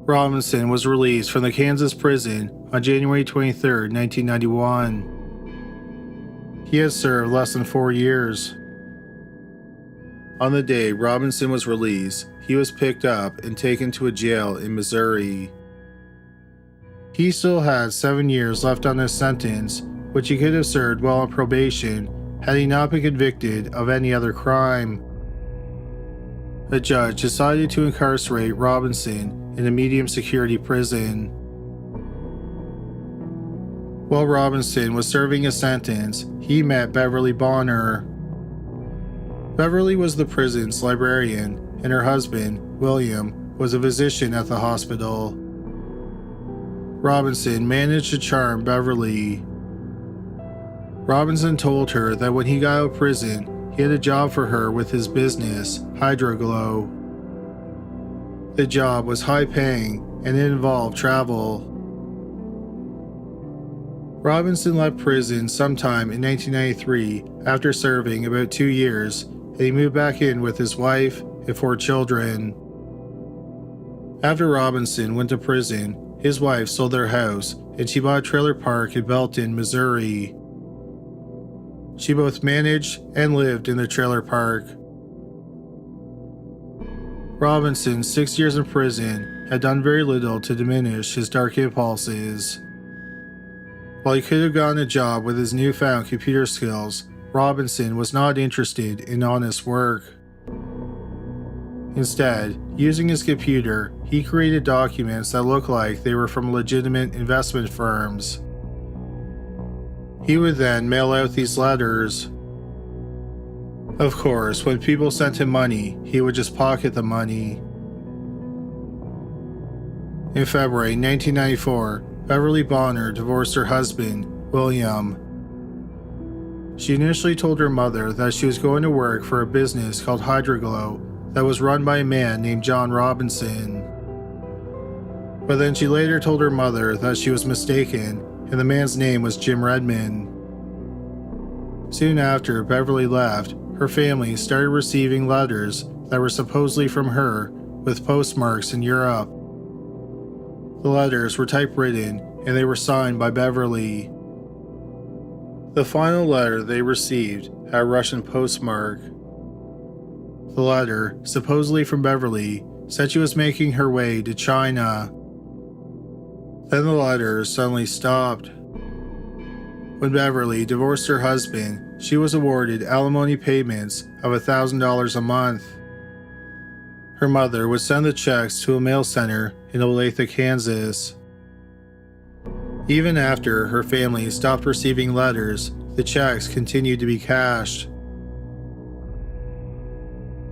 Robinson was released from the Kansas prison on January 23, 1991. He had served less than 4 years. On the day Robinson was released, he was picked up and taken to a jail in Missouri. He still had 7 years left on his sentence, which he could have served while on probation had he not been convicted of any other crime. The judge decided to incarcerate Robinson in a medium security prison. While Robinson was serving his sentence, he met Beverly Bonner. Beverly was the prison's librarian, and her husband, William, was a physician at the hospital. Robinson managed to charm Beverly. Robinson told her that when he got out of prison, he had a job for her with his business, Hydroglow. The job was high-paying and it involved travel. Robinson left prison sometime in 1993 after serving about 2 years, and he moved back in with his wife and 4 children. After Robinson went to prison, his wife sold their house and she bought a trailer park in Belton, Missouri. She both managed and lived in the trailer park. Robinson's 6 years in prison had done very little to diminish his dark impulses. While he could have gotten a job with his newfound computer skills, Robinson was not interested in honest work. Instead, using his computer, he created documents that looked like they were from legitimate investment firms. He would then mail out these letters. Of course, when people sent him money, he would just pocket the money. In February 1994, Beverly Bonner divorced her husband, William. She initially told her mother that she was going to work for a business called Hydroglow that was run by a man named John Robinson. But then she later told her mother that she was mistaken and the man's name was Jim Redmond. Soon after Beverly left, her family started receiving letters that were supposedly from her with postmarks in Europe. The letters were typewritten and they were signed by Beverly. The final letter they received had a Russian postmark. The letter, supposedly from Beverly, said she was making her way to China. Then the letters suddenly stopped. When Beverly divorced her husband, she was awarded alimony payments of $1,000 a month. Her mother would send the checks to a mail center in Olathe, Kansas. Even after her family stopped receiving letters, the checks continued to be cashed.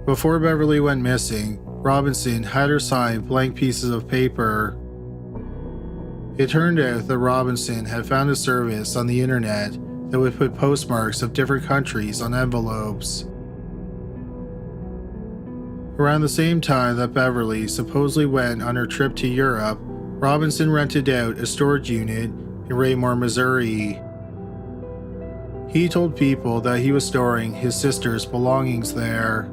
Before Beverly went missing, Robinson had her sign blank pieces of paper. It turned out that Robinson had found a service on the internet that would put postmarks of different countries on envelopes. Around the same time that Beverly supposedly went on her trip to Europe, Robinson rented out a storage unit in Raymore, Missouri. He told people that he was storing his sister's belongings there.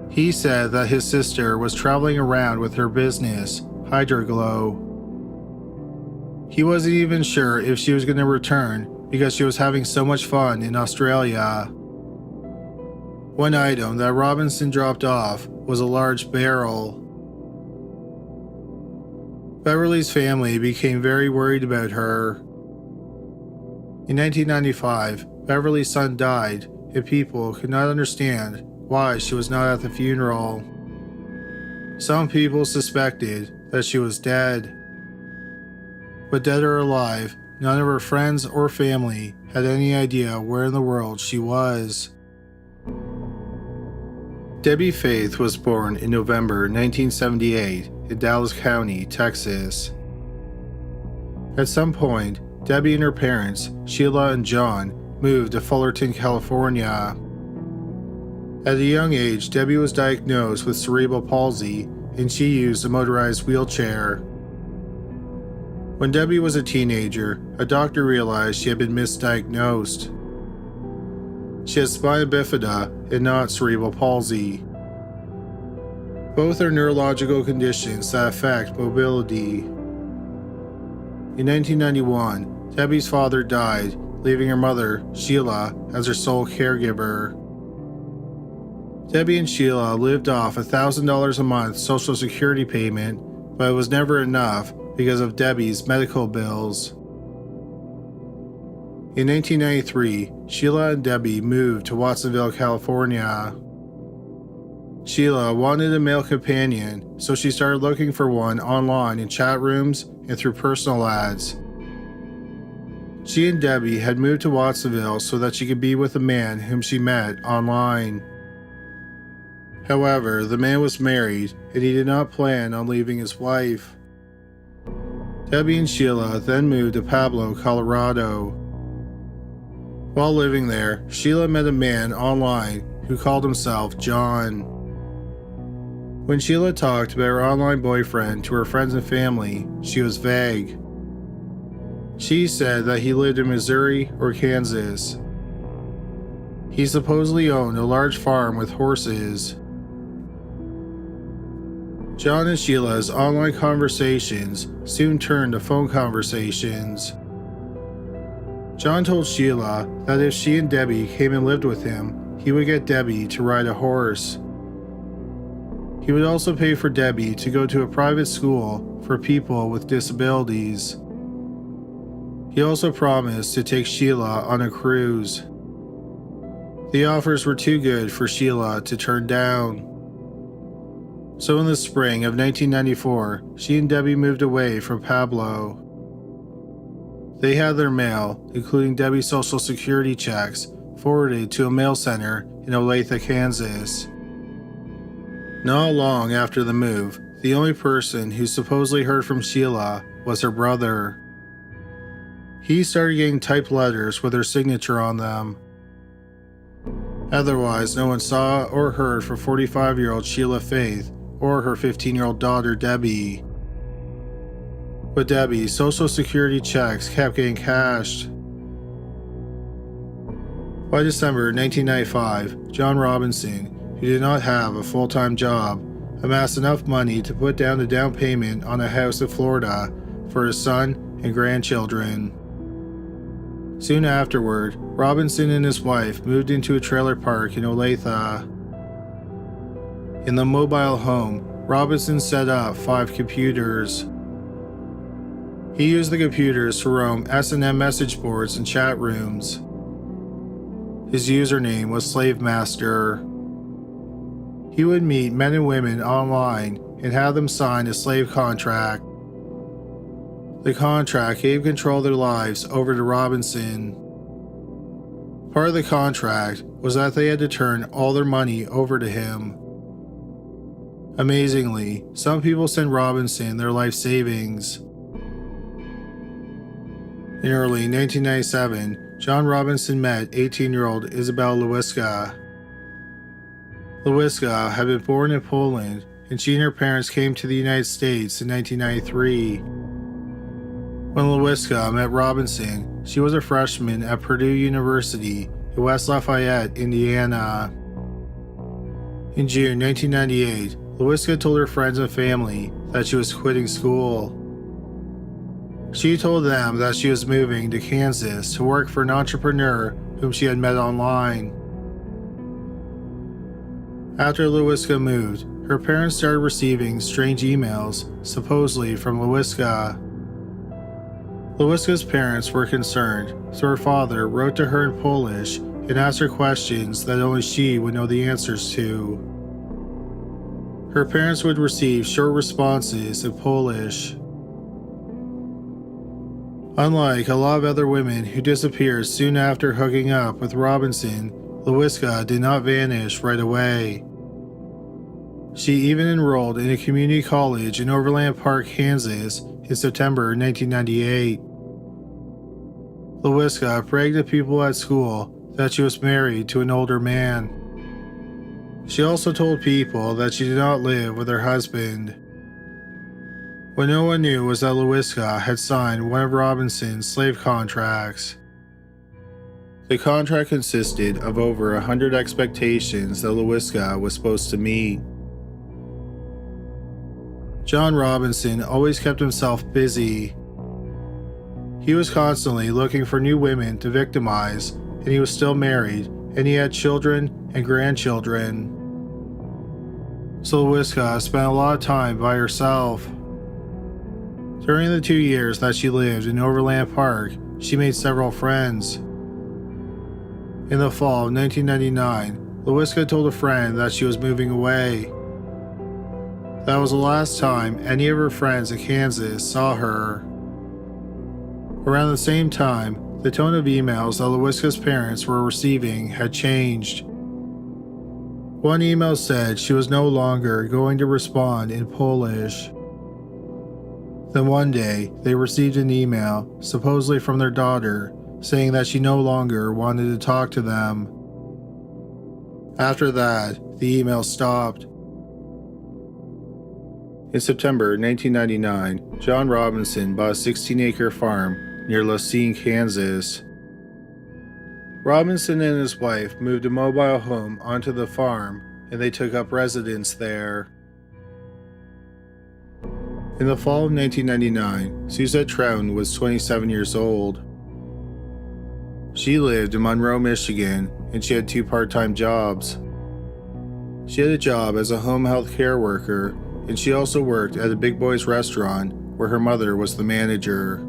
He said that his sister was traveling around with her business, Hydroglow. He wasn't even sure if she was going to return because she was having so much fun in Australia. One item that Robinson dropped off was a large barrel. Beverly's family became very worried about her. In 1995, Beverly's son died and people could not understand why she was not at the funeral. Some people suspected that she was dead. But dead or alive, none of her friends or family had any idea where in the world she was. Debbie Faith was born in November 1978 in Dallas County, Texas. At some point, Debbie and her parents, Sheila and John, moved to Fullerton, California. At a young age, Debbie was diagnosed with cerebral palsy and she used a motorized wheelchair. When Debbie was a teenager, a doctor realized she had been misdiagnosed. She had spina bifida and not cerebral palsy. Both are neurological conditions that affect mobility. In 1991, Debbie's father died, leaving her mother, Sheila, as her sole caregiver. Debbie and Sheila lived off $1,000 a month Social Security payment, but it was never enough because of Debbie's medical bills. In 1993, Sheila and Debbie moved to Watsonville, California. Sheila wanted a male companion, so she started looking for one online in chat rooms and through personal ads. She and Debbie had moved to Watsonville so that she could be with a man whom she met online. However, the man was married and he did not plan on leaving his wife. Debbie and Sheila then moved to Pueblo, Colorado. While living there, Sheila met a man online who called himself John. When Sheila talked about her online boyfriend to her friends and family, she was vague. She said that he lived in Missouri or Kansas. He supposedly owned a large farm with horses. John and Sheila's online conversations soon turned to phone conversations. John told Sheila that if she and Debbie came and lived with him, he would get Debbie to ride a horse. He would also pay for Debbie to go to a private school for people with disabilities. He also promised to take Sheila on a cruise. The offers were too good for Sheila to turn down. So in the spring of 1994, she and Debbie moved away from Pueblo. They had their mail, including Debbie's social security checks, forwarded to a mail center in Olathe, Kansas. Not long after the move, the only person who supposedly heard from Sheila was her brother. He started getting typed letters with her signature on them. Otherwise, no one saw or heard from 45-year-old Sheila Faith or her 15-year-old daughter Debbie. But Debbie's social security checks kept getting cashed. By December 1995, John Robinson, who did not have a full-time job, amassed enough money to put down the down payment on a house in Florida for his son and grandchildren. Soon afterward, Robinson and his wife moved into a trailer park in Olathe. In the mobile home, Robinson set up 5 computers. He used the computers to roam S&M message boards and chat rooms. His username was Slavemaster. He would meet men and women online and have them sign a slave contract. The contract gave control of their lives over to Robinson. Part of the contract was that they had to turn all their money over to him. Amazingly, some people sent Robinson their life savings. In early 1997, John Robinson met 18-year-old Isabel Lewiska. Lewiska had been born in Poland, and she and her parents came to the United States in 1993. When Lewiska met Robinson, she was a freshman at Purdue University in West Lafayette, Indiana. In June 1998, Lewiska told her friends and family that she was quitting school. She told them that she was moving to Kansas to work for an entrepreneur whom she had met online. After Lewiska moved, her parents started receiving strange emails, supposedly from Lewiska. Lewiska's parents were concerned, so her father wrote to her in Polish and asked her questions that only she would know the answers to. Her parents would receive short responses in Polish. Unlike a lot of other women who disappeared soon after hooking up with Robinson, Lewiska did not vanish right away. She even enrolled in a community college in Overland Park, Kansas in September 1998. Lewiska bragged to people at school that she was married to an older man. She also told people that she did not live with her husband. What no one knew was that Lewiska had signed one of Robinson's slave contracts. The contract consisted of over 100 expectations that Lewiska was supposed to meet. John Robinson always kept himself busy. He was constantly looking for new women to victimize, and he was still married, and he had children and grandchildren. So Lewiska spent a lot of time by herself. During the 2 years that she lived in Overland Park, she made several friends. In the fall of 1999, Lewiska told a friend that she was moving away. That was the last time any of her friends in Kansas saw her. Around the same time, the tone of emails that Lewiska's parents were receiving had changed. One email said she was no longer going to respond in Polish. Then one day, they received an email, supposedly from their daughter, saying that she no longer wanted to talk to them. After that, the email stopped. In September 1999, John Robinson bought a 16-acre farm near Losine, Kansas. Robinson and his wife moved a mobile home onto the farm, and they took up residence there. In the fall of 1999, Suzette Troughton was 27 years old. She lived in Monroe, Michigan, and she had 2 part-time jobs. She had a job as a home health care worker, and she also worked at a Big Boys restaurant where her mother was the manager.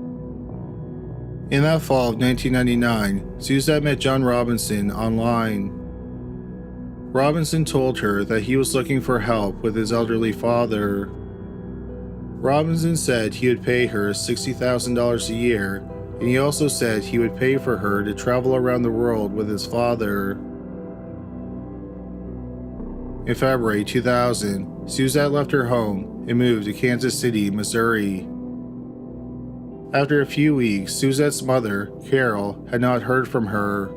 In that fall of 1999, Suzette met John Robinson online. Robinson told her that he was looking for help with his elderly father. Robinson said he would pay her $60,000 a year, and he also said he would pay for her to travel around the world with his father. In February 2000, Suzette left her home and moved to Kansas City, Missouri. After a few weeks, Suzette's mother, Carol, had not heard from her.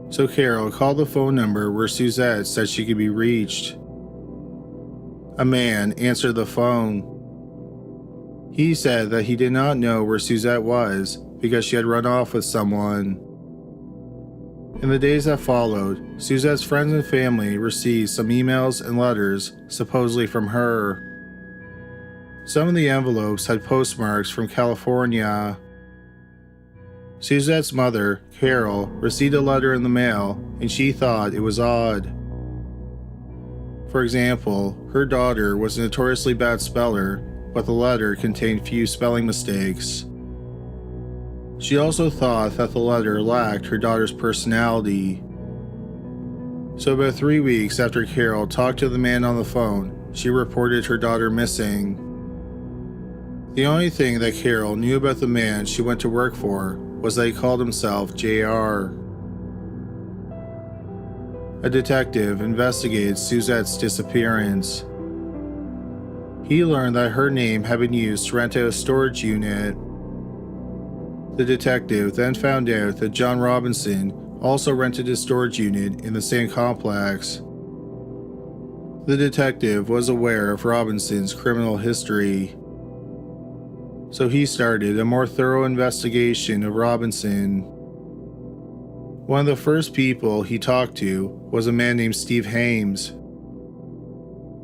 So Carol called the phone number where Suzette said she could be reached. A man answered the phone. He said that he did not know where Suzette was because she had run off with someone. In the days that followed, Suzette's friends and family received some emails and letters supposedly from her. Some of the envelopes had postmarks from California. Suzette's mother, Carol, received a letter in the mail, and she thought it was odd. For example, her daughter was a notoriously bad speller, but the letter contained few spelling mistakes. She also thought that the letter lacked her daughter's personality. So about 3 weeks after Carol talked to the man on the phone, she reported her daughter missing. The only thing that Carol knew about the man she went to work for was that he called himself JR. A detective investigated Suzette's disappearance. He learned that her name had been used to rent out a storage unit. The detective then found out that John Robinson also rented a storage unit in the same complex. The detective was aware of Robinson's criminal history, so he started a more thorough investigation of Robinson. One of the first people he talked to was a man named Steve Hames.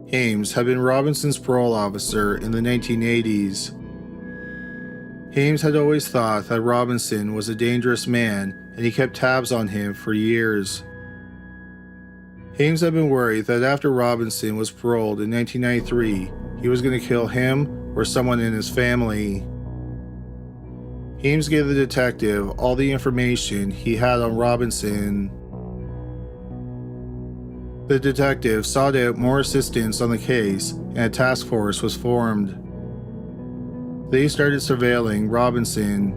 Hames had been Robinson's parole officer in the 1980s. Hames had always thought that Robinson was a dangerous man, and he kept tabs on him for years. Hames had been worried that after Robinson was paroled in 1993, he was going to kill him or someone in his family. Hames gave the detective all the information he had on Robinson. The detective sought out more assistance on the case, and a task force was formed. They started surveilling Robinson.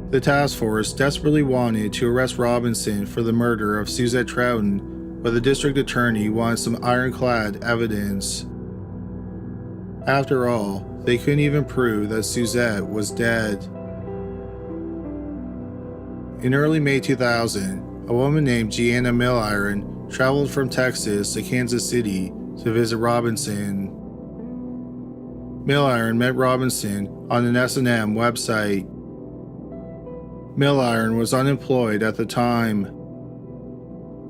The task force desperately wanted to arrest Robinson for the murder of Suzette Troughton, but the district attorney wanted some ironclad evidence. After all, they couldn't even prove that Suzette was dead. In early May 2000, a woman named Deanna Milliron traveled from Texas to Kansas City to visit Robinson. Milliron met Robinson on an S&M website. Milliron was unemployed at the time.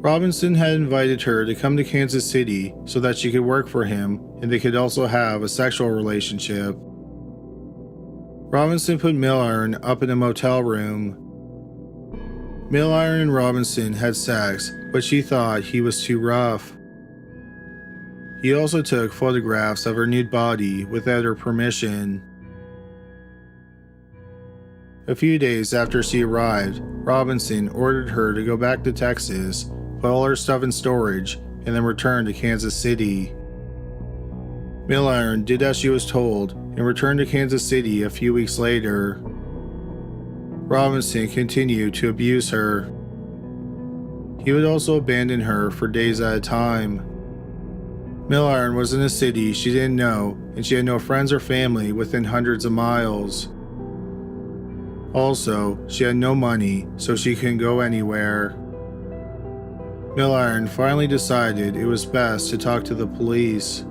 Robinson had invited her to come to Kansas City so that she could work for him and they could also have a sexual relationship. Robinson put Milliron up in a motel room. Milliron and Robinson had sex, but she thought he was too rough. He also took photographs of her nude body without her permission. A few days after she arrived, Robinson ordered her to go back to Texas, put all her stuff in storage, and then return to Kansas City. Milliron did as she was told and returned to Kansas City a few weeks later. Robinson continued to abuse her. He would also abandon her for days at a time. Milliron was in a city she didn't know, and she had no friends or family within hundreds of miles. Also, she had no money, so she couldn't go anywhere. Milliron finally decided it was best to talk to the police.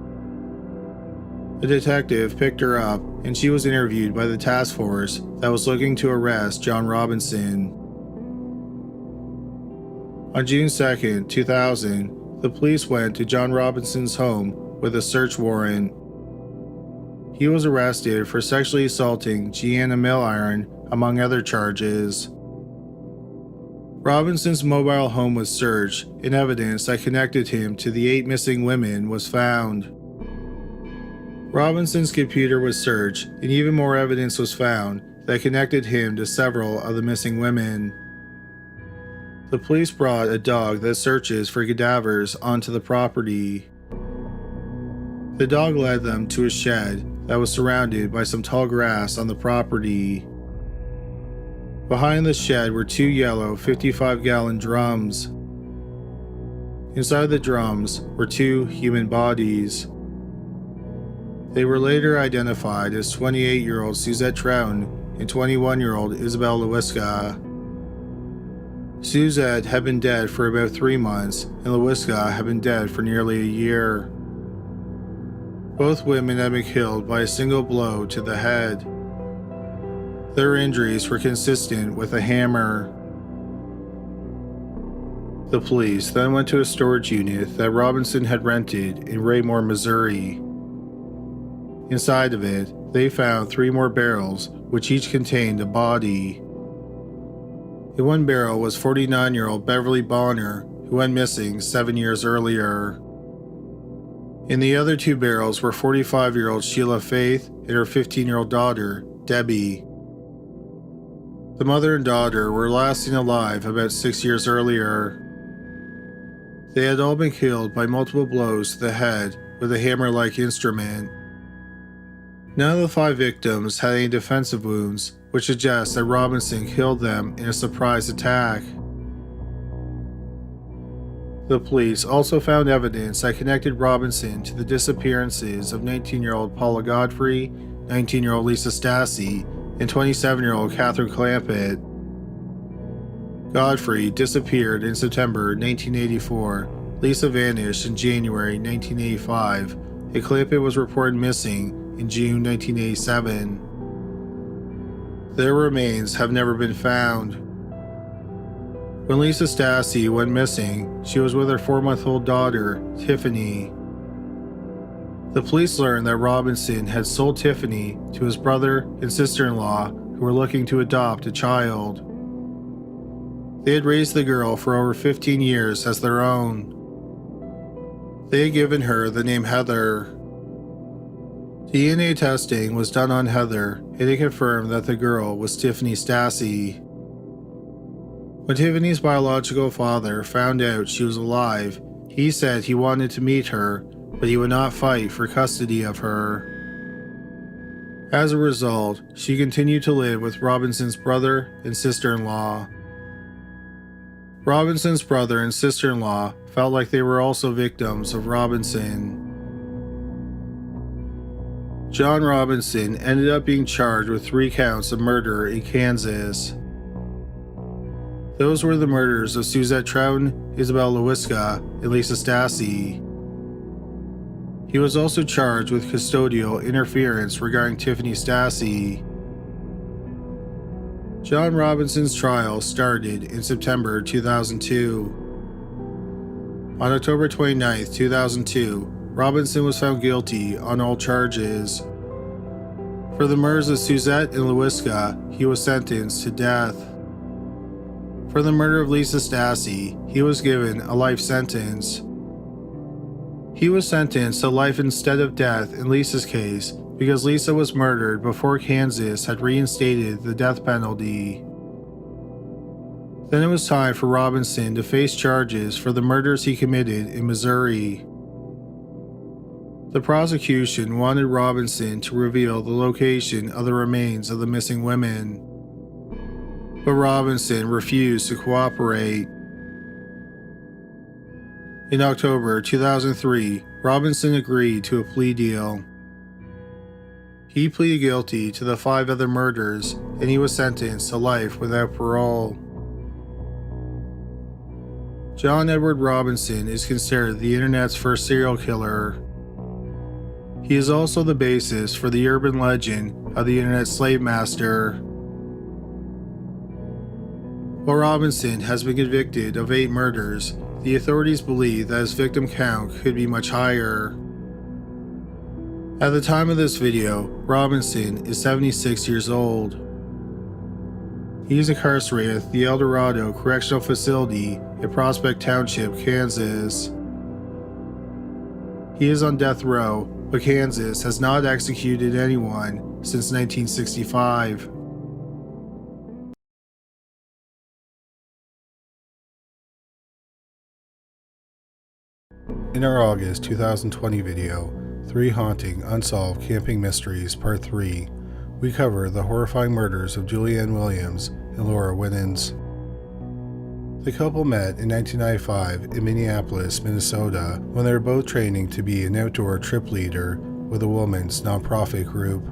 A detective picked her up, and she was interviewed by the task force that was looking to arrest John Robinson. On June 2, 2000, the police went to John Robinson's home with a search warrant. He was arrested for sexually assaulting Deanna Milliron, among other charges. Robinson's mobile home was searched, and evidence that connected him to the 8 missing women was found. Robinson's computer was searched, and even more evidence was found that connected him to several of the missing women. The police brought a dog that searches for cadavers onto the property. The dog led them to a shed that was surrounded by some tall grass on the property. Behind the shed were 2 yellow 55-gallon drums. Inside the drums were 2 human bodies. They were later identified as 28-year-old Suzette Troughton and 21-year-old Isabel Lewiska. Suzette had been dead for about 3 months, and Lewiska had been dead for nearly a year. Both women had been killed by a single blow to the head. Their injuries were consistent with a hammer. The police then went to a storage unit that Robinson had rented in Raymore, Missouri. Inside of it, they found 3 more barrels, which each contained a body. In one barrel was 49-year-old Beverly Bonner, who went missing 7 years earlier. In the other 2 barrels were 45-year-old Sheila Faith and her 15-year-old daughter, Debbie. The mother and daughter were last seen alive about 6 years earlier. They had all been killed by multiple blows to the head with a hammer-like instrument. None of the 5 victims had any defensive wounds, which suggests that Robinson killed them in a surprise attack. The police also found evidence that connected Robinson to the disappearances of 19-year-old Paula Godfrey, 19-year-old Lisa Stassi, and 27-year-old Catherine Clampett. Godfrey disappeared in September 1984, Lisa vanished in January 1985, and Clampett was reported missing in June 1987. Their remains have never been found. When Lisa Stassi went missing, she was with her 4-month-old daughter, Tiffany. The police learned that Robinson had sold Tiffany to his brother and sister-in-law, who were looking to adopt a child. They had raised the girl for over 15 years as their own. They had given her the name Heather. DNA testing was done on Heather, and it confirmed that the girl was Tiffany Stassi. When Tiffany's biological father found out she was alive, he said he wanted to meet her, but he would not fight for custody of her. As a result, she continued to live with Robinson's brother and sister-in-law. Robinson's brother and sister-in-law felt like they were also victims of Robinson. John Robinson ended up being charged with 3 counts of murder in Kansas. Those were the murders of Suzette Troughton, Isabel Lewiska, and Lisa Stassi. He was also charged with custodial interference regarding Tiffany Stassi. John Robinson's trial started in September 2002. On October 29, 2002, Robinson was found guilty on all charges. For the murders of Suzette and Lewiska, he was sentenced to death. For the murder of Lisa Stassi, he was given a life sentence. He was sentenced to life instead of death in Lisa's case because Lisa was murdered before Kansas had reinstated the death penalty. Then it was time for Robinson to face charges for the murders he committed in Missouri. The prosecution wanted Robinson to reveal the location of the remains of the missing women, but Robinson refused to cooperate. In October 2003, Robinson agreed to a plea deal. He pleaded guilty to the 5 other murders, and he was sentenced to life without parole. John Edward Robinson is considered the internet's first serial killer. He is also the basis for the urban legend of the internet Slavemaster. While Robinson has been convicted of 8 murders, the authorities believe that his victim count could be much higher. At the time of this video, Robinson is 76 years old. He is incarcerated at the El Dorado Correctional Facility in Prospect Township, Kansas. He is on death row, but Kansas has not executed anyone since 1965. In our August 2020 video, 3 Haunting Unsolved Camping Mysteries Part 3, we cover the horrifying murders of Julianne Williams and Laura Winans. The couple met in 1995 in Minneapolis, Minnesota, when they were both training to be an outdoor trip leader with a women's nonprofit group.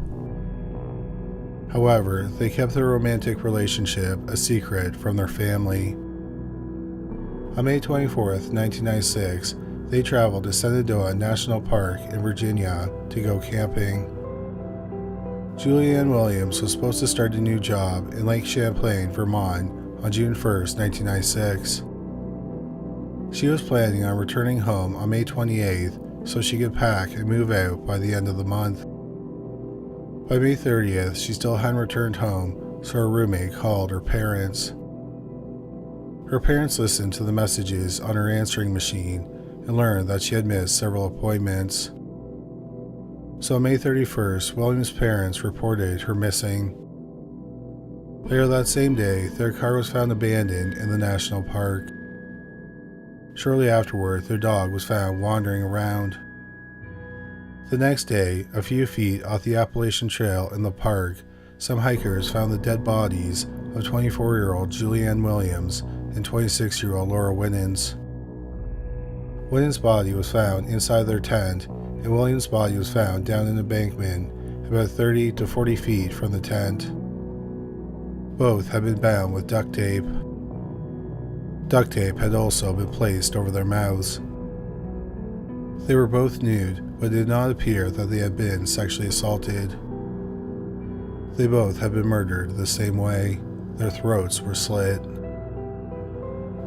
However, they kept their romantic relationship a secret from their family. On May 24, 1996, they traveled to Shenandoah National Park in Virginia to go camping. Julianne Williams was supposed to start a new job in Lake Champlain, Vermont on June 1, 1996. She was planning on returning home on May 28th so she could pack and move out by the end of the month. By May 30th, she still hadn't returned home, so her roommate called her parents. Her parents listened to the messages on her answering machine and learned that she had missed several appointments. So on May 31st, Williams' parents reported her missing. Later that same day, their car was found abandoned in the national park. Shortly afterward, their dog was found wandering around. The next day, a few feet off the Appalachian Trail in the park, some hikers found the dead bodies of 24-year-old Julianne Williams and 26-year-old Laura Winans. Winans' body was found inside their tent, and Williams' body was found down an embankment about 30 to 40 feet from the tent. Both had been bound with duct tape. Duct tape had also been placed over their mouths. They were both nude, but it did not appear that they had been sexually assaulted. They both had been murdered the same way. Their throats were slit.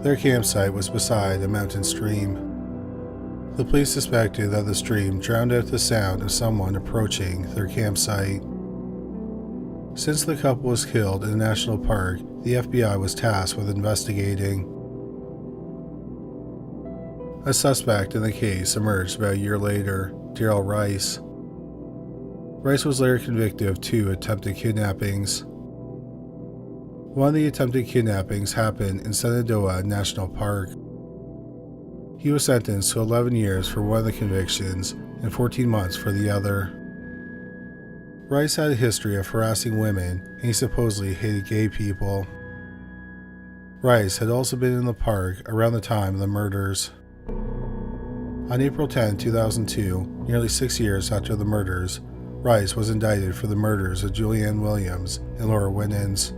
Their campsite was beside a mountain stream. The police suspected that the stream drowned out the sound of someone approaching their campsite. Since the couple was killed in a national park, the FBI was tasked with investigating. A suspect in the case emerged about a year later, Darrell Rice. Rice was later convicted of 2 attempted kidnappings. One of the attempted kidnappings happened in Shenandoah National Park. He was sentenced to 11 years for one of the convictions and 14 months for the other. Rice had a history of harassing women, and he supposedly hated gay people. Rice had also been in the park around the time of the murders. On April 10, 2002, nearly 6 years after the murders, Rice was indicted for the murders of Julianne Williams and Laura Winans.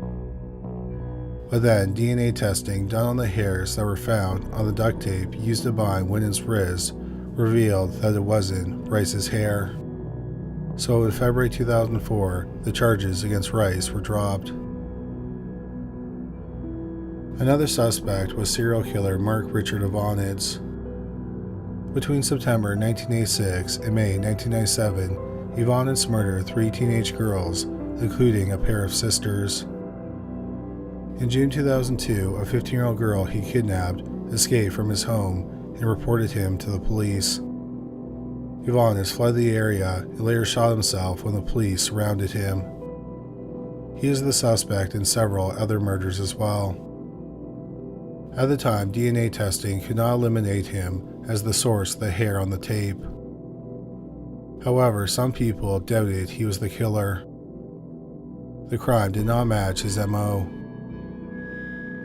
But then DNA testing done on the hairs that were found on the duct tape used to bind Winans' wrist revealed that it wasn't Rice's hair. So in February 2004, the charges against Rice were dropped. Another suspect was serial killer Mark Richard Ivanides. Between September 1986 and May 1997, Ivanides murdered 3 teenage girls, including a pair of sisters. In June 2002, a 15-year-old girl he kidnapped escaped from his home and reported him to the police. Ivanides fled the area and later shot himself when the police surrounded him. He is the suspect in several other murders as well. At the time, DNA testing could not eliminate him as the source of the hair on the tape. However, some people doubted he was the killer. The crime did not match his MO.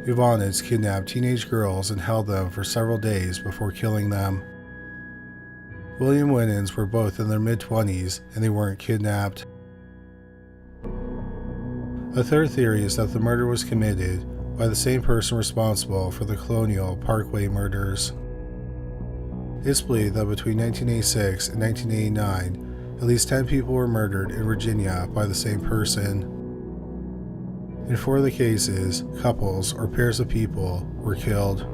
Winans kidnapped teenage girls and held them for several days before killing them. William Winans were both in their mid-20s and they weren't kidnapped. A third theory is that the murder was committed by the same person responsible for the Colonial Parkway murders. It's believed that between 1986 and 1989, at least 10 people were murdered in Virginia by the same person. In 4 of the cases, couples or pairs of people were killed.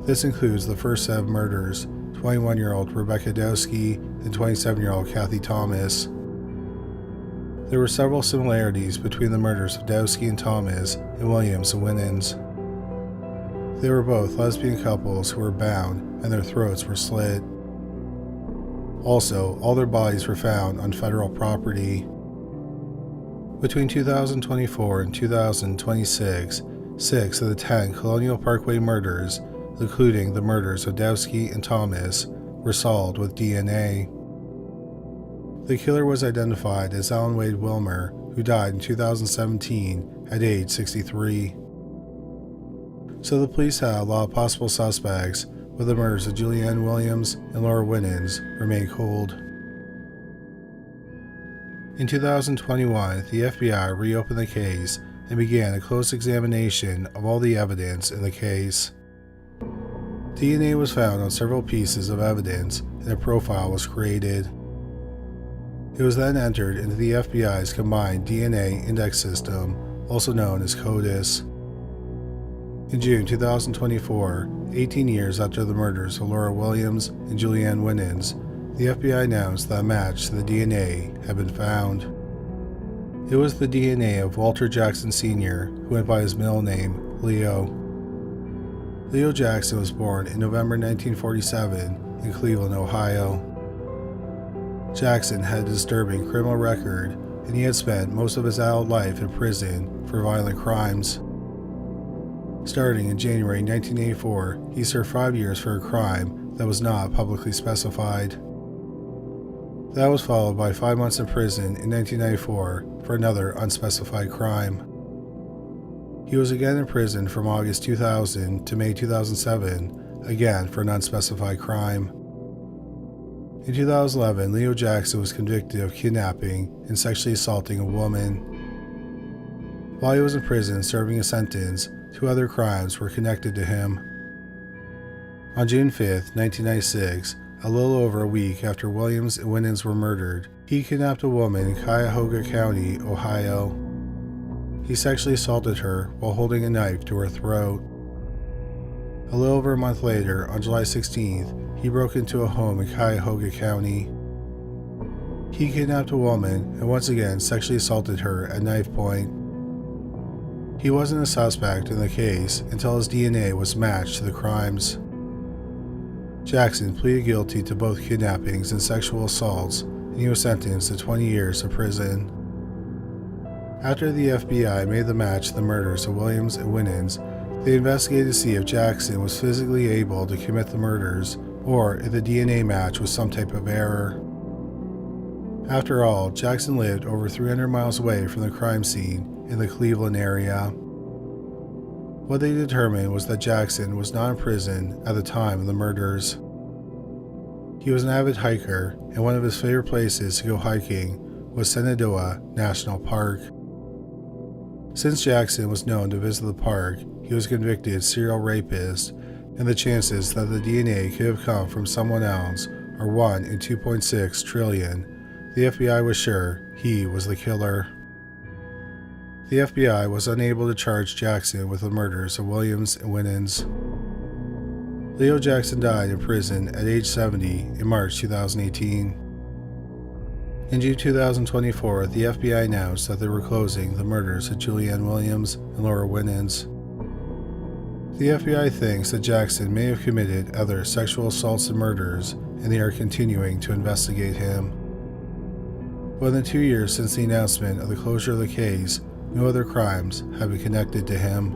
This includes the first set of murders, 21-year-old Rebecca Dowski and 27-year-old Kathy Thomas. There were several similarities between the murders of Dowski and Thomas and Williams and Winans. They were both lesbian couples who were bound and their throats were slit. Also, all their bodies were found on federal property. Between 2024 and 2026, 6 of the 10 Colonial Parkway murders, including the murders of Dowski and Thomas, were solved with DNA. The killer was identified as Alan Wade Wilmer, who died in 2017 at age 63. So the police had a lot of possible suspects, but the murders of Julianne Williams and Laura Winans remain cold. In 2021, the FBI reopened the case and began a close examination of all the evidence in the case. DNA was found on several pieces of evidence and a profile was created. It was then entered into the FBI's Combined DNA Index System, also known as CODIS. In June 2024, 18 years after the murders of Laura Williams and Julianne Winans, the FBI announced that a match to the DNA had been found. It was the DNA of Walter Jackson Sr., who went by his middle name, Leo. Leo Jackson was born in November 1947 in Cleveland, Ohio. Jackson had a disturbing criminal record, and he had spent most of his adult life in prison for violent crimes. Starting in January 1984, he served 5 years for a crime that was not publicly specified. That was followed by 5 months in prison in 1994 for another unspecified crime. He was again in prison from August 2000 to May 2007, again for an unspecified crime. In 2011, Leo Jackson was convicted of kidnapping and sexually assaulting a woman. While he was in prison serving a sentence, 2 other crimes were connected to him. On June 5, 1996, a little over a week after Williams and Winans were murdered, he kidnapped a woman in Cuyahoga County, Ohio. He sexually assaulted her while holding a knife to her throat. A little over a month later, on July 16th, he broke into a home in Cuyahoga County. He kidnapped a woman and once again sexually assaulted her at knife point. He wasn't a suspect in the case until his DNA was matched to the crimes. Jackson pleaded guilty to both kidnappings and sexual assaults, and he was sentenced to 20 years of prison. After the FBI made the match to the murders of Williams and Winans, they investigated to see if Jackson was physically able to commit the murders or if the DNA match was some type of error. After all, Jackson lived over 300 miles away from the crime scene in the Cleveland area. What they determined was that Jackson was not in prison at the time of the murders. He was an avid hiker, and one of his favorite places to go hiking was Shenandoah National Park. Since Jackson was known to visit the park, he was a convicted serial rapist, and the chances that the DNA could have come from someone else are 1 in 2.6 trillion. The FBI was sure he was the killer. The FBI was unable to charge Jackson with the murders of Williams and Winans. Leo Jackson died in prison at age 70 in March 2018. In June 2024, the FBI announced that they were closing the murders of Julianne Williams and Laura Winans. The FBI thinks that Jackson may have committed other sexual assaults and murders, and they are continuing to investigate him. More than 2 years since the announcement of the closure of the case, no other crimes have been connected to him.